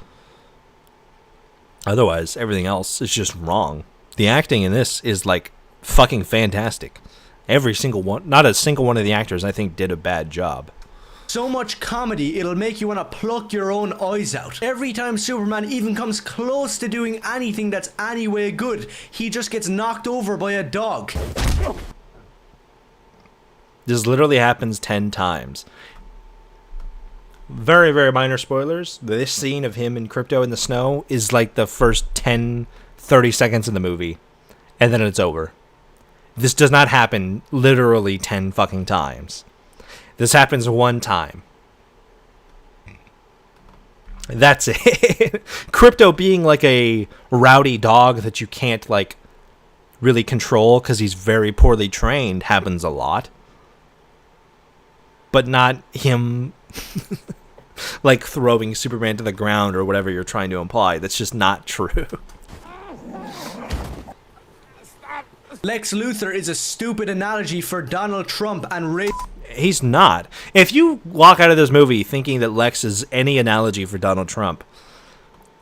Otherwise, everything else is just wrong. The acting in this is like fucking fantastic. Every single one, not a single one of the actors I think did a bad job. So much comedy, it'll make you want to pluck your own eyes out. Every time Superman even comes close to doing anything that's anyway good, he just gets knocked over by a dog. This literally happens 10 times. Very, very minor spoilers. This scene of him and Krypto in the snow is like the first 10, 30 seconds in the movie. And then it's over. This does not happen literally 10 fucking times. This happens one time. That's it. Krypto being like a rowdy dog that you can't like really control because he's very poorly trained happens a lot. But not him like throwing Superman to the ground or whatever you're trying to imply. That's just not true. Lex Luthor is a stupid analogy for Donald Trump and rape. He's not. If you walk out of this movie thinking that Lex is any analogy for Donald Trump,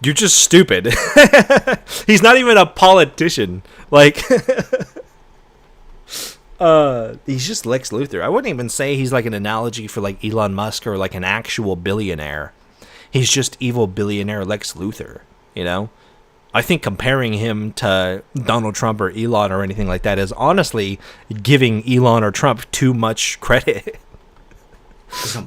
you're just stupid. He's not even a politician. Like, he's just Lex Luthor. I wouldn't even say he's like an analogy for like Elon Musk or like an actual billionaire. He's just evil billionaire Lex Luthor, you know? I think comparing him to Donald Trump or Elon or anything like that is honestly giving Elon or Trump too much credit.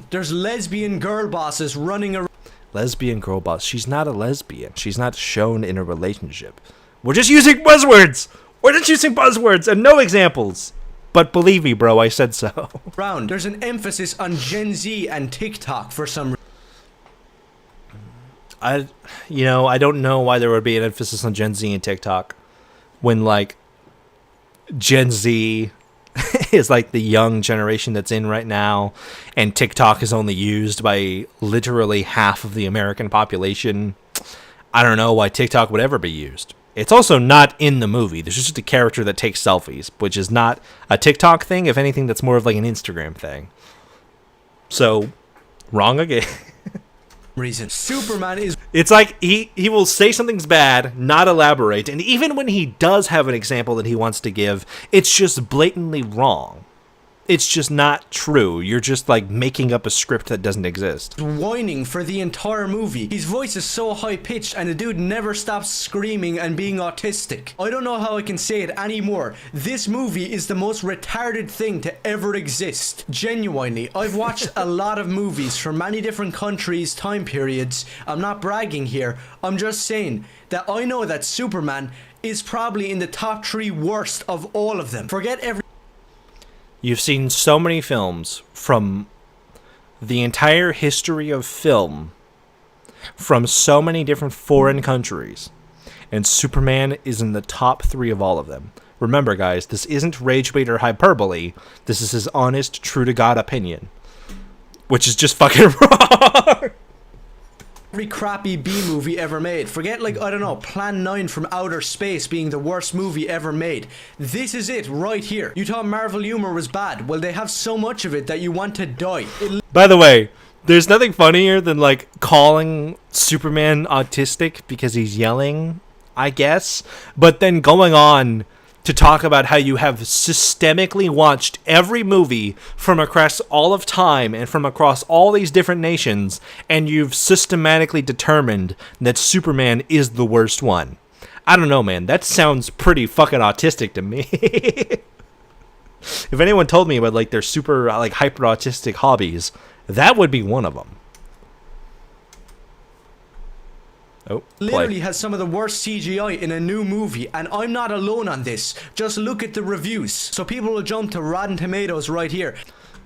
There's lesbian girl bosses running around. Lesbian girl boss. She's not a lesbian. She's not shown in a relationship. We're just using buzzwords. We're just using buzzwords and no examples. But believe me, bro, I said so. There's an emphasis on Gen Z and TikTok for some reason. I don't know why there would be an emphasis on Gen Z and TikTok when, like, Gen Z is, like, the young generation that's in right now, and TikTok is only used by literally half of the American population. I don't know why TikTok would ever be used. It's also not in the movie. There's just a character that takes selfies, which is not a TikTok thing. If anything, that's more of, like, an Instagram thing. So, wrong again. Reason Superman is... It's like he will say something's bad, not elaborate, and even when he does have an example that he wants to give, it's just blatantly wrong. It's just not true. You're just like making up a script that doesn't exist. Whining for the entire movie. His voice is so high pitched and the dude never stops screaming and being autistic. I don't know how I can say it anymore. This movie is the most retarded thing to ever exist. Genuinely, I've watched a lot of movies from many different countries, time periods. I'm not bragging here. I'm just saying that I know that Superman is probably in the top 3 worst of all of them. Forget every... You've seen so many films from the entire history of film from so many different foreign countries, and Superman is in the top 3 of all of them. Remember, guys, this isn't rage bait or hyperbole. This is his honest, true-to-God opinion, which is just fucking wrong. Every crappy B movie ever made. Forget, like, I don't know, Plan 9 from Outer Space being the worst movie ever made. This is it right here. You thought Marvel humor was bad. Well, they have so much of it that you want to die. By the way, there's nothing funnier than, like, calling Superman autistic because he's yelling, I guess, but then going on to talk about how you have systemically watched every movie from across all of time and from across all these different nations, and you've systematically determined that Superman is the worst one. I don't know, man. That sounds pretty fucking autistic to me. If anyone told me about, like, their super, like, hyper autistic hobbies, that would be one of them. Oh, literally has some of the worst CGI in a new movie, and I'm not alone on this. Just look at the reviews. So people will jump to Rotten Tomatoes right here.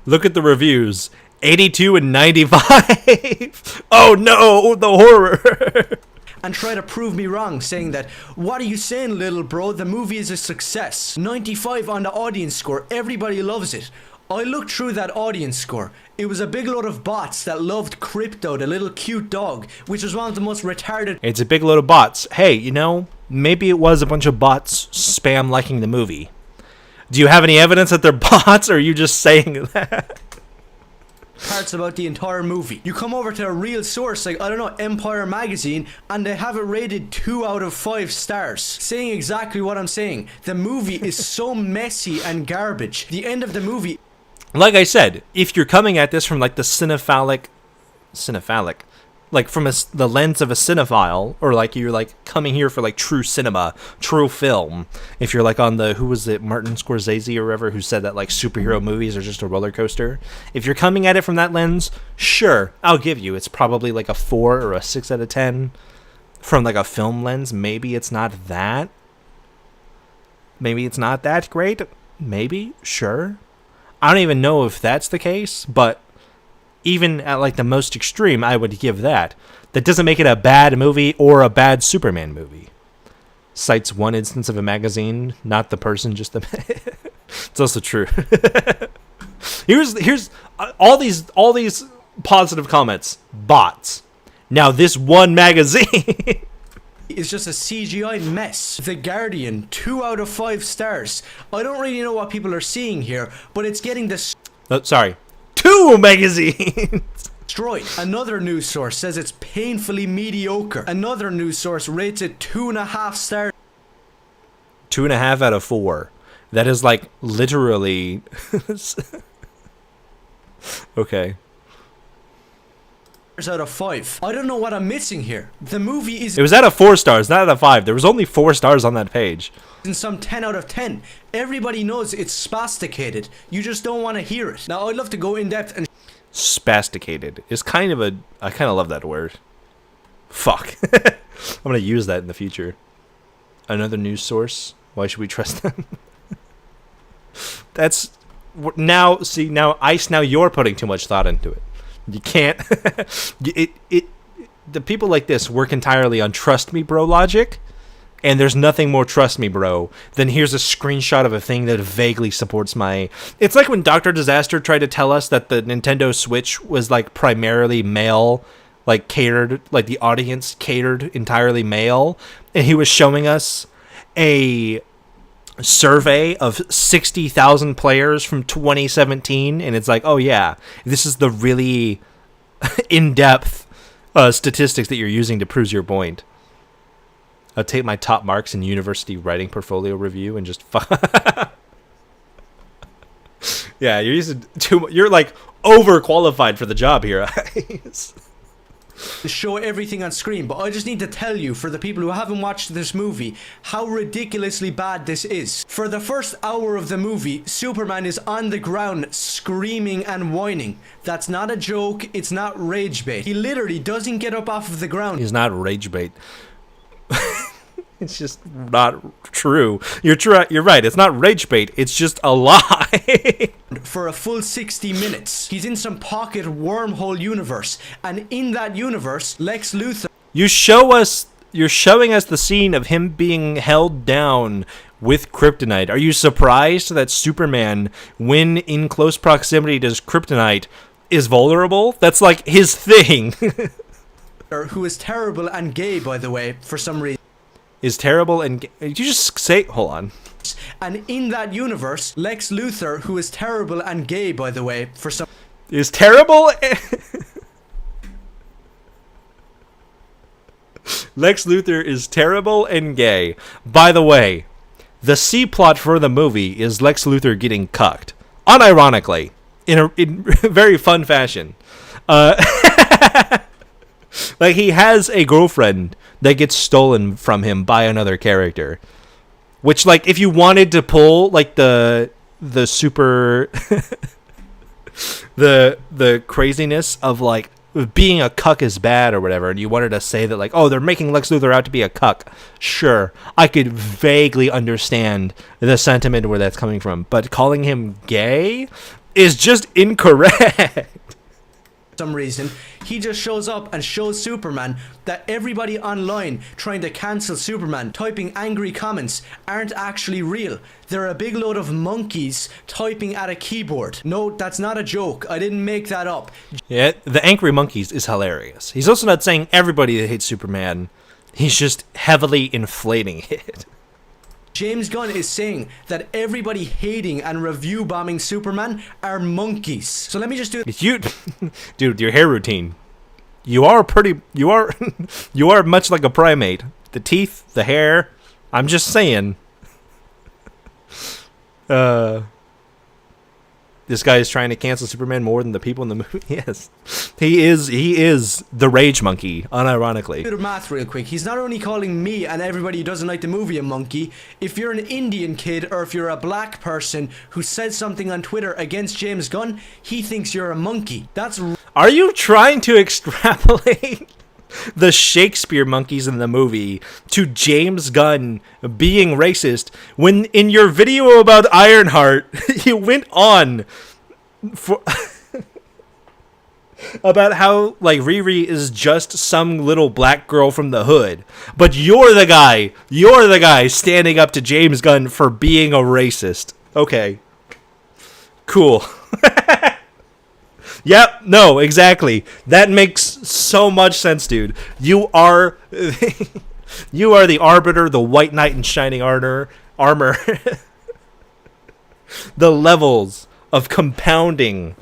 Look at the reviews. 82 and 95. Oh no, the horror. And try to prove me wrong, saying that, what are you saying, little bro? The movie is a success. 95 on the audience score. Everybody loves it. I looked through that audience score. It was a big load of bots that loved Crypto, the little cute dog, which was one of the most retarded... It's a big load of bots. Hey, you know, maybe it was a bunch of bots spam liking the movie. Do you have any evidence that they're bots, or are you just saying that? Parts about the entire movie. You come over to a real source like, I don't know, Empire Magazine, and they have it rated 2 out of 5 stars, saying exactly what I'm saying. The movie is so messy and garbage. The end of the movie... Like I said, if you're coming at this from, like, the cinephalic, like, from the lens of a cinephile, or, like, you're, like, coming here for, like, true cinema, true film, if you're, like, on the, who was it, Martin Scorsese or whatever, who said that, like, superhero movies are just a roller coaster, if you're coming at it from that lens, sure, I'll give you, it's probably, like, a 4 or a 6 out of 10. From, like, a film lens, maybe it's not that. Maybe it's not that great. Maybe, sure. I don't even know if that's the case, but even at, like, the most extreme, I would give that. That doesn't make it a bad movie or a bad Superman movie. Cites one instance of a magazine, not the person, just the... It's also true. Here's all these positive comments. Bots. Now this one magazine... It's just a CGI mess. The Guardian, 2 out of 5 stars. I don't really know what people are seeing here, but it's getting this... Oh, sorry. 2 magazines! Destroyed. Another news source says it's painfully mediocre. Another news source rates it 2.5 stars. 2.5 out of 4. That is, like, literally... Okay. Out of 5. I don't know what I'm missing here. The movie is... It was out of 4 stars, not out of 5. There was only 4 stars on that page. In some 10 out of 10. Everybody knows it's spasticated. You just don't want to hear it. Now, I'd love to go in depth and... Spasticated is kind of a... I kind of love that word. Fuck. I'm going to use that in the future. Another news source. Why should we trust them? That's... Now, see, now, Ice, now you're putting too much thought into it. You can't. The people like this work entirely on trust me bro logic, and there's nothing more trust me bro than here's a screenshot of a thing that vaguely supports my... It's like when Dr. Disaster tried to tell us that the Nintendo Switch was, like, primarily male, like, catered, like, the audience catered entirely male, and he was showing us a survey of 60,000 players from 2017, and it's like, oh yeah, this is the really in-depth statistics that you're using to prove your point. I'll take my top marks in university writing portfolio review and just yeah, you're using you're, like, overqualified for the job here. To show everything on screen, but I just need to tell you, for the people who haven't watched this movie, how ridiculously bad this is. For the first hour of the movie, Superman is on the ground screaming and whining. That's not a joke, it's not rage bait. He literally doesn't get up off of the ground. He's not rage bait. It's just not true. You're right. It's not rage bait. It's just a lie. For a full 60 minutes. He's in some pocket wormhole universe, and in that universe, Lex Luthor. You're showing us the scene of him being held down with kryptonite. Are you surprised that Superman, when in close proximity to kryptonite, is vulnerable? That's like his thing. Who is terrible and gay, by the way, for some reason. Is terrible and gay. Did you just say? Hold on. And in that universe, Lex Luthor, who is terrible and gay, by the way, for some. Is terrible. Lex Luthor is terrible and gay. By the way, the C plot for the movie is Lex Luthor getting cucked, unironically, in very fun fashion. Like, he has a girlfriend that gets stolen from him by another character, which, like, if you wanted to pull like the super the craziness of like being a cuck is bad or whatever, and you wanted to say that like, oh, they're making Lex Luthor out to be a cuck, sure, I could vaguely understand the sentiment where that's coming from, but calling him gay is just incorrect. Some reason he just shows up and shows Superman that everybody online trying to cancel Superman, typing angry comments, aren't actually real. They're a big load of monkeys typing at a keyboard. No, that's not a joke. I didn't make that up. Yeah, the angry monkeys is hilarious. He's also not saying everybody that hates Superman. He's just heavily inflating it. James Gunn is saying that everybody hating and review bombing Superman are monkeys. So let me just do You, dude, your hair routine. You are much like a primate. The teeth, the hair. I'm just saying. This guy is trying to cancel Superman more than the people in the movie. Yes, he is the rage monkey, unironically. Do the math real quick. He's not only calling me and everybody who doesn't like the movie a monkey. If you're an Indian kid or if you're a black person who says something on Twitter against James Gunn, he thinks you're a monkey. Are you trying to extrapolate the Shakespeare monkeys in the movie to James Gunn being racist when in your video about Ironheart you went on for about how like Riri is just some little black girl from the hood, but you're the guy standing up to James Gunn for being a racist. Okay, cool. Yep, no, exactly. That makes so much sense, dude. You are the arbiter, the white knight in shining armor. The levels of compounding.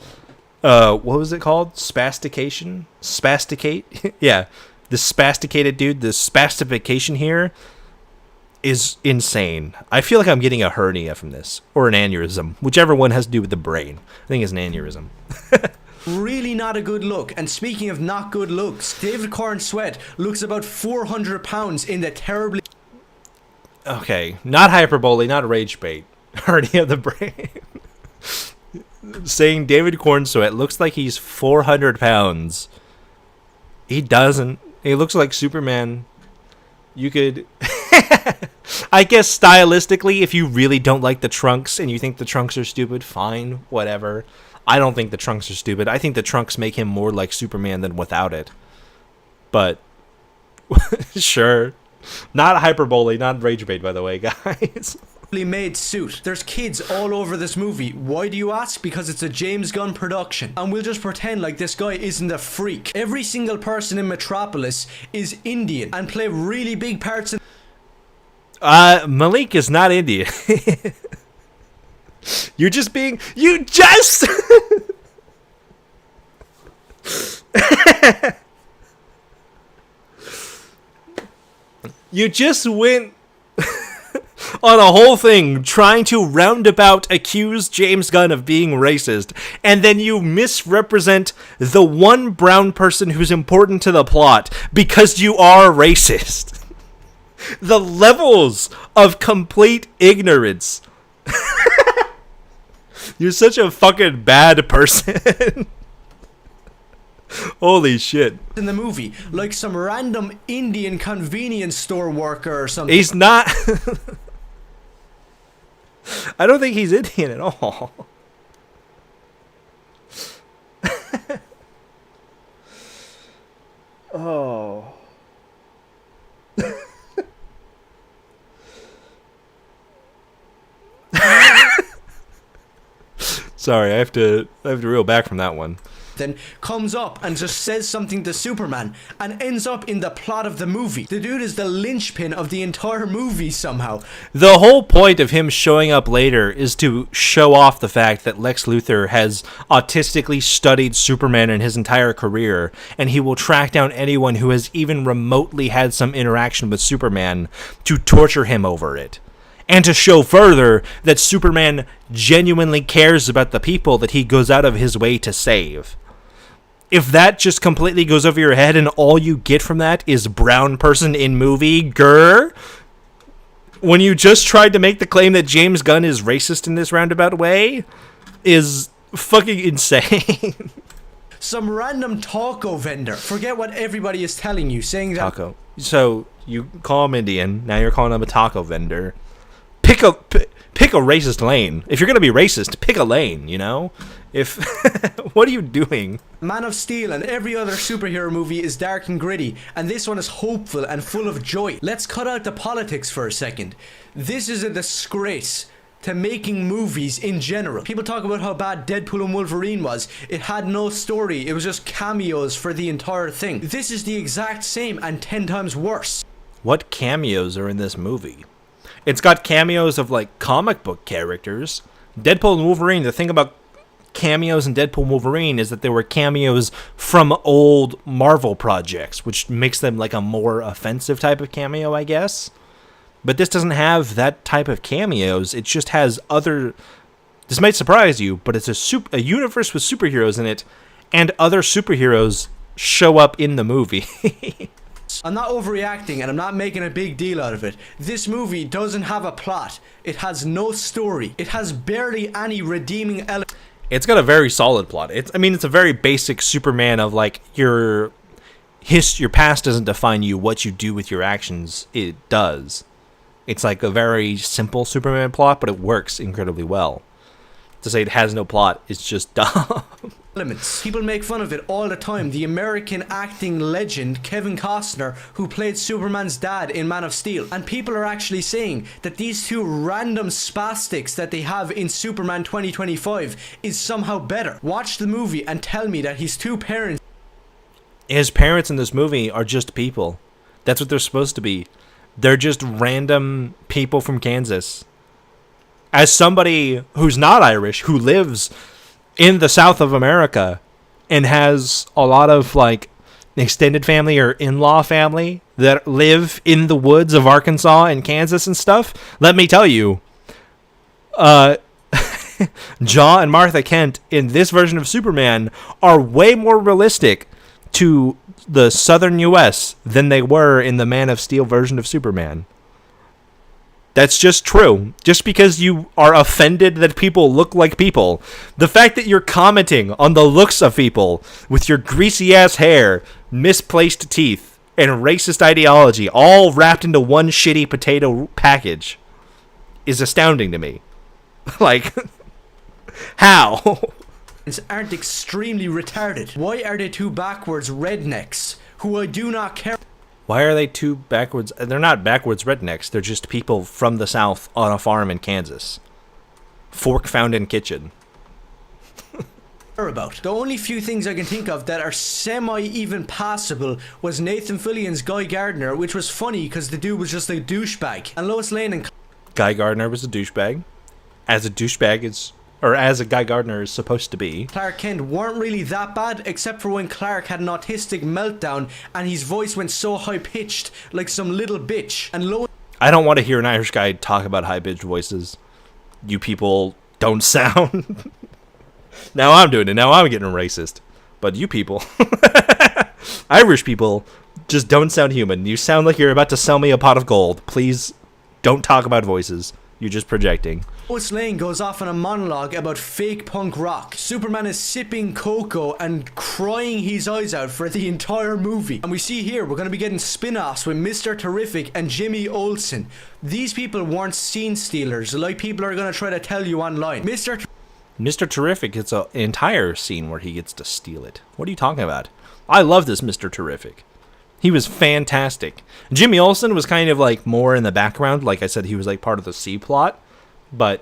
What was it called? Spastication? Spasticate? Yeah. The spasticated dude, the spastification here is insane. I feel like I'm getting a hernia from this, or an aneurysm, whichever one has to do with the brain. I think it's an aneurysm. Really not a good look. And speaking of not good looks, David Corenswet looks about 400 pounds in the terribly... Okay, not hyperbole, not rage bait. Hernia of the brain. Saying David Corenswet looks like he's 400 pounds. He doesn't. He looks like Superman. You could... I guess stylistically, if you really don't like the trunks and you think the trunks are stupid, fine, whatever. I don't think the trunks are stupid. I think the trunks make him more like Superman than without it. But, sure. Not hyperbole, not rage bait, by the way, guys. made suit. There's kids all over this movie. Why do you ask? Because it's a James Gunn production. And we'll just pretend like this guy isn't a freak. Every single person in Metropolis is Indian and play really big parts in... Malik is not Indian. You just you just went on a whole thing trying to roundabout accuse James Gunn of being racist, and then you misrepresent the one brown person who's important to the plot because you are racist. The levels of complete ignorance. You're such a fucking bad person. Holy shit. in the movie, like some random Indian convenience store worker or something. He's not. I don't think he's Indian at all. Oh. Sorry, I have to reel back from that one. Then comes up and just says something to Superman and ends up in the plot of the movie. The dude is the linchpin of the entire movie somehow. The whole point of him showing up later is to show off the fact that Lex Luthor has autistically studied Superman in his entire career, and he will track down anyone who has even remotely had some interaction with Superman to torture him over it. And to show further that Superman genuinely cares about the people that he goes out of his way to save. If that just completely goes over your head and all you get from that is brown person in movie, grr, when you just tried to make the claim that James Gunn is racist in this roundabout way, is fucking insane. Some random taco vendor. Forget what everybody is telling you, saying that... Taco. So, you call him Indian, now you're calling him a taco vendor. Pick a racist lane. If you're gonna be racist, pick a lane, you know? If what are you doing? Man of Steel and every other superhero movie is dark and gritty, and this one is hopeful and full of joy. Let's cut out the politics for a second. This is a disgrace to making movies in general. People talk about how bad Deadpool and Wolverine was. It had no story. It was just cameos for the entire thing. This is the exact same and 10 times worse. What cameos are in this movie? It's got cameos of, like, comic book characters. Deadpool and Wolverine, the thing about cameos in Deadpool and Wolverine is that they were cameos from old Marvel projects, which makes them, like, a more offensive type of cameo, I guess. But this doesn't have that type of cameos. It just has other... This might surprise you, but it's a universe with superheroes in it, and other superheroes show up in the movie. I'm not overreacting and I'm not making a big deal out of it. This movie doesn't have a plot. It has no story. It has barely any redeeming element. It's got a very solid plot. It's a very basic Superman of, like, your past doesn't define you. What you do with your actions, it does. It's like a very simple Superman plot, but it works incredibly well. To say it has no plot is just dumb. Elements. People make fun of it all the time. The American acting legend Kevin Costner, who played Superman's dad in Man of Steel. And people are actually saying that these two random spastics that they have in Superman 2025 is somehow better. Watch the movie and tell me that his two parents... His parents in this movie are just people. That's what they're supposed to be. They're just random people from Kansas. As somebody who's not Irish, who lives in the South of America and has a lot of, like, extended family or in-law family that live in the woods of Arkansas and Kansas and stuff, let me tell you, Jaw and Martha Kent in this version of Superman are way more realistic to the southern U.S. than they were in the Man of Steel version of Superman. That's just true. Just because you are offended that people look like people, the fact that you're commenting on the looks of people with your greasy-ass hair, misplaced teeth, and racist ideology all wrapped into one shitty potato package is astounding to me. Like, how? aren't extremely retarded. Why are they two backwards rednecks who I do not care? Why are they two backwards? They're not backwards rednecks. They're just people from the South on a farm in Kansas. Fork found in kitchen. About. The only few things I can think of that are semi-even passable was Nathan Fillion's Guy Gardner, which was funny because the dude was just a douchebag. And Lois Lane and Guy Gardner was a douchebag. As a douchebag is... Or as a Guy Gardner is supposed to be. Clark Kent weren't really that bad, except for when Clark had an autistic meltdown and his voice went so high-pitched, like some little bitch. And I don't want to hear an Irish guy talk about high-pitched voices. You people don't sound... Now I'm doing it. Now I'm getting racist. But you people... Irish people just don't sound human. You sound like you're about to sell me a pot of gold. Please don't talk about voices. You're just projecting. Lois Lane goes off on a monologue about fake punk rock. Superman is sipping cocoa and crying his eyes out for the entire movie. And we see here, we're going to be getting spin-offs with Mr. Terrific and Jimmy Olsen. These people weren't scene stealers like people are going to try to tell you online. Mr. Terrific gets an entire scene where he gets to steal it. What are you talking about? I love this Mr. Terrific. He was fantastic. Jimmy Olsen was kind of like more in the background. Like I said, he was like part of the C plot. But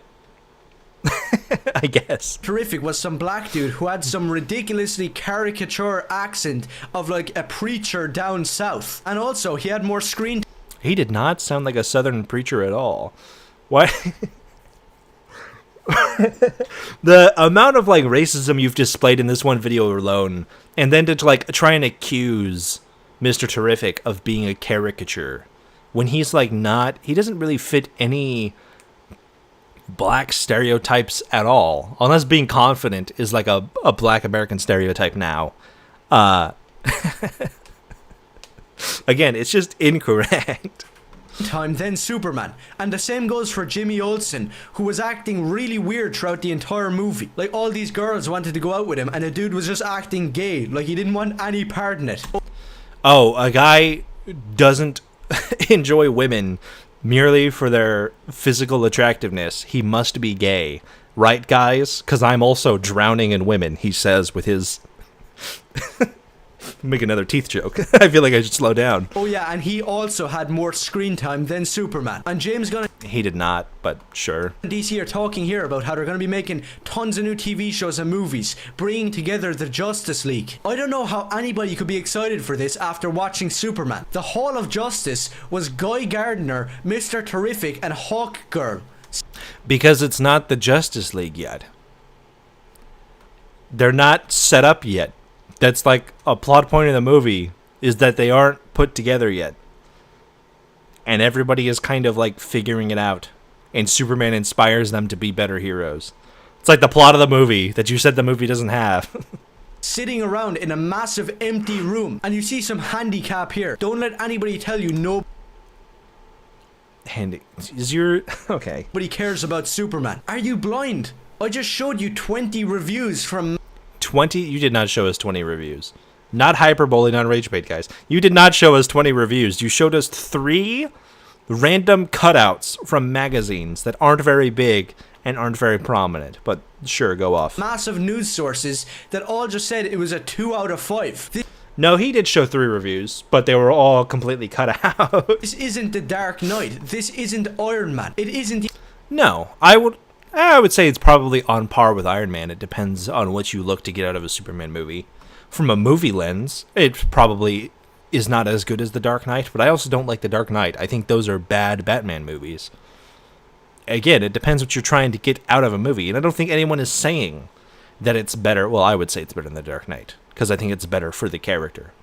I guess. Terrific was some black dude who had some ridiculously caricature accent of like a preacher down south. And also, he had more screen. He did not sound like a southern preacher at all. Why? The amount of like racism you've displayed in this one video alone, and then to like try and accuse Mr. Terrific of being a caricature when he's like not, he doesn't really fit any black stereotypes at all, unless being confident is like a black American stereotype now. Again, it's just incorrect. Time than Superman. And the same goes for Jimmy Olsen, who was acting really weird throughout the entire movie. Like, all these girls wanted to go out with him, and the dude was just acting gay, like he didn't want any part in it. Oh, a guy doesn't enjoy women merely for their physical attractiveness. He must be gay. Right, guys? Because I'm also drowning in women, he says with his... Make another teeth joke. I feel like I should slow down. Oh yeah, and he also had more screen time than Superman. And James Gunn... He did not, but sure. DC are talking here about how they're going to be making tons of new TV shows and movies, bringing together the Justice League. I don't know how anybody could be excited for this after watching Superman. The Hall of Justice was Guy Gardner, Mr. Terrific, and Hawkgirl. Because it's not the Justice League yet. They're not set up yet. That's like a plot point in the movie, is that they aren't put together yet. And everybody is kind of like figuring it out. And Superman inspires them to be better heroes. It's like the plot of the movie that you said the movie doesn't have. Sitting around in a massive empty room. And you see some handicap here. Don't let anybody tell you no. And is your... Okay. Nobody cares about Superman. Are you blind? I just showed you 20 reviews from... 20? You did not show us 20 reviews. Not hyperbole, not rage bait, guys. You did not show us 20 reviews. You showed us 3 random cutouts from magazines that aren't very big and aren't very prominent. But sure, go off. Massive news sources that all just said it was a 2 out of 5. No, he did show 3 reviews, but they were all completely cut out. This isn't The Dark Knight. This isn't Iron Man. It isn't... No, I would say it's probably on par with Iron Man. It depends on what you look to get out of a Superman movie. From a movie lens, it probably is not as good as The Dark Knight, but I also don't like The Dark Knight. I think those are bad Batman movies. Again, it depends what you're trying to get out of a movie, and I don't think anyone is saying that it's better. Well, I would say it's better than The Dark Knight, because I think it's better for the character.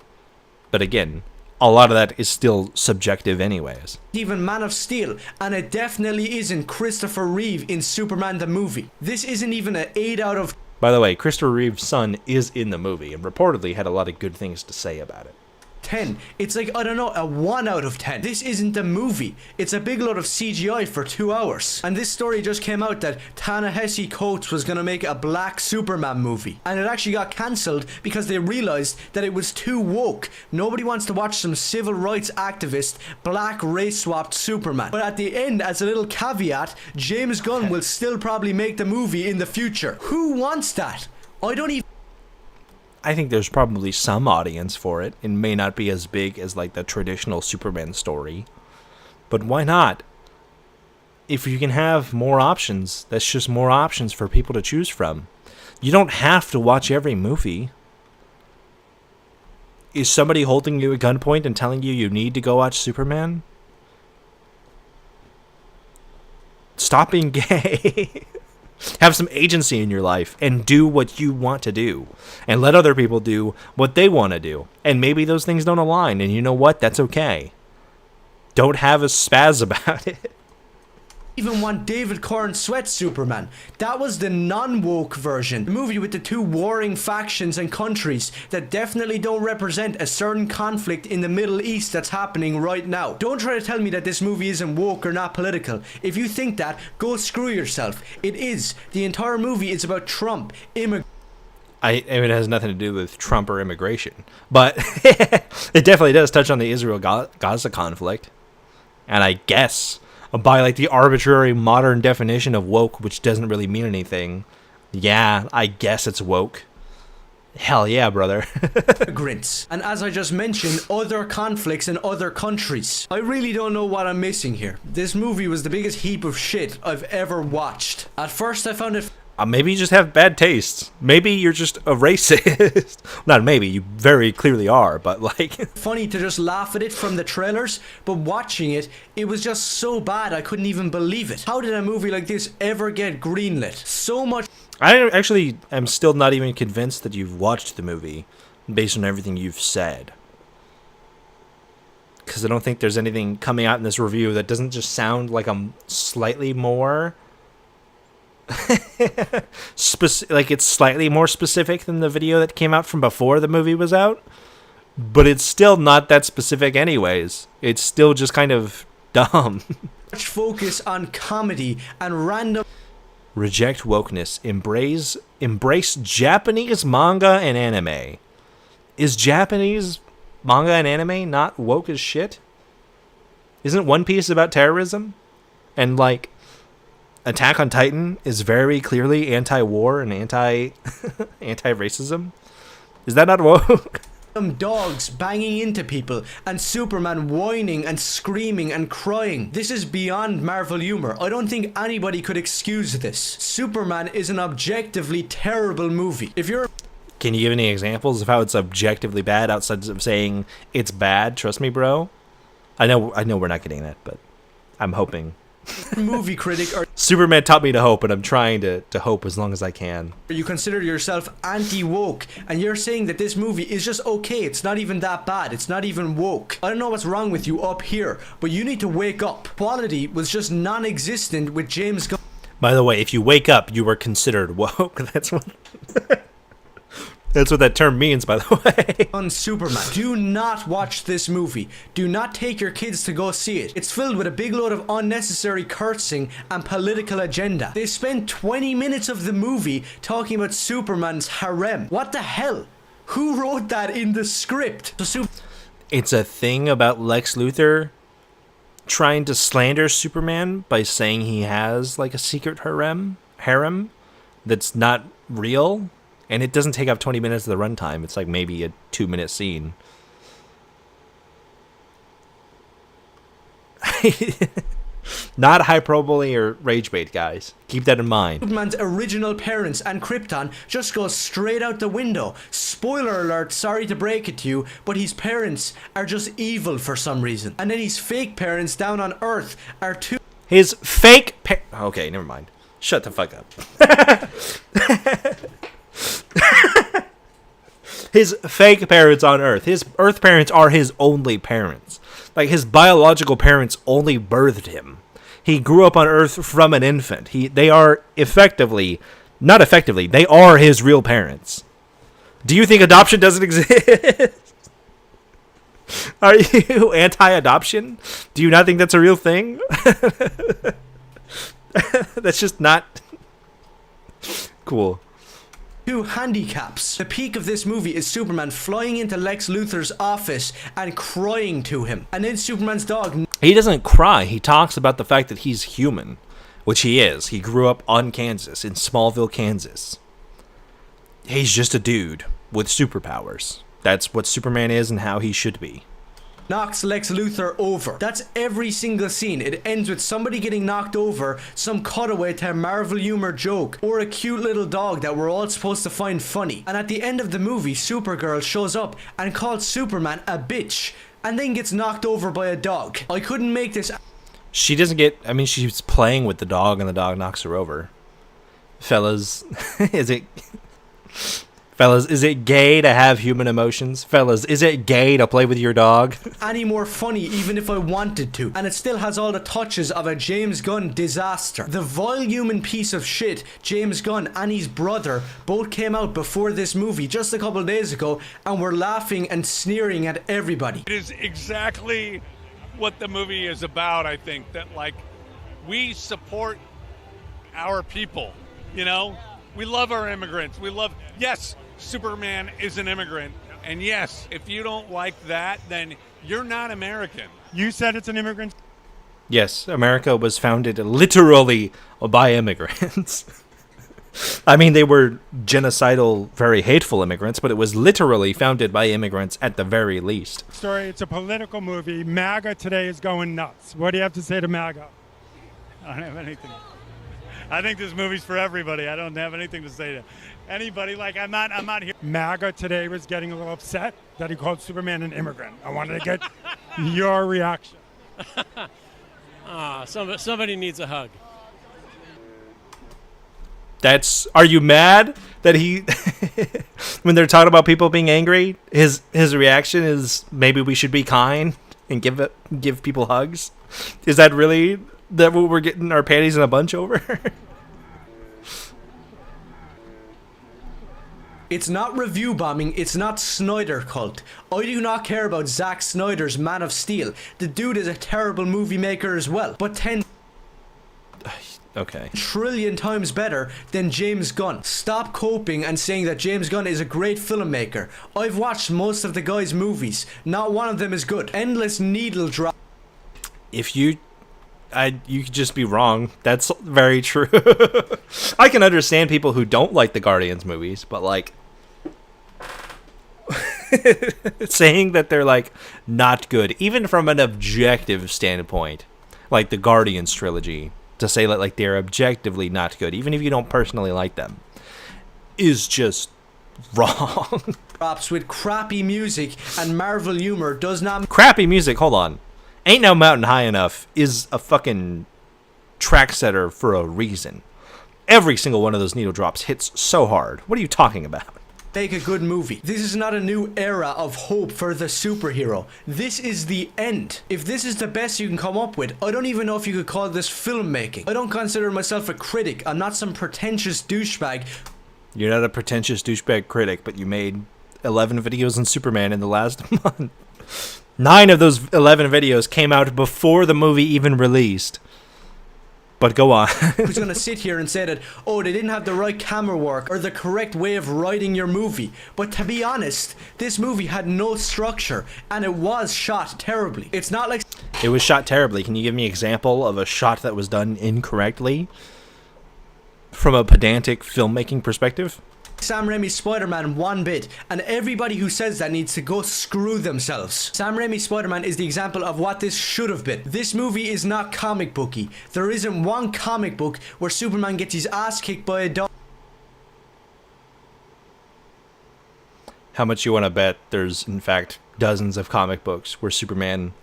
But again, a lot of that is still subjective anyways. Even Man of Steel, and it definitely isn't Christopher Reeve in Superman the movie. This isn't even an 8 out of... By the way, Christopher Reeve's son is in the movie, and reportedly had a lot of good things to say about it. 10. It's like, I don't know, a 1 out of 10. This isn't a movie. It's a big load of CGI for 2 hours. And this story just came out that Ta-Nehisi Coates was going to make a black Superman movie. And it actually got cancelled because they realized that it was too woke. Nobody wants to watch some civil rights activist, black race-swapped Superman. But at the end, as a little caveat, James Gunn will still probably make the movie in the future. Who wants that? I think there's probably some audience for it. It may not be as big as like the traditional Superman story. But why not? If you can have more options, that's just more options for people to choose from. You don't have to watch every movie. Is somebody holding you at gunpoint and telling you need to go watch Superman? Stop being gay. Have some agency in your life and do what you want to do. And let other people do what they want to do. And maybe those things don't align. And you know what? That's okay. Don't have a spaz about it. even want David Corn Sweat Superman. That was the non-woke version. The movie with the two warring factions and countries that definitely don't represent a certain conflict in the Middle East that's happening right now. Don't try to tell me that this movie isn't woke or not political. If you think that, go screw yourself. It is. The entire movie is about Trump, immigration. I mean, it has nothing to do with Trump or immigration, but it definitely does touch on the Israel-Gaza conflict. And I guess by like the arbitrary modern definition of woke, which doesn't really mean anything, yeah, I guess it's woke. Hell yeah, brother. Immigrants. And as I just mentioned, other conflicts in other countries. I really don't know what I'm missing here. This movie was the biggest heap of shit I've ever watched. At first I found it maybe you just have bad taste. Maybe you're just a racist. Not maybe, you very clearly are, but like... funny to just laugh at it from the trailers, but watching it, it was just so bad I couldn't even believe it. How did a movie like this ever get greenlit? So much... I actually am still not even convinced that you've watched the movie based on everything you've said. Because I don't think there's anything coming out in this review that doesn't just sound like I'm slightly more... like it's slightly more specific than the video that came out from before the movie was out, but it's still not that specific anyways. It's still just kind of dumb. Much focus on comedy and random... Reject wokeness. Embrace Japanese manga and anime. Is Japanese manga and anime not woke as shit? Isn't One Piece about terrorism? And like Attack on Titan is very clearly anti-war and anti-racism. Is that not woke? Dogs banging into people and Superman whining and screaming and crying. This is beyond Marvel humor. I don't think anybody could excuse this. Superman is an objectively terrible movie. If you're... Can you give any examples of how it's objectively bad outside of saying it's bad? Trust me, bro. I know we're not getting that, but I'm hoping. Movie critic, or Superman taught me to hope, and I'm trying to hope as long as I can. you consider yourself anti-woke, and you're saying that this movie is just okay. It's not even that bad. It's not even woke. I don't know what's wrong with you up here, but you need to wake up. Quality was just non-existent with James Gunn. By the way, if you wake up, you were considered woke. That's what that term means, by the way. On Superman. Do not watch this movie. Do not take your kids to go see it. It's filled with a big load of unnecessary cursing and political agenda. They spent 20 minutes of the movie talking about Superman's harem. What the hell? Who wrote that in the script? It's a thing about Lex Luthor trying to slander Superman by saying he has like a secret harem that's not real. And it doesn't take up 20 minutes of the runtime. It's like maybe a 2-minute scene. Not hyperbole or rage bait, guys. Keep that in mind. Superman's original parents and Krypton just go straight out the window. Spoiler alert, sorry to break it to you, but his parents are just evil for some reason. And then his fake parents down on Earth are too... His fake okay, never mind. Shut the fuck up. His fake parents on Earth. His Earth parents are his only parents. Like, his biological parents only birthed him. He grew up on Earth from an infant. They are not effectively, they are his real parents. Do you think adoption doesn't exist? Are you anti-adoption? Do you not think that's a real thing? That's just not cool. Two handicaps. The peak of this movie is Superman flying into Lex Luthor's office and crying to him. And then Superman's dog... He doesn't cry. He talks about the fact that he's human, which he is. He grew up on Kansas, in Smallville, Kansas. He's just a dude with superpowers. That's what Superman is and how he should be. Knocks Lex Luthor over. That's every single scene. It ends with somebody getting knocked over, some cutaway to a Marvel humor joke, or a cute little dog that we're all supposed to find funny. And at the end of the movie, Supergirl shows up and calls Superman a bitch, and then gets knocked over by a dog. I couldn't make this... She doesn't get... I mean, she's playing with the dog, and the dog knocks her over. Fellas, is it... Fellas, is it gay to have human emotions? Fellas, is it gay to play with your dog? any more funny even if I wanted to. And it still has all the touches of a James Gunn disaster. The vile human piece of shit, James Gunn, and his brother both came out before this movie just a couple of days ago and were laughing and sneering at everybody. It is exactly what the movie is about, I think. That, like, we support our people, you know? We love our immigrants. Yes, Superman is an immigrant. And yes, if you don't like that, then you're not American. You said it's an immigrant. Yes, America was founded literally by immigrants. I mean, they were genocidal, very hateful immigrants, but it was literally founded by immigrants at the very least. Story. It's a political movie. MAGA today is going nuts. What do you have to say to MAGA? I don't have anything. I think this movie's for everybody. I don't have anything to say to anybody. Like, I'm not here. MAGA today was getting a little upset that he called Superman an immigrant. I wanted to get your reaction. Somebody needs a hug. Are you mad that he, when they're talking about people being angry, his reaction is maybe we should be kind and give people hugs? Is that really what we're getting our panties in a bunch over? It's not review bombing, it's not Snyder cult. I do not care about Zack Snyder's Man of Steel. The dude is a terrible movie maker as well, but 10 Okay. trillion times better than James Gunn. Stop coping and saying that James Gunn is a great filmmaker. I've watched most of the guy's movies. Not one of them is good. Endless needle drop. If you could just be wrong. That's very true. I can understand people who don't like the Guardians movies, but like saying that they're like not good, even from an objective standpoint, like the Guardians trilogy, to say that like they're objectively not good, even if you don't personally like them, is just wrong. Props with crappy music and Marvel humor does not. Crappy music, hold on. Ain't No Mountain High Enough is a fucking track setter for a reason. Every single one of those needle drops hits so hard. What are you talking about? Make a good movie. This is not a new era of hope for the superhero. This is the end. If this is the best you can come up with, I don't even know if you could call this filmmaking. I don't consider myself a critic. I'm not some pretentious douchebag. You're not a pretentious douchebag critic, but you made 11 videos on Superman in the last month. 9 of those 11 videos came out before the movie even released. But go on. Who's gonna sit here and say that, oh, they didn't have the right camera work or the correct way of writing your movie. But to be honest, this movie had no structure and it was shot terribly. It's not like It was shot terribly. Can you give me an example of a shot that was done incorrectly from a pedantic filmmaking perspective? Sam Raimi's Spider-Man one bit, and everybody who says that needs to go screw themselves. Sam Raimi's Spider-Man is the example of what this should have been. This movie is not comic booky. There isn't one comic book where Superman gets his ass kicked by a dog. How much you want to bet there's, in fact, dozens of comic books where Superman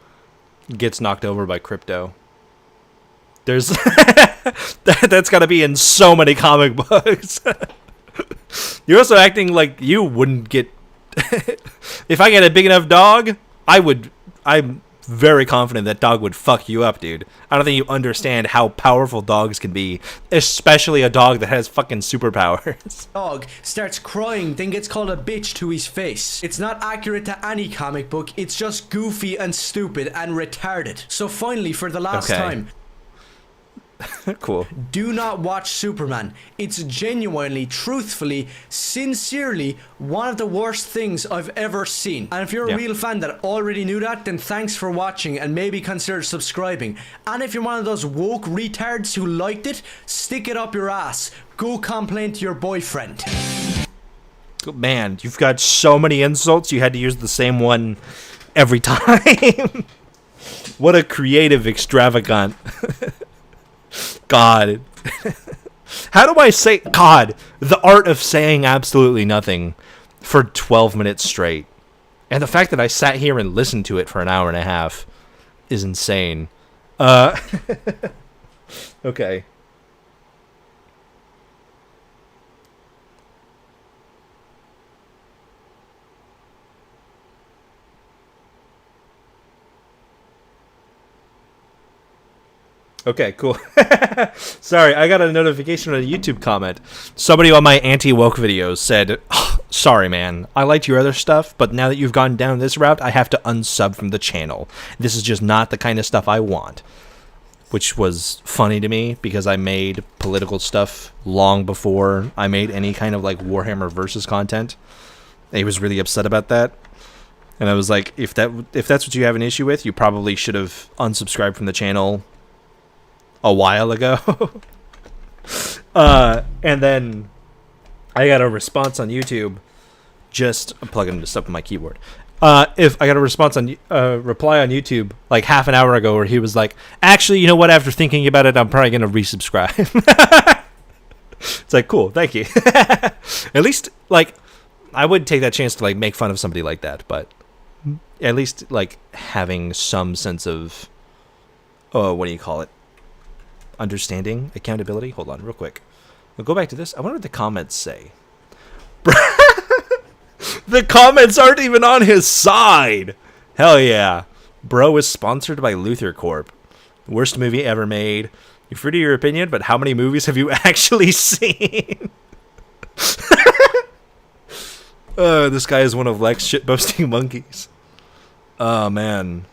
gets knocked over by Krypto? There's... that's got to be in so many comic books. You're also acting like you wouldn't get... If I get a big enough dog, I'm very confident that dog would fuck you up, dude. I don't think you understand how powerful dogs can be, especially a dog that has fucking superpowers. Dog starts crying, then gets called a bitch to his face. It's not accurate to any comic book, it's just goofy and stupid and retarded. So finally, for the last time, Cool. do not watch Superman. It's genuinely, truthfully, sincerely one of the worst things I've ever seen. And if you're a real fan that already knew that, then thanks for watching and maybe consider subscribing. And if you're one of those woke retards who liked it, stick it up your ass. Go complain to your boyfriend. Man, you've got so many insults, you had to use the same one every time. What a creative extravagant. God. How do I say... God, the art of saying absolutely nothing for 12 minutes straight. And the fact that I sat here and listened to it for an hour and a half is insane. Okay. Okay, cool. Sorry, I got a notification on a YouTube comment. Somebody on my anti-woke videos said, "Oh, sorry, man. I liked your other stuff, but now that you've gone down this route, I have to unsub from the channel. This is just not the kind of stuff I want." Which was funny to me because I made political stuff long before I made any kind of like Warhammer Versus content. He was really upset about that. And I was like, if that's what you have an issue with, you probably should have unsubscribed from the channel a while ago. And then I got a response on YouTube. I'm plugging this up on my keyboard. If I got a response on reply on YouTube like half an hour ago where he was like, actually, you know what? After thinking about it, I'm probably gonna resubscribe. It's like, cool, thank you. At least like I would take that chance to like make fun of somebody like that, but at least like having some sense of what do you call it? Understanding, accountability. Hold on, real quick. We'll go back to this. I wonder what the comments say. The comments aren't even on his side. Hell yeah. Bro is sponsored by Luther Corp. Worst movie ever made. You're free to your opinion, but how many movies have you actually seen? This guy is one of Lex shitposting monkeys. Oh, man.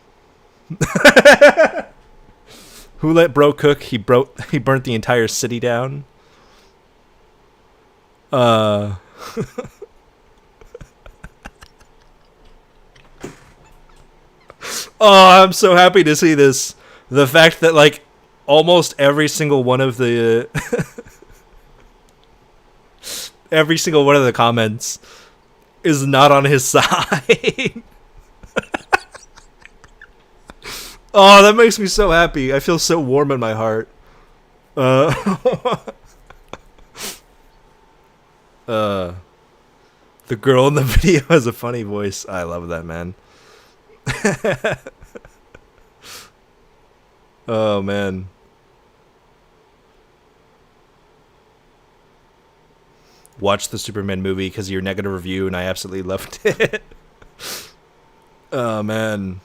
Who let bro cook? He burnt the entire city down. Oh, I'm so happy to see this. The fact that, like, almost every single one of the... every single one of the comments is not on his side. Oh, that makes me so happy. I feel so warm in my heart. The girl in the video has a funny voice. I love that, man. Oh, man. Watch the Superman movie because of your negative review, and I absolutely loved it. Oh, man.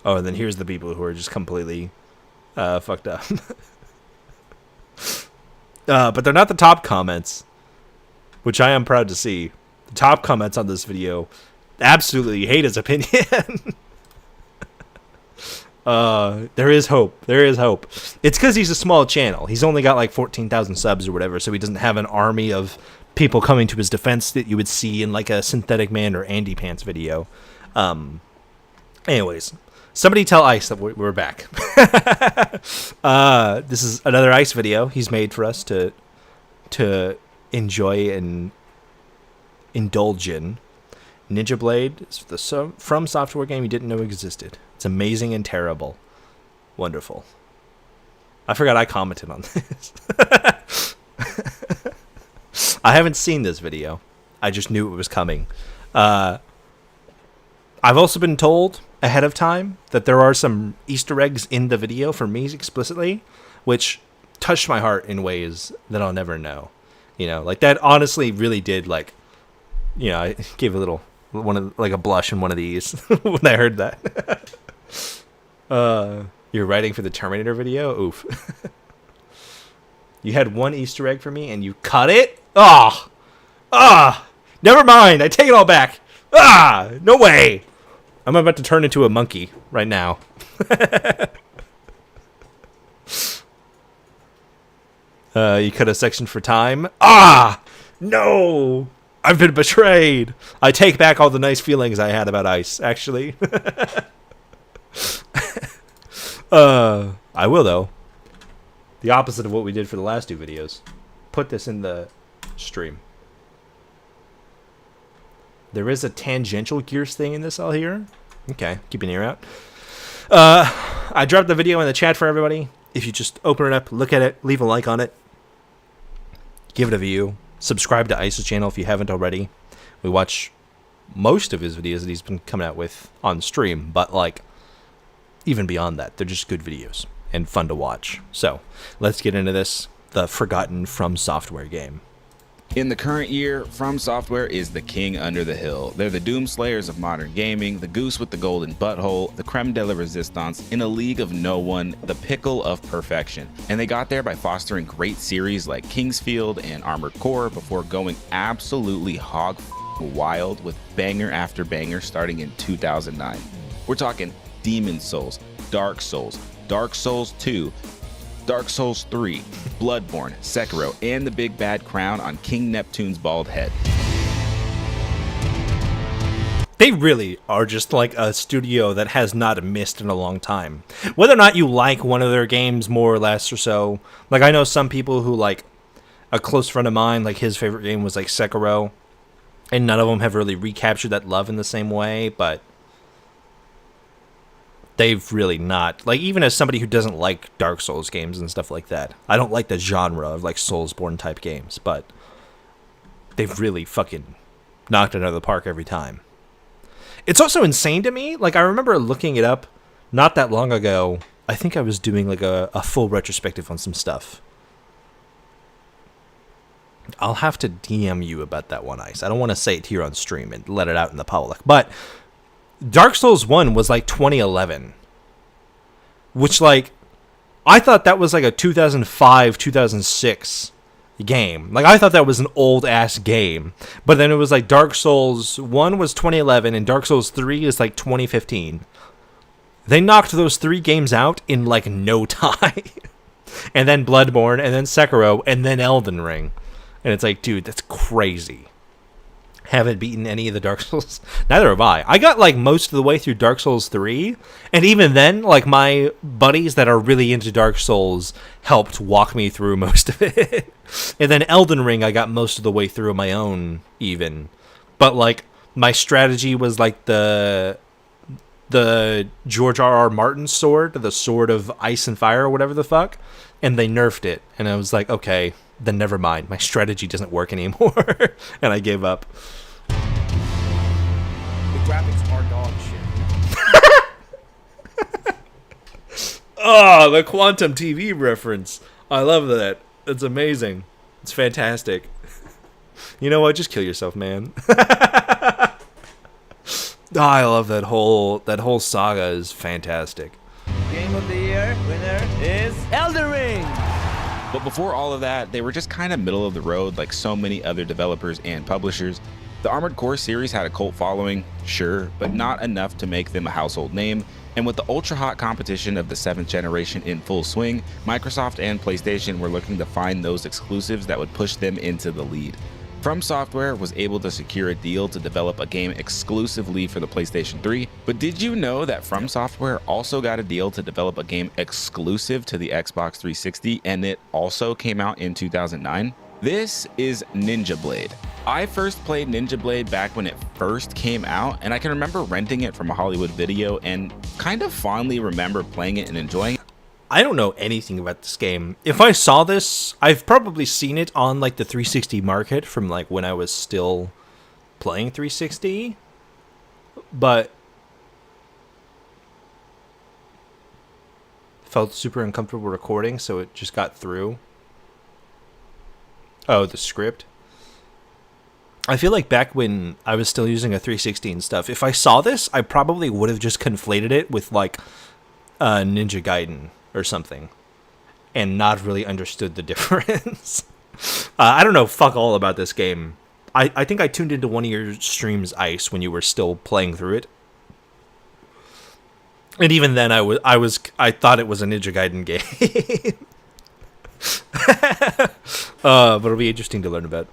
Oh, and then here's the people who are just completely fucked up. But they're not the top comments, which I am proud to see. The top comments on this video absolutely hate his opinion. There is hope. There is hope. It's because he's a small channel. He's only got like 14,000 subs or whatever, so he doesn't have an army of people coming to his defense that you would see in like a Synthetic Man or Andy Pants video. Anyways. Somebody tell Ice that we're back. This is another Ice video he's made for us to enjoy and indulge in. Ninja Blade is the From Software game you didn't know existed. It's amazing and terrible. Wonderful. I forgot I commented on this. I haven't seen this video. I just knew it was coming. I've also been told ahead of time that there are some Easter eggs in the video for me explicitly, which touched my heart in ways that I'll never know. You know, like that honestly really did, like, you know, I gave a little a blush in one of these when I heard that. You're writing for the Terminator video? Oof. You had one Easter egg for me and you cut it? Never mind. I take it all back. No way. I'm about to turn into a monkey right now. You cut a section for time. No! I've been betrayed. I take back all the nice feelings I had about Ice, actually. I will, though. The opposite of what we did for the last two videos. Put this in the stream. There is a tangential Gears thing in this, I'll hear. Okay, keep an ear out. I dropped the video in the chat for everybody. If you just open it up, look at it, leave a like on it, give it a view, subscribe to Ice's channel if you haven't already. We watch most of his videos that he's been coming out with on stream, but like even beyond that, they're just good videos and fun to watch. So let's get into this, the forgotten From Software game. In the current year, From Software is the king under the hill. They're the Doomslayers of modern gaming, the goose with the golden butthole, the creme de la resistance, in a league of no one, the pickle of perfection. And they got there by fostering great series like Kingsfield and Armored Core before going absolutely hog wild with banger after banger starting in 2009. We're talking Demon's Souls, Dark Souls 2, Dark Souls 3, Bloodborne, Sekiro, and the big bad crown on King Neptune's bald head. They really are just like a studio that has not missed in a long time. Whether or not you like one of their games more or less or so, like I know some people who like a close friend of mine, like his favorite game was like Sekiro, and none of them have really recaptured that love in the same way, but they've really not. Like, even as somebody who doesn't like Dark Souls games and stuff like that, I don't like the genre of like Soulsborne type games, but they've really fucking knocked it out of the park every time. It's also insane to me. Like, I remember looking it up not that long ago. I think I was doing like a full retrospective on some stuff. I'll have to DM you about that one, Ice. I don't want to say it here on stream and let it out in the public. But Dark Souls 1 was like 2011. Which, like, I thought that was like a 2005, 2006 game. Like, I thought that was an old-ass game. But then it was like Dark Souls 1 was 2011 and Dark Souls 3 is like 2015. They knocked those 3 games out in like no time. And then Bloodborne, and then Sekiro, and then Elden Ring. And it's like, dude, that's crazy. Haven't beaten any of the Dark Souls. Neither have I. I got like most of the way through Dark Souls 3. And even then, like my buddies that are really into Dark Souls helped walk me through most of it. And then Elden Ring, I got most of the way through on my own even. But like my strategy was like the George R.R. Martin sword, the sword of ice and fire or whatever the fuck. And they nerfed it. And I was like, okay, then never mind. My strategy doesn't work anymore. And I gave up. The graphics are dog shit. Oh, the Quantum TV reference. I love that. It's amazing. It's fantastic. You know what? Just kill yourself, man. I love that whole saga is fantastic. Game of the year winner is Elden Ring. But before all of that, they were just kind of middle of the road like so many other developers and publishers. The Armored Core series had a cult following, sure, but not enough to make them a household name. And with the ultra-hot competition of the 7th generation in full swing, Microsoft and PlayStation were looking to find those exclusives that would push them into the lead. From Software was able to secure a deal to develop a game exclusively for the PlayStation 3, but did you know that From Software also got a deal to develop a game exclusive to the Xbox 360, and it also came out in 2009? This is Ninja Blade. I first played Ninja Blade back when it first came out, and I can remember renting it from a Hollywood Video and kind of fondly remember playing it and enjoying it. I don't know anything about this game. If I saw this, I've probably seen it on like the 360 market from like when I was still playing 360. But felt super uncomfortable recording, so it just got through. Oh, the script. I feel like back when I was still using a 360 and stuff, if I saw this, I probably would have just conflated it with like Ninja Gaiden or something and not really understood the difference. I don't know fuck all about this game. I think I tuned into one of your streams, Ice, when you were still playing through it. And even then I thought it was a Ninja Gaiden game. But it'll be interesting to learn about.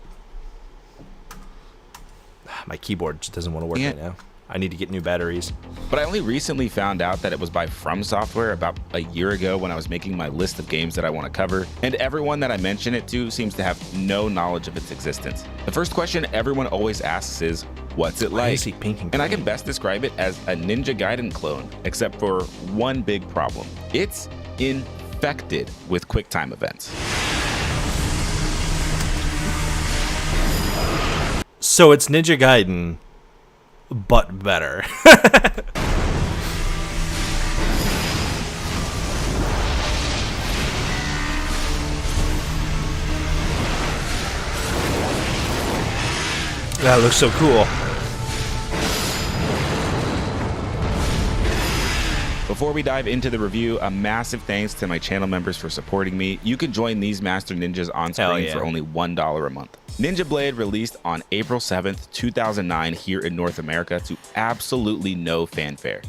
My keyboard just doesn't want to work right now. I need to get new batteries. But I only recently found out that it was by From Software about a year ago when I was making my list of games that I want to cover, and everyone that I mention it to seems to have no knowledge of its existence. The first question everyone always asks is, what's it like? And I can best describe it as a Ninja Gaiden clone, except for one big problem. It's infected with QuickTime events. So it's Ninja Gaiden, but better. That looks so cool. Before we dive into the review, a massive thanks to my channel members for supporting me. You can join these Master Ninjas on screen for only $1 a month. Ninja Blade released on April 7th, 2009 here in North America to absolutely no fanfare.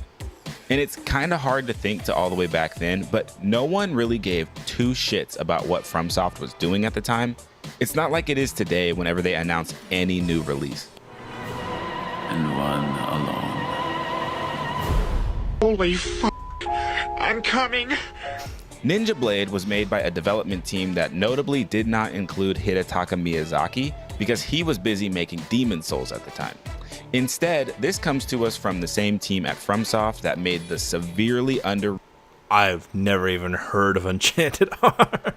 And it's kind of hard to think to all the way back then, but no one really gave two shits about what FromSoft was doing at the time. It's not like it is today whenever they announce any new release. And one alone. Holy f***, I'm coming. Ninja Blade was made by a development team that notably did not include Hidetaka Miyazaki because he was busy making Demon Souls at the time. Instead, this comes to us from the same team at FromSoft that made the severely I've never even heard of Enchanted Arms.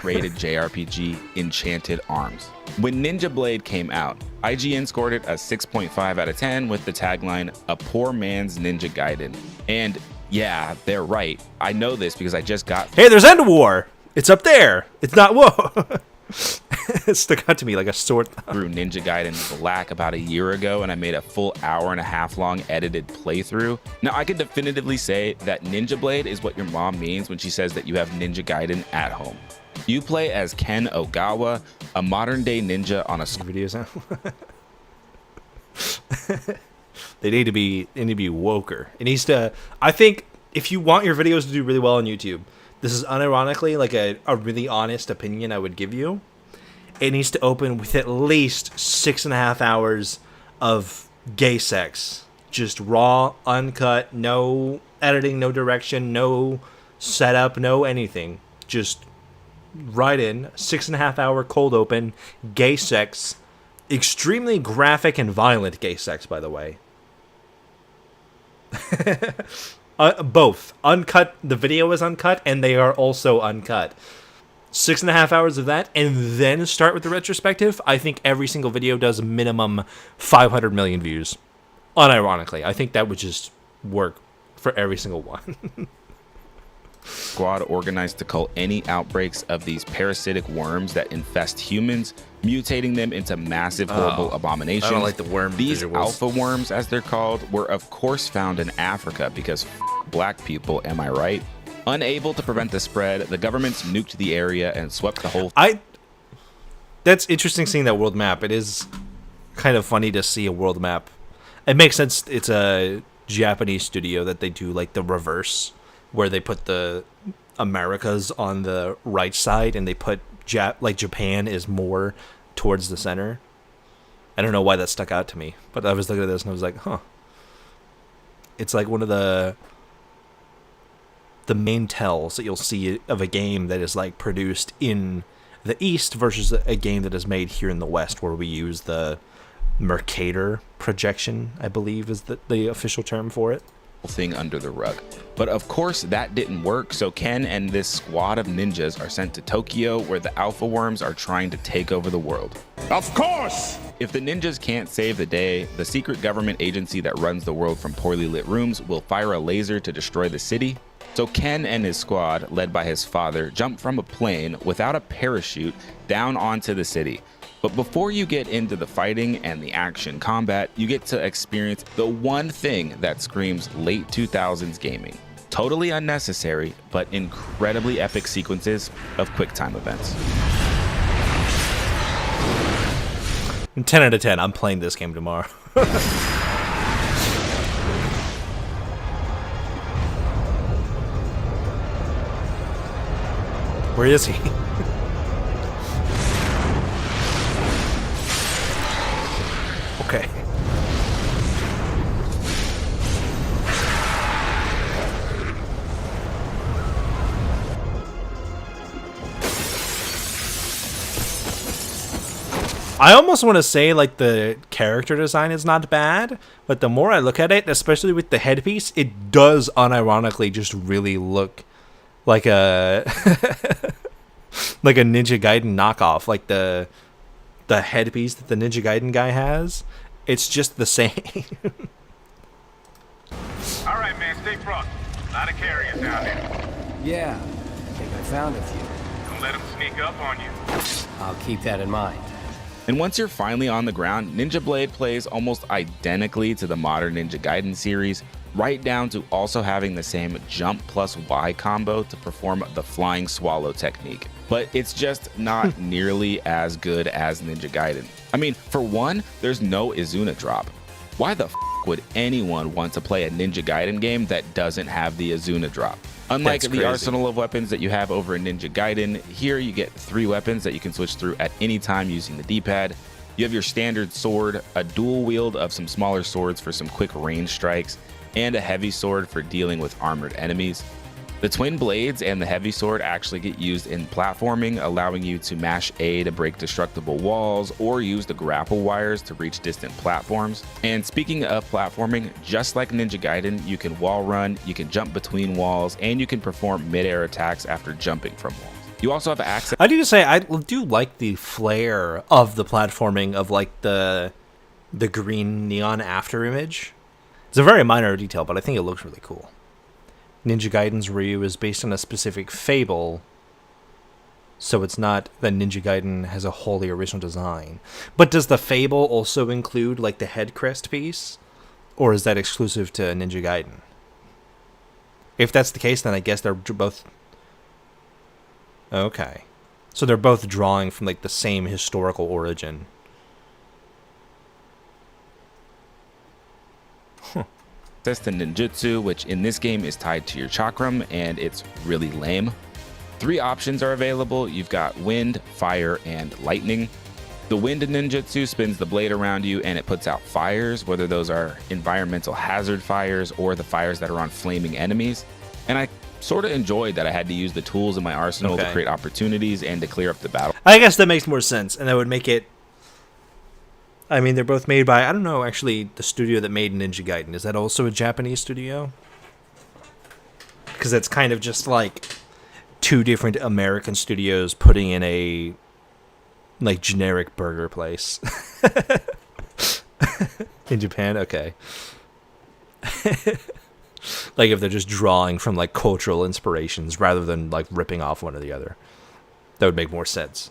rated JRPG Enchanted Arms. When Ninja Blade came out, IGN scored it a 6.5 out of 10 with the tagline, "A poor man's Ninja Gaiden." And yeah, they're right. I know this because I just got... Hey, there's End of War. It's up there. It's not... Whoa. It stuck out to me like a sword. through Ninja Gaiden Black about a year ago, and I made a full hour-and-a-half long edited playthrough. Now, I can definitively say that Ninja Blade is what your mom means when she says that you have Ninja Gaiden at home. You play as Ken Ogawa, a modern-day ninja on a... Videos now. They need to be woker. It needs to... I think if you want your videos to do really well on YouTube, this is unironically like a really honest opinion I would give you. It needs to open with at least 6.5 hours of gay sex. Just raw, uncut, no editing, no direction, no setup, no anything. Just right in, 6.5 hour cold open, gay sex. Extremely graphic and violent gay sex, by the way. Both. Uncut, the video is uncut, and they are also uncut. 6.5 hours of that, and then start with the retrospective. I think every single video does minimum 500 million views. Unironically, I think that would just work for every single one. Squad organized to cull any outbreaks of these parasitic worms that infest humans, mutating them into massive, horrible abominations. I don't like the worm These visuals. alpha worms, as they're called, were of course found in Africa because black people, am I right? Unable to prevent the spread, the governments nuked the area and swept the whole... That's interesting seeing that world map. It is kind of funny to see a world map. It makes sense. It's a Japanese studio that they do like the reverse, where they put the Americas on the right side and they put Japan is more towards the center. I don't know why that stuck out to me, but I was looking at this and I was like, huh. It's like one of the main tells that you'll see of a game that is like produced in the East versus a game that is made here in the West, where we use the Mercator projection, I believe is the official term for it. Thing under the rug. But of course that didn't work, so Ken and this squad of ninjas are sent to Tokyo, where the alpha worms are trying to take over the world. Of course! If the ninjas can't save the day, the secret government agency that runs the world from poorly lit rooms will fire a laser to destroy the city. So Ken and his squad, led by his father, jump from a plane without a parachute down onto the city. But before you get into the fighting and the action combat, you get to experience the one thing that screams late 2000s gaming. Totally unnecessary, but incredibly epic sequences of QuickTime events. 10 out of 10. I'm playing this game tomorrow. Where is he? Okay. I almost want to say like the character design is not bad, but the more I look at it, especially with the headpiece, it does unironically just really look like a like a Ninja Gaiden knockoff. Like the headpiece that the Ninja Gaiden guy has, it's just the same. All right, man, stay front. A lot of carriers down there. Yeah, I think I found a few. Don't let them sneak up on you. I'll keep that in mind. And once you're finally on the ground, Ninja Blade plays almost identically to the modern Ninja Gaiden series, right down to also having the same jump plus Y combo to perform the flying swallow technique. But it's just not nearly as good as Ninja Gaiden. I mean, for one, there's no Izuna drop. Why the would anyone want to play a Ninja Gaiden game that doesn't have the Izuna drop? Unlike the arsenal of weapons that you have over in Ninja Gaiden, here you get 3 weapons that you can switch through at any time using the D-pad. You have your standard sword, a dual wield of some smaller swords for some quick range strikes, and a heavy sword for dealing with armored enemies. The twin blades and the heavy sword actually get used in platforming, allowing you to mash A to break destructible walls or use the grapple wires to reach distant platforms. And speaking of platforming, just like Ninja Gaiden, you can wall run, you can jump between walls, and you can perform mid-air attacks after jumping from walls. You also have access. I do say I do like the flair of the platforming of like the green neon after image. It's a very minor detail, but I think it looks really cool. Ninja Gaiden's Ryu is based on a specific fable, so it's not that Ninja Gaiden has a wholly original design. But does the fable also include like the head crest piece, or is that exclusive to Ninja Gaiden? If that's the case, then I guess they're both... Okay. So they're both drawing from like the same historical origin. Access to ninjutsu, which in this game is tied to your chakram, and it's really lame. 3 options are available. You've got wind, fire, and lightning. The wind ninjutsu spins the blade around you and it puts out fires, whether those are environmental hazard fires or the fires that are on flaming enemies. And I sort of enjoyed that I had to use the tools in my arsenal to create opportunities and to clear up the battle. I guess that makes more sense, and that would make it... I mean, they're both made by, I don't know, actually, the studio that made Ninja Gaiden. Is that also a Japanese studio? Because it's kind of just like 2 different American studios putting in a, like, generic burger place. In Japan? Okay. Like, if they're just drawing from, like, cultural inspirations rather than, like, ripping off one or the other. That would make more sense.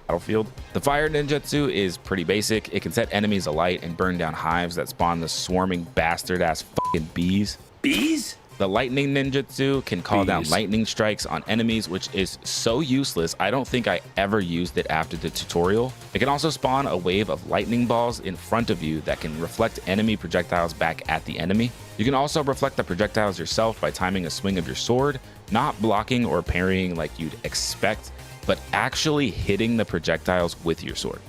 Battlefield. The fire ninjutsu is pretty basic. It can set enemies alight and burn down hives that spawn the swarming bastard ass fucking bees. Bees? The lightning ninjutsu can call down lightning strikes on enemies, which is so useless I don't think I ever used it after the tutorial. It can also spawn a wave of lightning balls in front of you that can reflect enemy projectiles back at the enemy. You can also reflect the projectiles yourself by timing a swing of your sword, not blocking or parrying like you'd expect, but actually hitting the projectiles with your sword.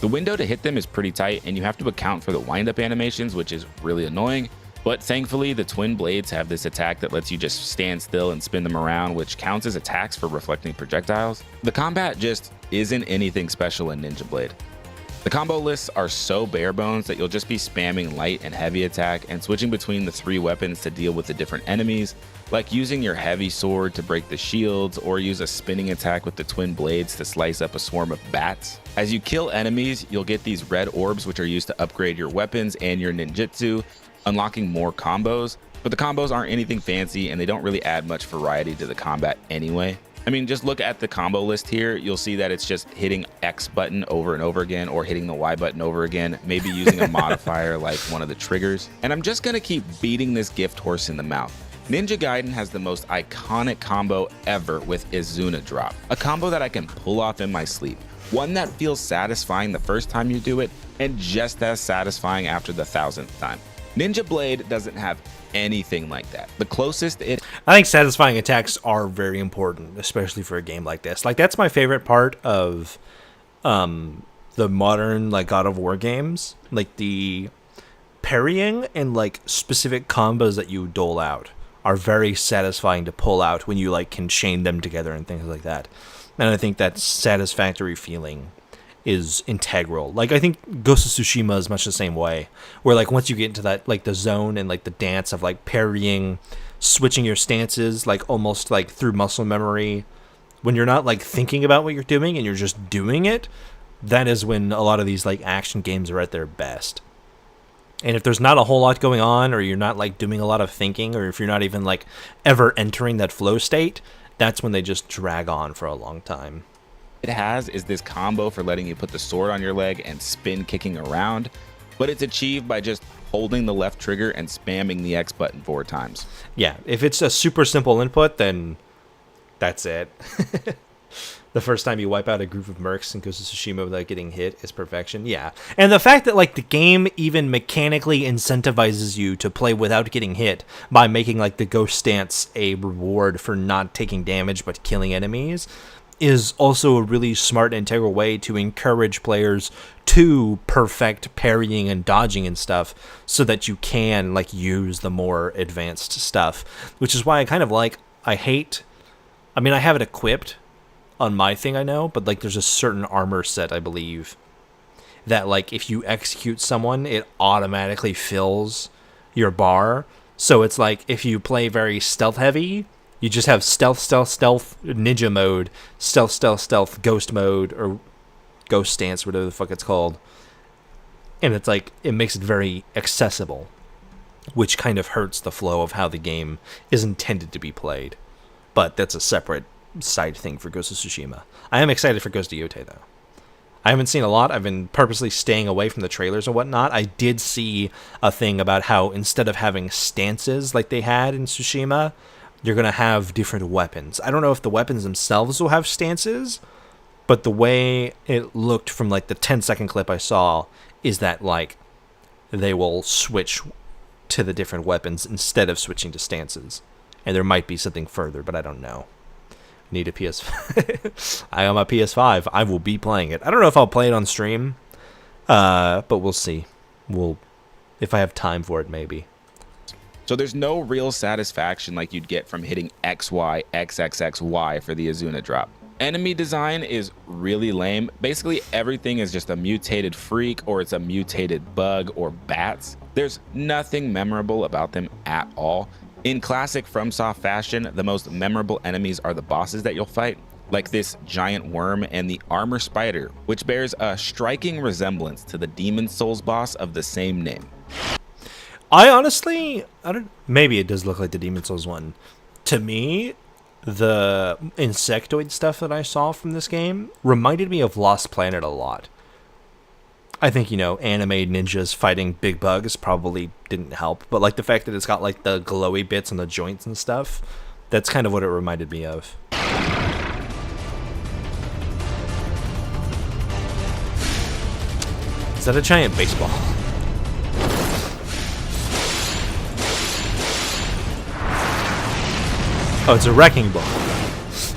The window to hit them is pretty tight, and you have to account for the wind-up animations, which is really annoying. But thankfully, the twin blades have this attack that lets you just stand still and spin them around, which counts as attacks for reflecting projectiles. The combat just isn't anything special in Ninja Blade. The combo lists are so bare bones that you'll just be spamming light and heavy attack and switching between the 3 weapons to deal with the different enemies, like using your heavy sword to break the shields or use a spinning attack with the twin blades to slice up a swarm of bats. As you kill enemies, you'll get these red orbs, which are used to upgrade your weapons and your ninjutsu, unlocking more combos, but the combos aren't anything fancy and they don't really add much variety to the combat anyway. I mean, just look at the combo list here. You'll see that it's just hitting X button over and over again or hitting the Y button over again, maybe using a modifier like one of the triggers. And I'm just gonna keep beating this gift horse in the mouth. Ninja Gaiden has the most iconic combo ever with Izuna Drop, a combo that I can pull off in my sleep. One that feels satisfying the first time you do it and just as satisfying after the 1000th time. Ninja Blade doesn't have anything like that. The closest it... I think satisfying attacks are very important, especially for a game like this. Like, that's my favorite part of the modern, like, God of War games. Like, the parrying and, like, specific combos that you dole out are very satisfying to pull out when you, like, can chain them together and things like that. And I think that satisfactory feeling is integral. Like, I think Ghost of Tsushima is much the same way, where, like, once you get into that, like, the zone and, like, the dance of, like, parrying, switching your stances, like, almost, like, through muscle memory, when you're not, like, thinking about what you're doing and you're just doing it, that is when a lot of these, like, action games are at their best. And if there's not a whole lot going on, or you're not, like, doing a lot of thinking, or if you're not even, like, ever entering that flow state, that's when they just drag on for a long time. it has is this combo for letting you put the sword on your leg and spin kicking around, but it's achieved by just holding the left trigger and spamming the X button 4 times. Yeah, if it's a super simple input, then that's it. The first time you wipe out a group of mercs in Ghost of Tsushima without getting hit is perfection. Yeah. And the fact that, like, the game even mechanically incentivizes you to play without getting hit by making, like, the ghost stance a reward for not taking damage but killing enemies is also a really smart and integral way to encourage players to perfect parrying and dodging and stuff so that you can, like, use the more advanced stuff. Which is why I kind of like, I have it equipped on my thing, I know, but, like, there's a certain armor set, I believe, that, like, if you execute someone, it automatically fills your bar. So it's like, if you play very stealth heavy, you just have stealth, ninja mode, stealth, ghost mode, or ghost stance, whatever the fuck it's called. And it's like, it makes it very accessible, which kind of hurts the flow of how the game is intended to be played. But that's a separate side thing for Ghost of Tsushima. I am excited for Ghost of Yotei, though. I haven't seen a lot. I've been purposely staying away from the trailers and whatnot. I did see a thing about how instead of having stances like they had in Tsushima, you're going to have different weapons. I don't know if the weapons themselves will have stances, but the way it looked from, like, the 10-second clip I saw is that, like, they will switch to the different weapons instead of switching to stances. And there might be something further, but I don't know. Need a PS5. I am a PS5. I will be playing it. I don't know if I'll play it on stream, but we'll see. If I have time for it, maybe. So there's no real satisfaction like you'd get from hitting XY, XXXY for the Azuna drop. Enemy design is really lame. Basically, everything is just a mutated freak, or it's a mutated bug, or bats. There's nothing memorable about them at all. In classic FromSoft fashion, the most memorable enemies are the bosses that you'll fight, like this giant worm and the armor spider, which bears a striking resemblance to the Demon Souls boss of the same name. Maybe it does look like the Demon Souls one. To me, the insectoid stuff that I saw from this game reminded me of Lost Planet a lot. I think, anime ninjas fighting big bugs probably didn't help, but, like, the fact that it's got, like, the glowy bits on the joints and stuff, that's kind of what it reminded me of. Is that a giant baseball? Oh, it's a wrecking ball.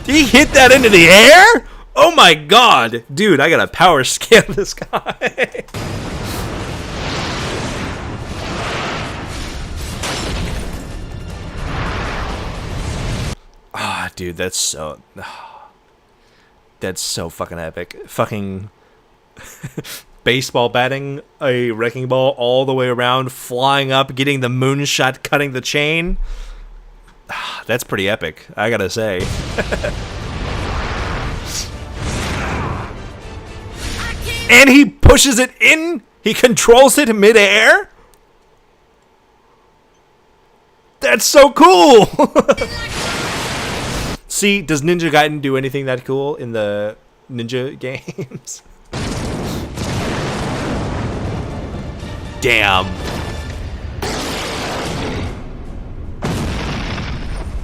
Did he hit that into the air? Oh my god! Dude, I gotta power scale this guy. Dude, that's so fucking epic. Fucking baseball batting a wrecking ball all the way around, flying up, getting the moonshot, cutting the chain. That's pretty epic, I gotta say. And he pushes it in? He controls it midair? That's so cool! See, does Ninja Gaiden do anything that cool in the Ninja games? Damn.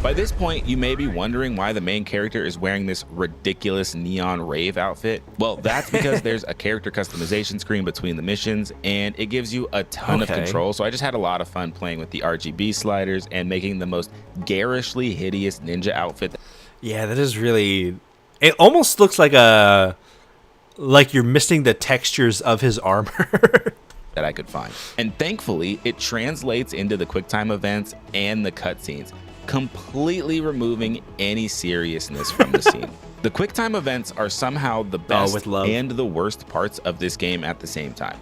By this point, you may be wondering why the main character is wearing this ridiculous neon rave outfit. Well, that's because there's a character customization screen between the missions, and it gives you a ton of control. So I just had a lot of fun playing with the RGB sliders and making the most garishly hideous ninja outfit. Yeah, that is really... It almost looks like you're missing the textures of his armor. That I could find. And thankfully, it translates into the QuickTime events and the cutscenes, completely removing any seriousness from the scene. The QuickTime events are somehow the best and the worst parts of this game at the same time.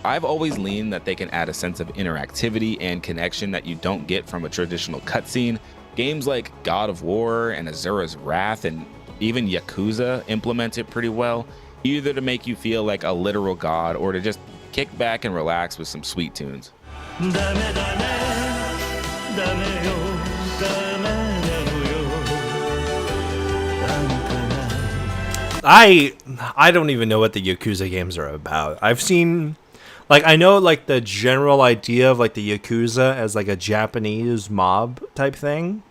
I've always leaned that they can add a sense of interactivity and connection that you don't get from a traditional cutscene. Games like God of War and Azura's Wrath and even Yakuza implement it pretty well, either to make you feel like a literal god or to just kick back and relax with some sweet tunes. I don't even know what the Yakuza games are about. I've seen, like, I know, like, the general idea of, like, the Yakuza as, like, a Japanese mob type thing.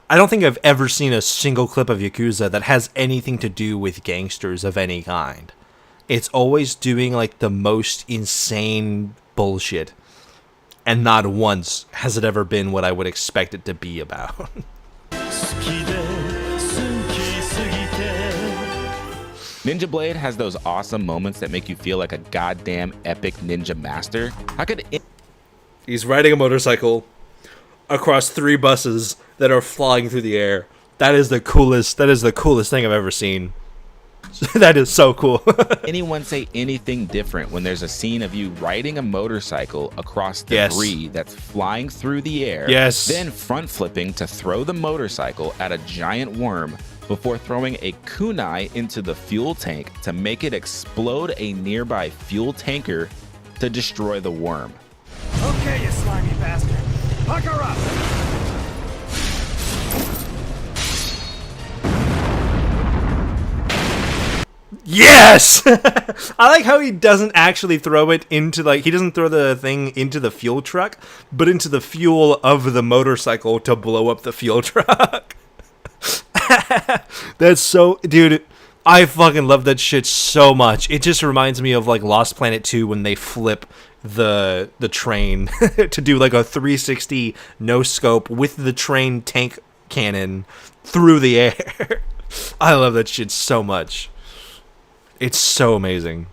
I don't think I've ever seen a single clip of Yakuza that has anything to do with gangsters of any kind. It's always doing, like, the most insane bullshit. And not once has it ever been what I would expect it to be about. Ninja Blade has those awesome moments that make you feel like a goddamn epic ninja master. How could He's riding a motorcycle across 3 buses that are flying through the air. That is the coolest thing I've ever seen. That is so cool. anyone say anything different when there's a scene of you riding a motorcycle across debris that's flying through the air, then front flipping to throw the motorcycle at a giant worm before throwing a kunai into the fuel tank to make it explode a nearby fuel tanker to destroy the worm? Okay, you slimy bastard. Pucker up! Yes! I like how he doesn't actually throw it into, like, he doesn't throw the thing into the fuel truck, but into the fuel of the motorcycle to blow up the fuel truck. That's so, dude, I fucking love that shit so much. It just reminds me of, like, Lost Planet 2 when they flip the train to do, like, a 360 no scope with the train tank cannon through the air. I love that shit so much. It's so amazing.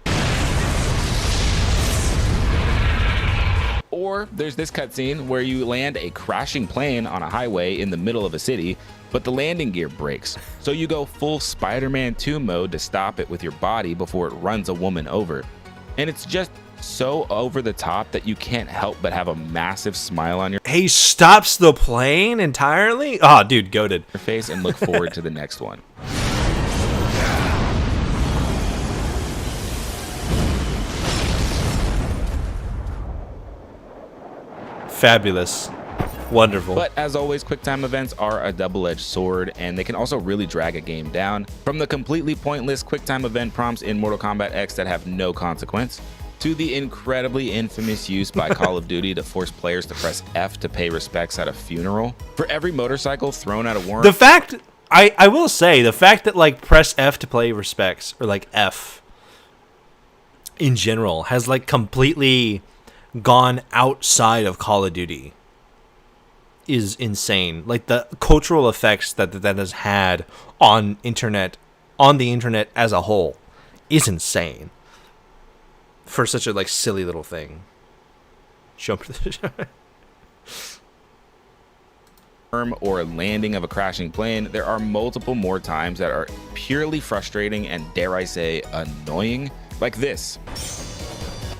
Or there's this cutscene where you land a crashing plane on a highway in the middle of a city, but the landing gear breaks. So you go full Spider-Man 2 mode to stop it with your body before it runs a woman over. And it's just so over the top that you can't help but have a massive smile on your He stops the plane entirely? Oh, dude, goated. face and look forward to the next one. Fabulous. Wonderful. But as always, QuickTime events are a double-edged sword, and they can also really drag a game down. From the completely pointless QuickTime event prompts in Mortal Kombat X that have no consequence, to the incredibly infamous use by Call of Duty to force players to press F to pay respects at a funeral. For every motorcycle thrown at a worm. The fact, I will say, the fact that, like, press F to pay respects, or, like, F in general, has, like, completely gone outside of Call of Duty is insane. Like, the cultural effects that has had on the internet as a whole is insane for such a, like, silly little thing. Jump to the or landing of a crashing plane, there are multiple more times that are purely frustrating and, dare I say, annoying, like this.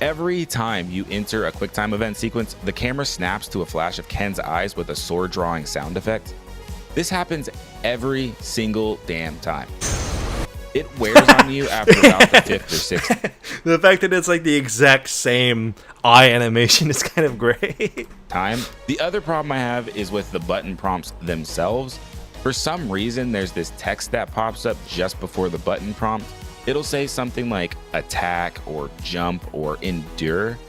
Every time you enter a QuickTime event sequence, the camera snaps to a flash of Ken's eyes with a sword drawing sound effect. This happens every single damn time. It wears on you after about the 5th or 6th. The fact that it's like the exact same eye animation is kind of great. Time. The other problem I have is with the button prompts themselves. For some reason, there's this text that pops up just before the button prompt. It'll say something like attack or jump or endure.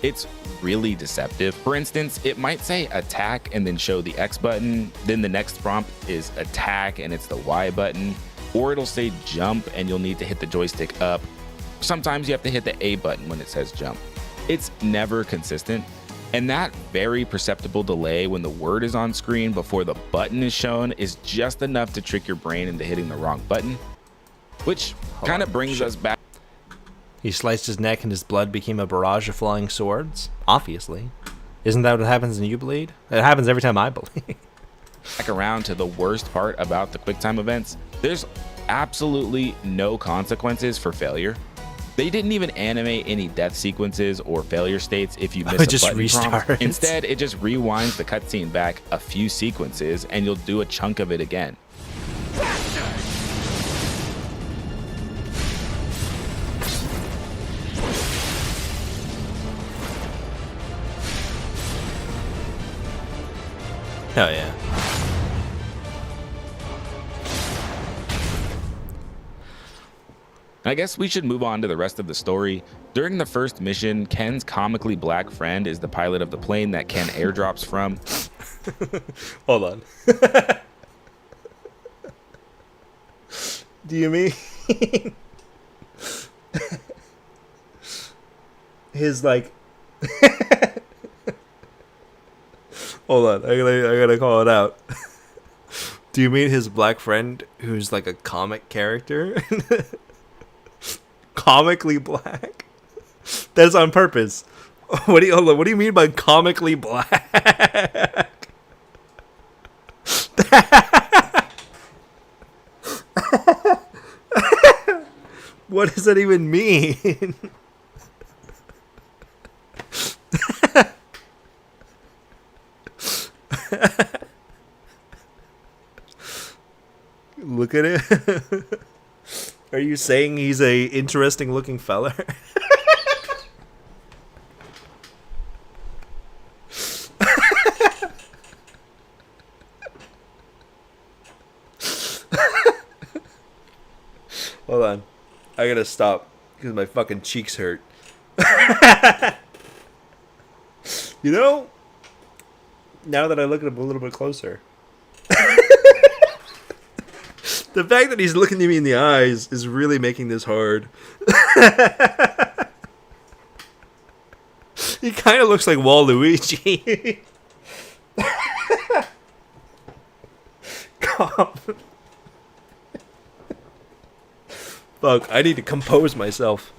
It's really deceptive. For instance, it might say attack and then show the X button. Then the next prompt is attack and it's the Y button. Or it'll say jump and you'll need to hit the joystick up. Sometimes you have to hit the A button when it says jump. It's never consistent. And that very perceptible delay when the word is on screen before the button is shown is just enough to trick your brain into hitting the wrong button. Which kind of brings us back. He sliced his neck and his blood became a barrage of flying swords. Obviously. Isn't that what happens when you bleed? It happens every time I bleed. Back around to the worst part about the QuickTime events. There's absolutely no consequences for failure. They didn't even animate any death sequences or failure states if you miss a button prompt. Instead, it just rewinds the cutscene back a few sequences and you'll do a chunk of it again. Oh yeah. I guess we should move on to the rest of the story. During the first mission, Ken's comically black friend is the pilot of the plane that Ken airdrops from. Hold on. Do you mean his like? Hold on, I gotta call it out. Do you mean his black friend who's like a comic character? Comically black? That's on purpose. What do you mean by comically black? What does that even mean? Look at it. Are you saying he's a interesting looking feller? Hold on. I gotta stop because my fucking cheeks hurt. You know, now that I look at him a little bit closer, the fact that he's looking at me in the eyes is really making this hard. He kind of looks like Waluigi. Fuck, I need to compose myself.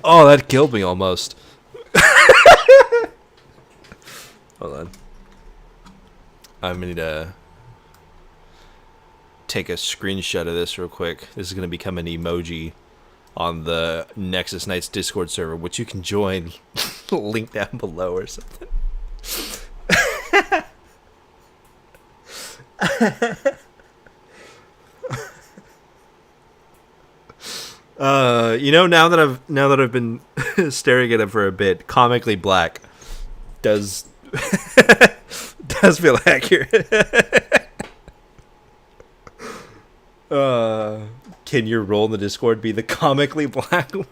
Oh, that killed me almost. Hold on. I'm gonna need to take a screenshot of this real quick. This is gonna become an emoji on the Nexus Knights Discord server, which you can join. Link down below or something. You know, now that I've been staring at him for a bit, comically black does feel accurate. Can your role in the Discord be the comically black one?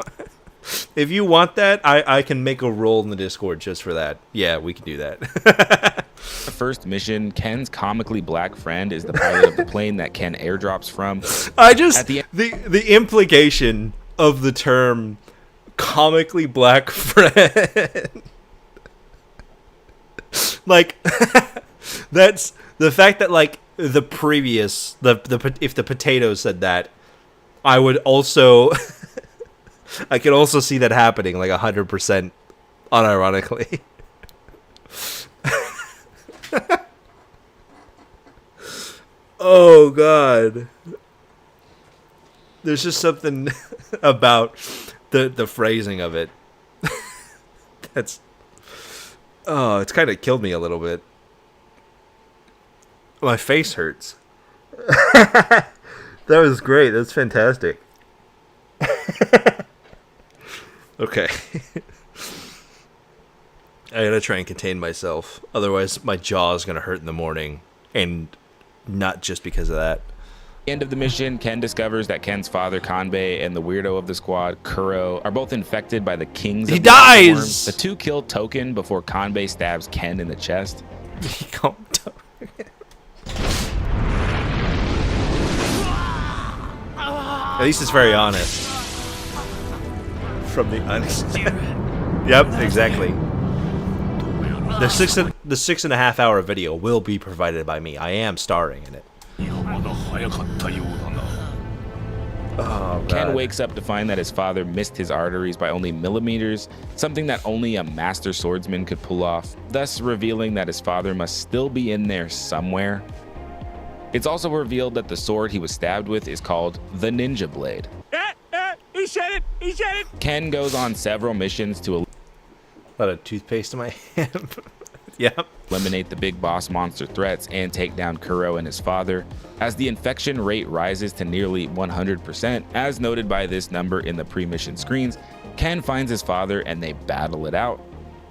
If you want that, I can make a role in the Discord just for that. Yeah, we can do that. The first mission, Ken's comically black friend is the pilot of the plane that Ken airdrops from. The implication of the term comically black friend. Like, that's the fact that, like, if the potato said that, I would also I could also see that happening like 100% unironically. Oh god. There's just something about the phrasing of it. It's kind of killed me a little bit. My face hurts. That was great. That's fantastic. Okay. I gotta try and contain myself. Otherwise, my jaw is gonna hurt in the morning. And not just because of that. End of the mission, Ken discovers that Ken's father, Kanbei, and the weirdo of the squad, Kuro, are both infected by the kings of He the dies! Worms. The two kill Token before Kanbei stabs Ken in the chest. At least it's very honest. From the honest. Yep, exactly. The 6.5 hour video will be provided by me. I am starring in it. Oh, Ken wakes up to find that his father missed his arteries by only millimeters, something that only a master swordsman could pull off, thus revealing that his father must still be in there somewhere. It's also revealed that the sword he was stabbed with is called the Ninja Blade. He said it! He said it! Ken goes on several missions to a lot of toothpaste in my hand. Yep. Eliminate the big boss monster threats and take down Kuro and his father. As the infection rate rises to nearly 100%, as noted by this number in the pre-mission screens, Ken finds his father and they battle it out.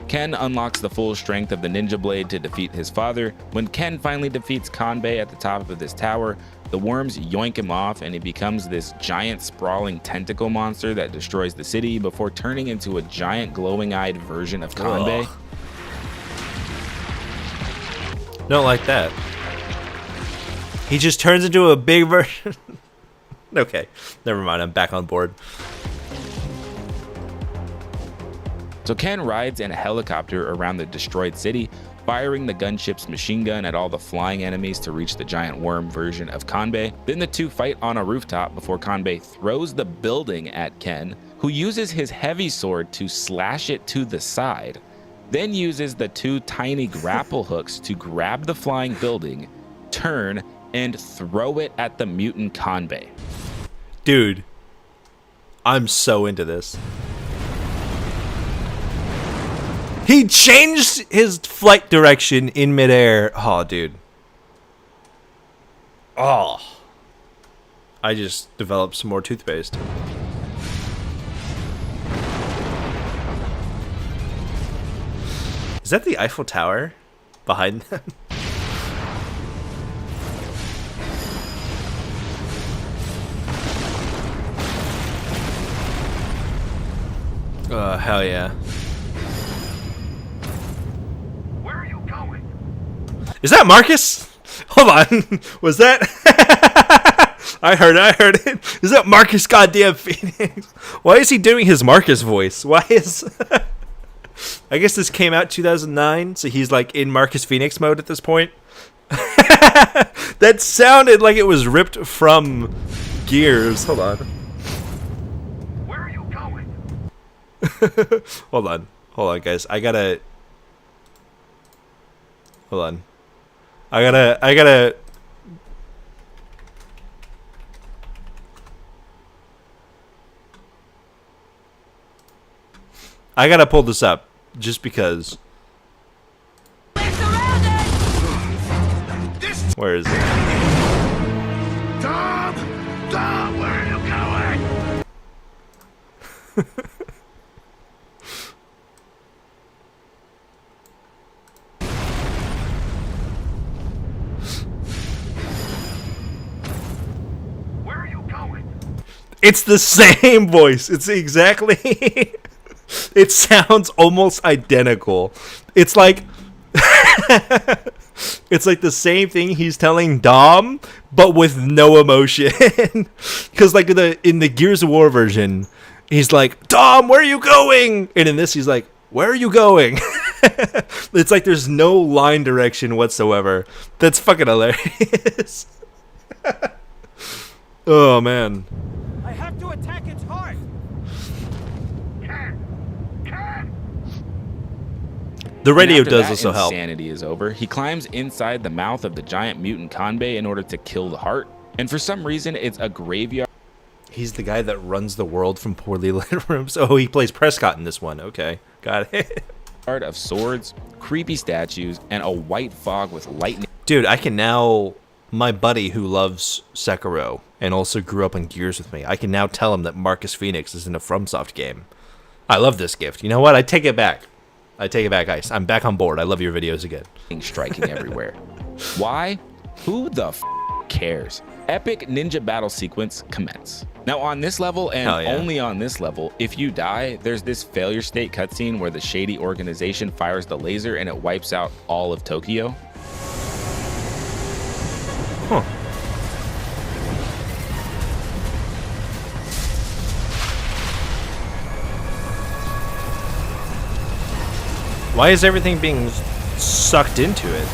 Ken unlocks the full strength of the Ninja Blade to defeat his father. When Ken finally defeats Kanbei at the top of this tower, The worms yoink him off, and he becomes this giant sprawling tentacle monster that destroys the city before turning into a giant glowing-eyed version of Kanbei. Ugh. Don't like that. He just turns into a big version. Okay, never mind. I'm back on board. So Ken rides in a helicopter around the destroyed city, firing the gunship's machine gun at all the flying enemies to reach the giant worm version of Kanbei. Then the two fight on a rooftop before Kanbei throws the building at Ken, who uses his heavy sword to slash it to the side, then uses the two tiny grapple hooks to grab the flying building, turn, and throw it at the mutant Kanbei. Dude, I'm so into this. He changed his flight direction in midair. Oh, dude. Oh. I just developed some more toothpaste. Is that the Eiffel Tower behind them? Hell yeah. Where are you going? Is that Marcus? Hold on. Was that? I heard it. Is that Marcus goddamn Phoenix? Why is he doing his Marcus voice? Why is... I guess this came out 2009, so he's like in Marcus Phoenix mode at this point. That sounded like it was ripped from Gears. Hold on. Where are you going? Hold on, guys. I gotta. Hold on. I gotta. I gotta pull this up just because. Where is it? Tom! Tom, where are you going? Where are you going? It's the same voice. It's exactly. It sounds almost identical. It's like. It's like the same thing he's telling Dom, but with no emotion. Because like in the Gears of War version, he's like, Dom, where are you going? And in this, he's like, where are you going? It's like there's no line direction whatsoever. That's fucking hilarious. Oh, man. I have to attack its heart. The radio After does that also help. Insanity is over. He climbs inside the mouth of the giant mutant Kanbei in order to kill the heart. And for some reason, it's a graveyard. He's the guy that runs the world from poorly lit rooms. Oh, he plays Prescott in this one. Okay, got it. Of swords, creepy statues, and a white fog with lightning. Dude, I can now... My buddy who loves Sekiro and also grew up on Gears with me, I can now tell him that Marcus Phoenix is in a FromSoft game. I love this gift. You know what? I take it back. Ice. I'm back on board. I love your videos again. Striking everywhere. Why? Who the cares? Epic ninja battle sequence commence. Now on this level, and only on this level, if you die, there's this failure state cutscene where the shady organization fires the laser and it wipes out all of Tokyo. Huh. Why is everything being sucked into it?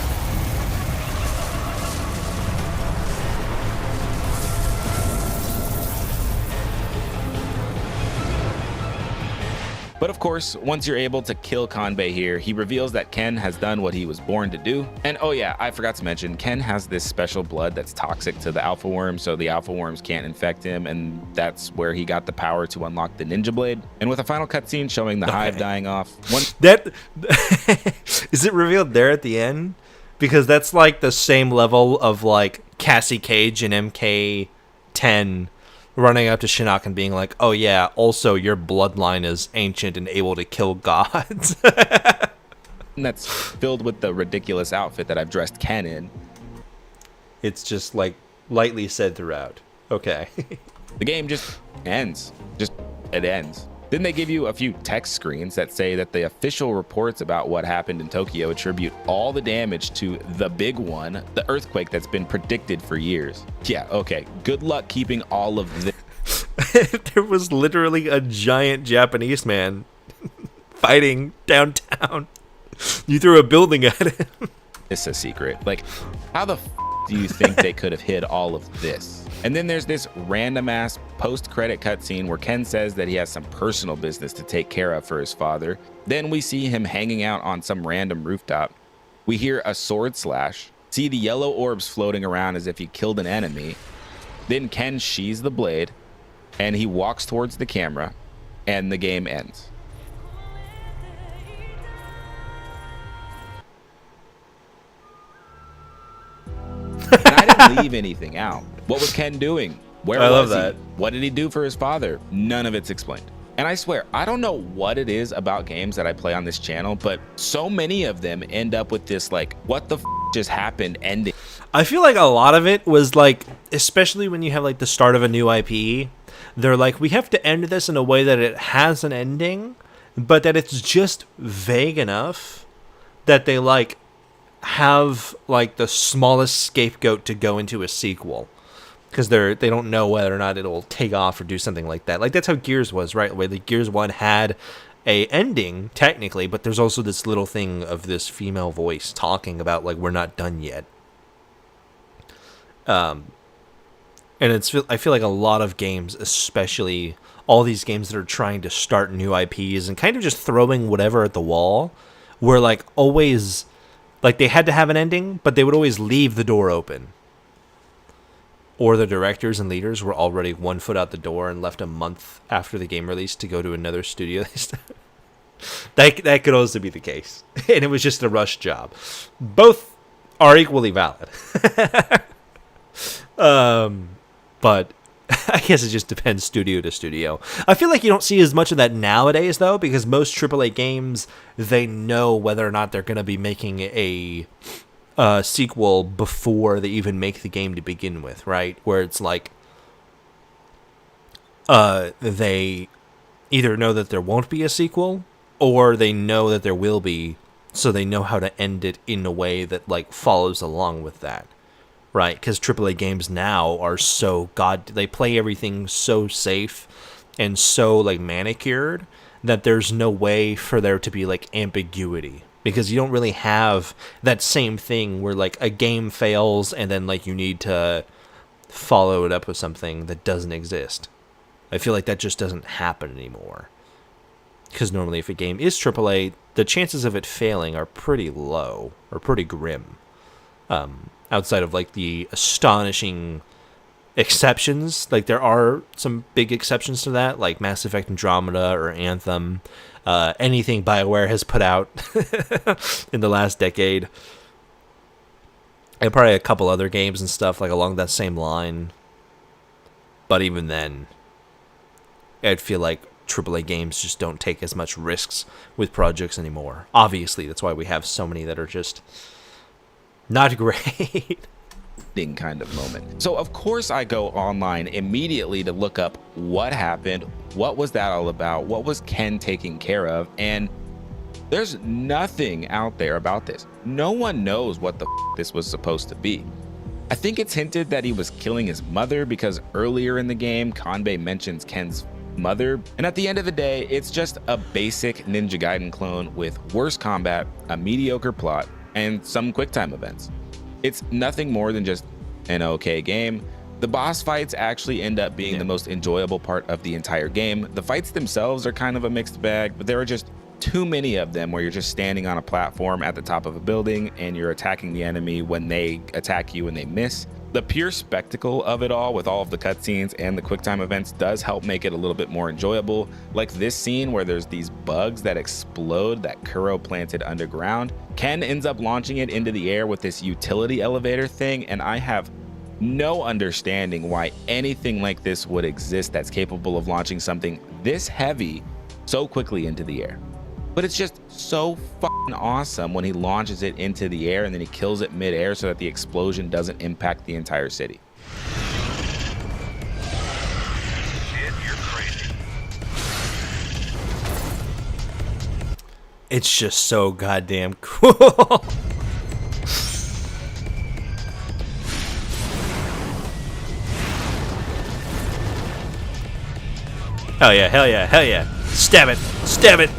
But of course, once you're able to kill Kanbei here, he reveals that Ken has done what he was born to do. And oh yeah, I forgot to mention, Ken has this special blood that's toxic to the Alpha Worm, so the Alpha Worms can't infect him, and that's where he got the power to unlock the Ninja Blade. And with a final cutscene showing the hive dying off. That is it revealed there at the end? Because that's like the same level of like Cassie Cage and MK10 running up to Shinnok and being like, oh yeah, also your bloodline is ancient and able to kill gods. That's filled with the ridiculous outfit that I've dressed Ken in. It's just like lightly said throughout. Okay. The game just ends. It ends. Then they give you a few text screens that say that the official reports about what happened in Tokyo attribute all the damage to the big one, the earthquake that's been predicted for years. Yeah, okay. Good luck keeping all of this. There was literally a giant Japanese man fighting downtown. You threw a building at him. It's a secret. Like, how the do you think they could have hid all of this? And then there's this random ass post-credit cutscene where Ken says that he has some personal business to take care of for his father. Then we see him hanging out on some random rooftop. We hear a sword slash, see the yellow orbs floating around as if he killed an enemy. Then Ken sheathes the blade and he walks towards the camera and the game ends. And I didn't leave anything out. What was Ken doing? Where was he? What did he do for his father? None of it's explained. And I swear, I don't know what it is about games that I play on this channel, but so many of them end up with this, like, what the just happened ending. I feel like a lot of it was like, especially when you have like the start of a new IP, they're like, we have to end this in a way that it has an ending, but that it's just vague enough that they like have like the smallest scapegoat to go into a sequel. Because they don't know whether or not it'll take off or do something like that. Like, that's how Gears was, right? Where the Gears 1 had a ending, technically, but there's also this little thing of this female voice talking about, like, we're not done yet. And I feel like a lot of games, especially all these games that are trying to start new IPs and kind of just throwing whatever at the wall, were, like, always, like, they had to have an ending, but they would always leave the door open. Or the directors and leaders were already 1 foot out the door and left a month after the game release to go to another studio. that could also be the case. And it was just a rush job. Both are equally valid. But I guess it just depends studio to studio. I feel like you don't see as much of that nowadays, though, because most AAA games, they know whether or not they're going to be making a sequel before they even make the game to begin with, right? Where it's like they either know that there won't be a sequel or they know that there will be, so they know how to end it in a way that like follows along with that, right? Because AAA games now are so they play everything so safe and so like manicured that there's no way for there to be like ambiguity. Because you don't really have that same thing where, like, a game fails and then, like, you need to follow it up with something that doesn't exist. I feel like that just doesn't happen anymore. Because normally if a game is AAA, the chances of it failing are pretty low, or pretty grim. Outside of, like, the astonishing exceptions. Like, there are some big exceptions to that, like Mass Effect Andromeda or Anthem. Anything BioWare has put out in the last decade. And probably a couple other games and stuff like along that same line. But even then, I'd feel like AAA games just don't take as much risks with projects anymore. Obviously, that's why we have so many that are just not great. Kind of moment. So of course I go online immediately to look up what happened, what was that all about, what was Ken taking care of, and there's nothing out there about this. No one knows what the this was supposed to be. I think it's hinted that he was killing his mother because earlier in the game Kanbei mentions Ken's mother, and at the end of the day it's just a basic Ninja Gaiden clone with worse combat, a mediocre plot, and some QuickTime events. It's nothing more than just an okay game. The boss fights actually end up being the most enjoyable part of the entire game. The fights themselves are kind of a mixed bag, but there are just too many of them where you're just standing on a platform at the top of a building and you're attacking the enemy when they attack you and they miss. The pure spectacle of it all with all of the cutscenes and the QuickTime events does help make it a little bit more enjoyable. Like this scene where there's these bugs that explode that Kuro planted underground. Ken ends up launching it into the air with this utility elevator thing, and I have no understanding why anything like this would exist that's capable of launching something this heavy so quickly into the air. But it's just so fucking awesome when he launches it into the air and then he kills it mid-air so that the explosion doesn't impact the entire city. It's just so goddamn cool. Hell yeah, hell yeah, hell yeah. Stab it, stab it.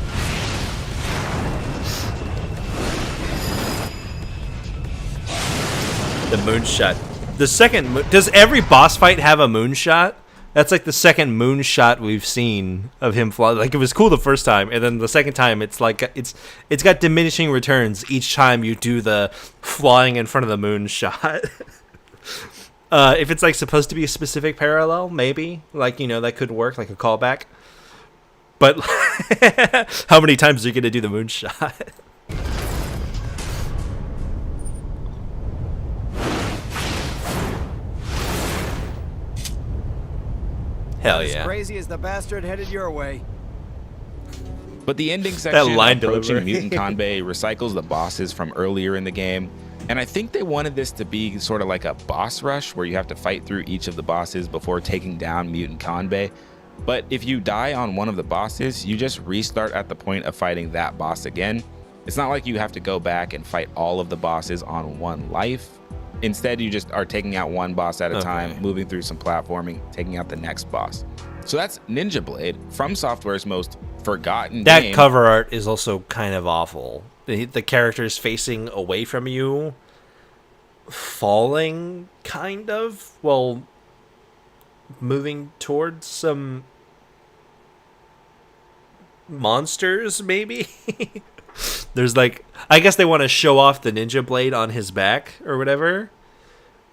The moonshot. The second, does every boss fight have a moonshot? That's like the second moonshot we've seen of him fly. Like, it was cool the first time, and then the second time it's like it's got diminishing returns each time you do the flying in front of the moonshot. If it's like supposed to be a specific parallel, maybe, like, you know, that could work, like a callback. But how many times are you gonna do the moonshot? Hell yeah! As crazy as the bastard headed your way. But the ending section, line approaching delivery. Mutant Kanbei, recycles the bosses from earlier in the game. And I think they wanted this to be sort of like a boss rush where you have to fight through each of the bosses before taking down Mutant Kanbei. But if you die on one of the bosses, you just restart at the point of fighting that boss again. It's not like you have to go back and fight all of the bosses on one life. Instead, you just are taking out one boss at a time, moving through some platforming, taking out the next boss. So that's Ninja Blade, From Software's most forgotten That game. cover art is also kind of awful. The characters facing away from you, falling, kind of, well, moving towards some monsters, maybe? There's like, I guess they want to show off the ninja blade on his back or whatever.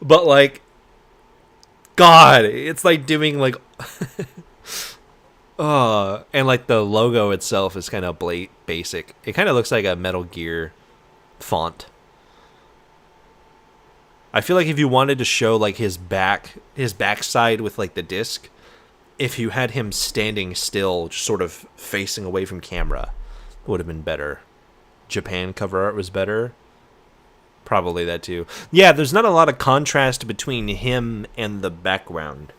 But like, God, it's like doing like, and like the logo itself is kind of basic. It kind of looks like a Metal Gear font. I feel like if you wanted to show like his backside with like the disc, if you had him standing still, just sort of facing away from camera, it would have been better. Japan cover art was better. Probably that too. Yeah, there's not a lot of contrast between him and the background.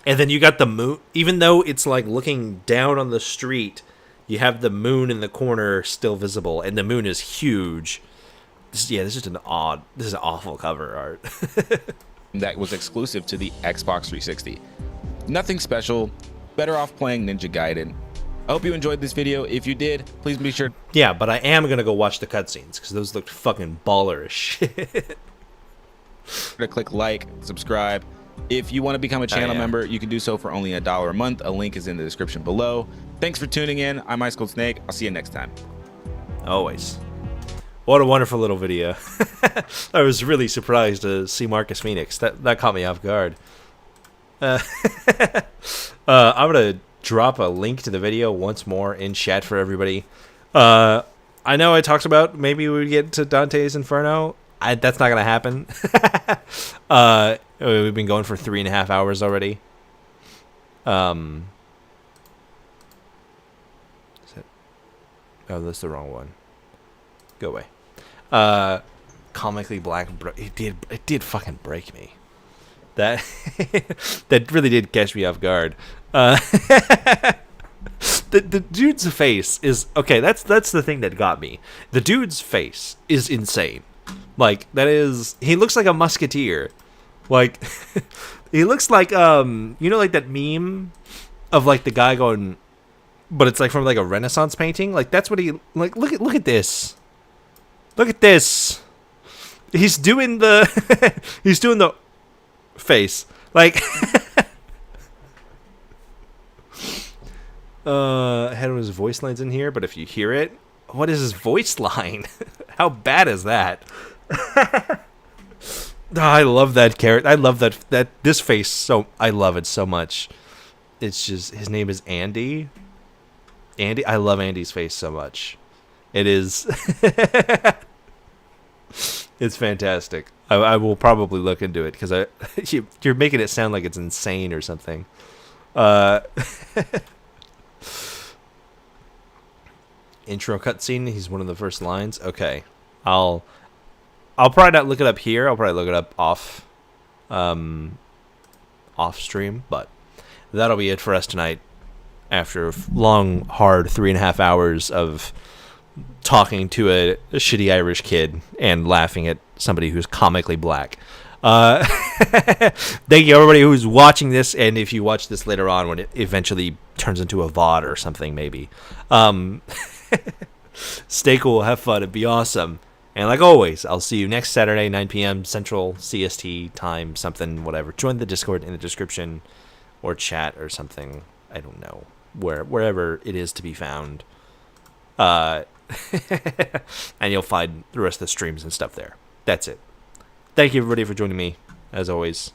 And then you got the moon, even though it's like looking down on the street, you have the moon in the corner still visible, and the moon is huge. This is an awful cover art. That was exclusive to the Xbox 360. Nothing special, better off playing Ninja Gaiden. I hope you enjoyed this video. If you did, please be sure Yeah, but I am gonna go watch the cutscenes because those looked fucking baller as shit. to click like, subscribe. If you want to become a channel member, you can do so for only $1 a month. A link is in the description below. Thanks for tuning in. I'm Ice Cold Snake. I'll see you next time. Always. What a wonderful little video. I was really surprised to see Marcus Phoenix. That caught me off guard. I'm going to drop a link to the video once more in chat for everybody. I know I talked about maybe we would get to Dante's Inferno. That's not going to happen. We've been going for 3.5 hours already. Oh, that's the wrong one. Go away. Comically black. It did fucking break me. That that really did catch me off guard. The dude's face is okay. That's the thing that got me. The dude's face is insane. Like, that is, he looks like a musketeer. Like, he looks like you know, like that meme of like the guy going, but it's like from like a Renaissance painting. Like, that's what he like. Look at this. Look at this. He's doing the he's doing the face. Like I had his voice lines in here, but if you hear it, what is his voice line? How bad is that? I love that character. I love that this face so I love it so much. It's just, his name is Andy. Andy, I love Andy's face so much. It is it's fantastic. I will probably look into it because you're making it sound like it's insane or something. Intro cutscene. He's one of the first lines. Okay, I'll probably not look it up here. I'll probably look it up off stream. But that'll be it for us tonight. after long, hard 3.5 hours of talking to a shitty Irish kid and laughing at somebody who's comically black. Thank you, everybody who's watching this, and if you watch this later on when it eventually turns into a VOD or something, maybe. Stay cool, have fun, and be awesome. And like always, I'll see you next Saturday, 9 p.m. Central CST time, something, whatever. Join the Discord in the description or chat or something. I don't know. Wherever it is to be found. And you'll find the rest of the streams and stuff there. That's it. Thank you, everybody, for joining me, as always.